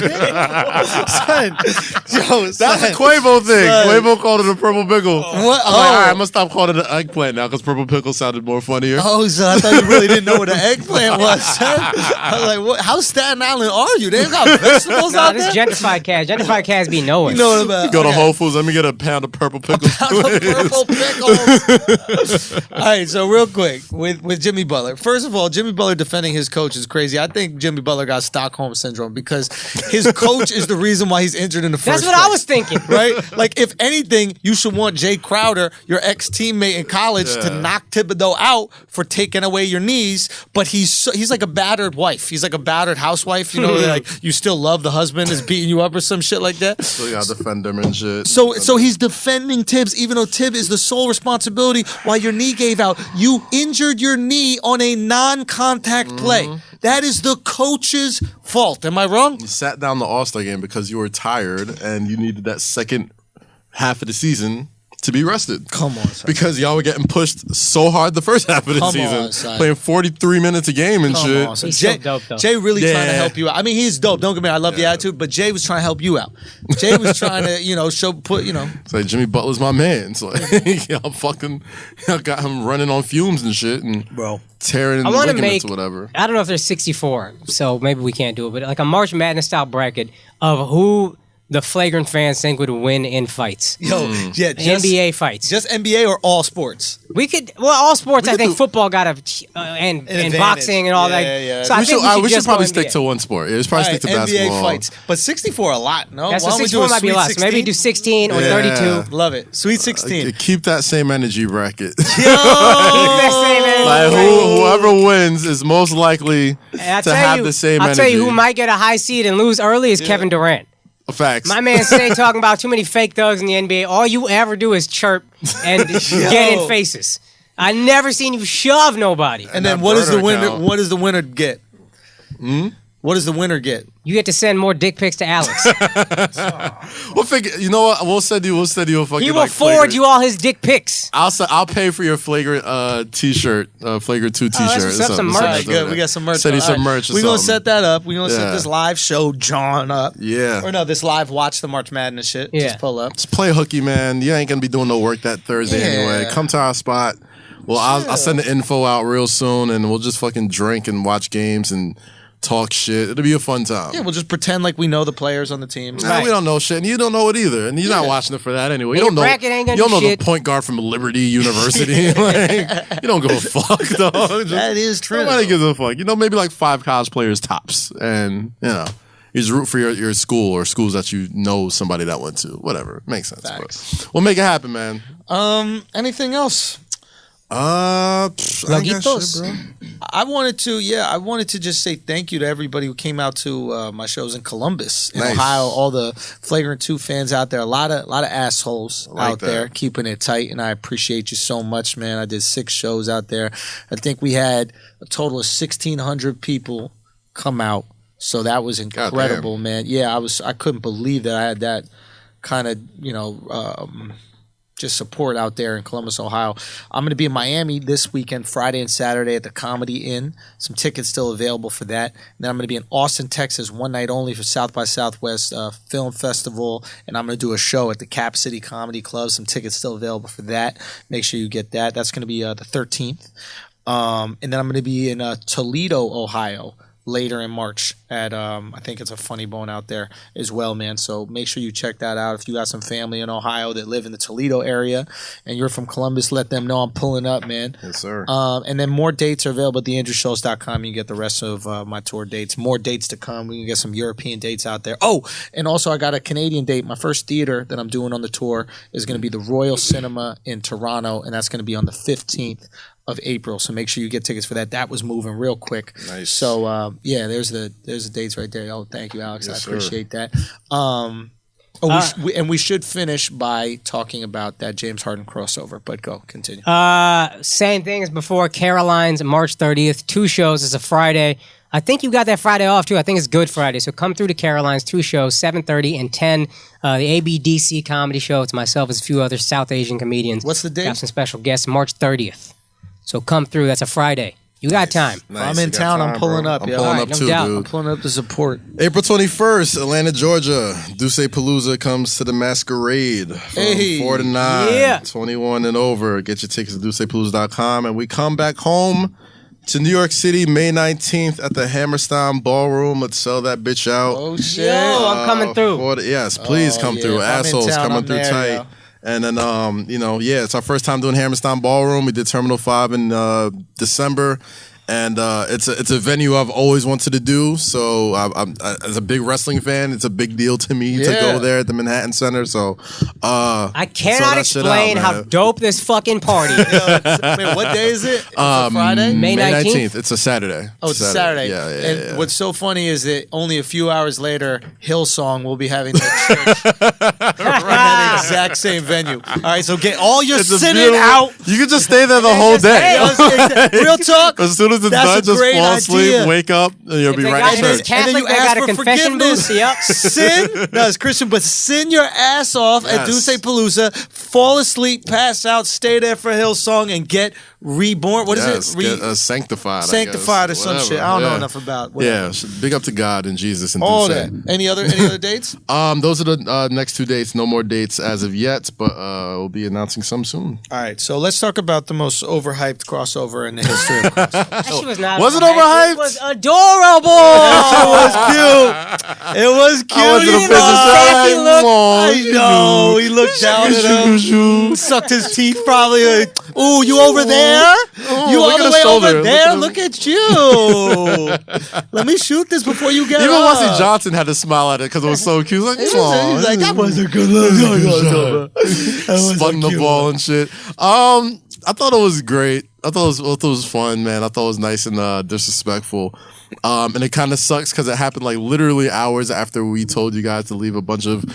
That's a Quavo thing. Quavo called it a purple pickle. What? I'm like, all right, I'm gonna stop calling it an eggplant now because purple pickle sounded more funnier. Oh, so I thought you really didn't know what an eggplant was, son. I was like, what? How Staten Island are you? They ain't got vegetables Nah, out this there? gentrified cats. Gentrified cats be knowing. You know what about? Go to Whole Foods. Let me get a pound of purple pickles. Purple pickles. All right, so real quick with Jimmy Butler. First of all, Jimmy Butler defending his his coach is crazy. I think Jimmy Butler got Stockholm syndrome because his coach is the reason why he's injured in the first place. That's what I was thinking. Right? Like, if anything, you should want Jay Crowder, your ex-teammate in college, to knock Thibodeau out for taking away your knees. But he's like a battered wife. He's like a battered housewife. You know, like you still love the husband is beating you up or some shit like that. So you gotta defend him and shit. So he's defending Tibbs, even though Tibbs is the sole responsibility while your knee gave out. You injured your knee on a non-contact play. That is the coach's fault. Am I wrong? You sat down the All-Star game because you were tired and you needed that second half of the season to be rested. Come on, son. Because y'all were getting pushed so hard the first half of the season. Playing 43 minutes a game and shit. On, He's so dope, though. Jay really trying to help you out. I mean, he's dope. Don't get me wrong. I love the attitude, but Jay was trying to help you out. Jay was trying to, It's like Jimmy Butler's my man. It's like, y'all got him running on fumes and shit and tearing the ligaments or whatever. I don't know if there's 64, so maybe we can't do it, but like a March Madness style bracket of who the Flagrant fans think would win in fights. NBA fights. Just NBA or all sports? We could, all sports. I think football got and boxing and all that. Yeah. So we should probably stick to one sport. Let's probably stick to basketball. NBA fights. But 64 a lot, no? That's what 64 might be less. 16? Maybe do 16 or 32. Love it. Sweet 16. Keep that same energy bracket. Keep that same energy. Like whoever wins is most likely to have the same energy. I'll tell you who might get a high seed and lose early is Kevin Durant. Facts. My man say talking about too many fake thugs in the NBA. All you ever do is chirp and get in faces. I never seen you shove nobody. And then what does the winner? What does the winner get? What does the winner get? You get to send more dick pics to Alex. We'll figure. You know what? We'll send you a fucking. He will forward you all his dick pics. I'll pay for your Flagrant T-shirt, Flagrant 2 T-shirt. Some merch. Good. We got some merch. Send you some merch. We're gonna set that up. We're gonna set this live show John up. Yeah. Or no, this live watch the March Madness shit. Yeah. Just pull up. Just play hooky, man. You ain't gonna be doing no work that Thursday anyway. Come to our spot. Well, I'll send the info out real soon, and we'll just fucking drink and watch games and talk shit. It'll be a fun time. Yeah, we'll just pretend like we know the players on the team. Nah, we don't know shit, and you don't know it either. And you're not watching it for that anyway. You don't know. You don't know the point guard from Liberty University. Like, you don't give a fuck, though. That is true. Nobody gives a fuck. Maybe like 5 college players tops, and you just root for your school or schools that you know somebody that went to. Whatever, makes sense. But we'll make it happen, man. Anything else? I wanted to just say thank you to everybody who came out to my shows in Columbus, in Ohio. All the Flagrant 2 fans out there. A lot of assholes out there keeping it tight, and I appreciate you so much, man. I did 6 shows out there. I think we had a total of 1,600 people come out, so that was incredible, man. Yeah, I couldn't believe that I had that kind of just support out there in Columbus, Ohio. I'm going to be in Miami this weekend, Friday and Saturday at the Comedy Inn. Some tickets still available for that. And then I'm going to be in Austin, Texas, one night only for South by Southwest Film Festival. And I'm going to do a show at the Cap City Comedy Club. Some tickets still available for that. Make sure you get that. That's going to be the 13th. And then I'm going to be in Toledo, Ohio, later in March at I think it's a Funny Bone out there as well, man. So make sure you check that out. If you got some family in Ohio that live in the Toledo area and you're from Columbus, let them know I'm pulling up, man. Yes, sir. And then more dates are available at theandrewschultz.com. You can get the rest of my tour dates. More dates to come. We can get some European dates out there. Oh, and also I got a Canadian date. My first theater that I'm doing on the tour is going to be the Royal Cinema in Toronto, and that's going to be on the 15th of April, so make sure you get tickets for that. That was moving real quick. Nice. So there's the dates right there. Oh, thank you, Alex. Yes, I appreciate that. We should finish by talking about that James Harden crossover. But continue. Same thing as before. Caroline's March 30th. 2 shows. It's a Friday. I think you got that Friday off too. I think it's Good Friday. So come through to Caroline's, 2 shows, 7:30 and 10. The ABDC comedy show. It's myself and a few other South Asian comedians. What's the date? Got some special guests. March 30th. So come through. That's a Friday. You got time. Nice. I'm in town. I'm pulling up. I'm pulling up too, dude. I'm pulling up to support. April 21st, Atlanta, Georgia. Duce Palooza comes to the Masquerade from 4 to 9. 21 and over. Get your tickets at DucePalooza.com. And we come back home to New York City, May 19th at the Hammerstein Ballroom. Let's sell that bitch out. Oh, shit. Yo, I'm coming through. Yes, please come through. Assholes coming through tight. Yo. And then, it's our first time doing Hammerstein Ballroom. We did Terminal 5 in December. And it's a venue I've always wanted to do. So I'm as a big wrestling fan, it's a big deal to me to go there at the Manhattan Center. So I cannot explain how dope this fucking party is. Wait, what day is it? Friday? May 19th? It's a Saturday. Oh, it's a Saturday. Yeah. And what's so funny is that only a few hours later, Hillsong will be having their church run that exact same venue. All right, so get all your sinning out. You can just stay there the whole day. Real talk. As soon as it's done, just fall asleep, wake up, and you'll be right in church. Catholic, and then you they ask got a for confession forgiveness. booth. Yep. Sin, no, it's Christian, but sin your ass off at Duce Palooza, fall asleep, pass out, stay there for Hillsong, and get reborn. What is it? Get sanctified. Sanctified or some shit. I don't know enough about. Whatever. Yeah, big up to God and Jesus and all Duce. that. Any other dates? Those are the next 2 dates. No more dates as of yet, but we'll be announcing some soon. All right, so let's talk about the most overhyped crossover in the history of crossover. That shit was not. Was it overhyped? It was adorable. It was cute. It was cute. I wasn't a He business looked- guy. I know. He looked down at him. Sucked his teeth probably. Like, ooh, you over there? You look all at the his way shoulder. over there? Look at Look at you. Let me shoot this before you get Even up. Wesley Johnson had to smile at it because it was so cute. He was like, He's like, that was a good look. spun the ball and shit. I thought it was great. I thought it was fun, man. I thought it was nice and disrespectful. And it kind of sucks because it happened like literally hours after we told you guys to leave a bunch of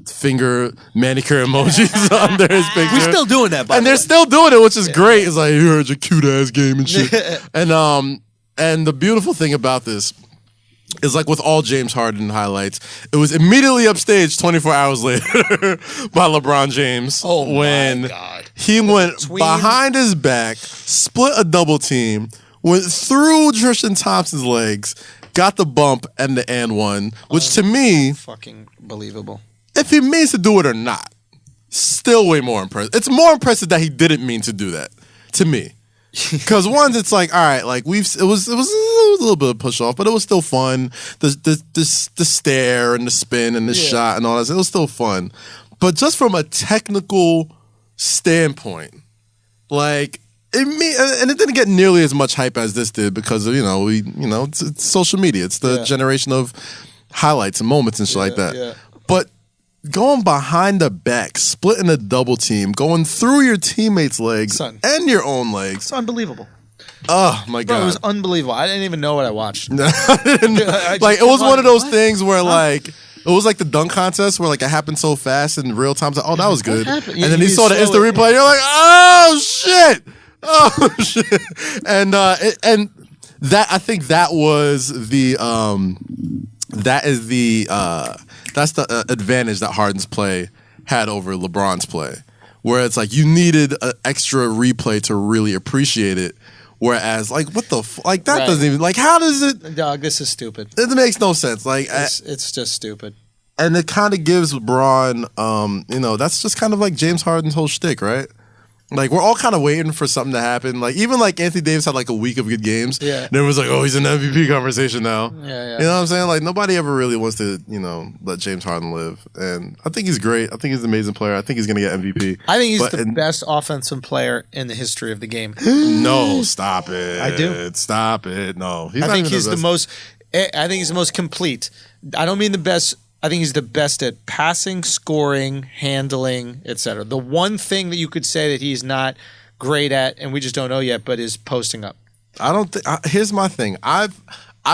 finger manicure emojis under his picture. We're still doing that, by and the they're way. still doing it, which is great. It's like, you heard your cute ass game and shit. And the beautiful thing about this is, like with all James Harden highlights, it was immediately upstaged 24 hours later by LeBron James when he went behind his back, split a double team, went through Tristan Thompson's legs, got the bump and the and one, which to me, fucking believable. if he means to do it or not, still way more impressive. It's more impressive that he didn't mean to do that, to me. Because once it's like, all right, like it was a little bit of push off, but it was still fun. The stare and the spin and the shot and all that, it was still fun. But just from a technical standpoint, like it didn't get nearly as much hype as this did because of, it's social media. It's the generation of highlights and moments and shit like that. Yeah. But going behind the back, splitting a double team, going through your teammates' legs and your own legs. It's unbelievable. Oh, my Bro, God. it was unbelievable. I didn't even know what I watched. Like, it was one of those things where, like, it was like the dunk contest where, like, it happened so fast in real time. Like, oh, that was good. And then you saw the instant replay. You're like, oh, shit. Oh, shit. And that, I think that was the, that's the advantage that Harden's play had over LeBron's play, where it's like you needed an extra replay to really appreciate it. Whereas, like, what the like that doesn't even like how does it? Dog, this is stupid. It makes no sense. Like, it's just stupid. And it kind of gives LeBron, that's just kind of like James Harden's whole shtick, right? Like, we're all kind of waiting for something to happen. Like, even like Anthony Davis had like a week of good games. Yeah. And everyone's like, oh, he's in the MVP conversation now. Yeah. You know what I'm saying? Like, nobody ever really wants to, let James Harden live. And I think he's great. I think he's an amazing player. I think he's going to get MVP. I think he's the best offensive player in the history of the game. No, stop it. I do. Stop it. No. I think he's the most complete. I don't mean the best. I think he's the best at passing, scoring, handling, etc. The one thing that you could say that he's not great at, and we just don't know yet, but is posting up. I don't think. Here's my thing. I've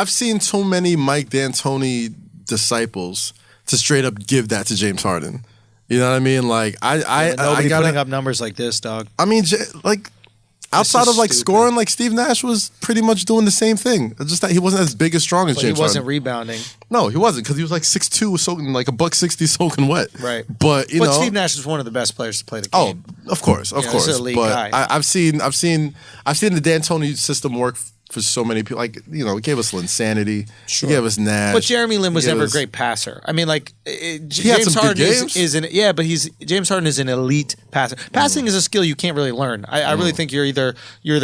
seen too many Mike D'Antoni disciples to straight up give that to James Harden. You know what I mean? Like nobody putting up numbers like this, dog. I mean, like. Outside of like scoring, like Steve Nash was pretty much doing the same thing. It's just that he wasn't as big as strong as James Harden. He wasn't rebounding. No, he wasn't because he was like 6'2", soaking like $160 soaking wet. Right. But Steve Nash is one of the best players to play the game. Oh, of course. He's an elite guy. I've seen the D'Antoni system work for so many people. Like, it gave us Linsanity. Sure. He gave us Nash. But Jeremy Lin was never a great passer. I mean, like James Harden James Harden is an elite passer. Passing is a skill you can't really learn. I really think you're either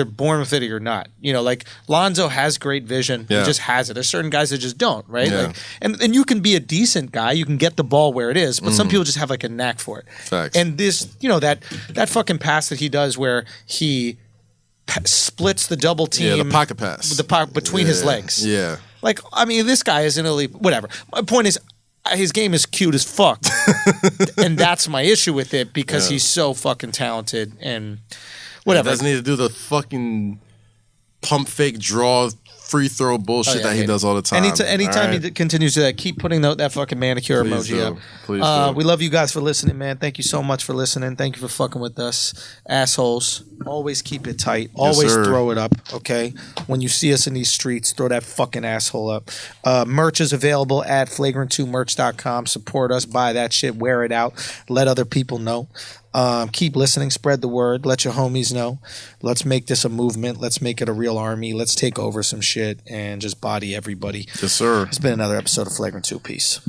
born with it or you're not. Like Lonzo has great vision. Yeah. He just has it. There's certain guys that just don't, right? Yeah. Like, and you can be a decent guy. You can get the ball where it is, but some people just have like a knack for it. Facts. And this, that fucking pass that he does where he splits the double team. Yeah, the pocket pass. Between his legs. Yeah. Like, I mean, this guy is an elite. Whatever. My point is, his game is cute as fuck, and that's my issue with it because he's so fucking talented and whatever. He doesn't need to do the fucking pump fake draw free throw bullshit that he does all the time. Anytime he continues to do that, keep putting that fucking manicure emoji up. Please do. We love you guys for listening, man. Thank you so much for listening. Thank you for fucking with us, assholes. Always keep it tight. Always throw it up, okay? When you see us in these streets, throw that fucking asshole up. Merch is available at flagrant2merch.com. Support us, buy that shit, wear it out, let other people know. Keep listening, spread the word, let your homies know. Let's make this a movement. Let's make it a real army. Let's take over some shit and just body everybody. Yes, sir. It's been another episode of Flagrant 2. Peace.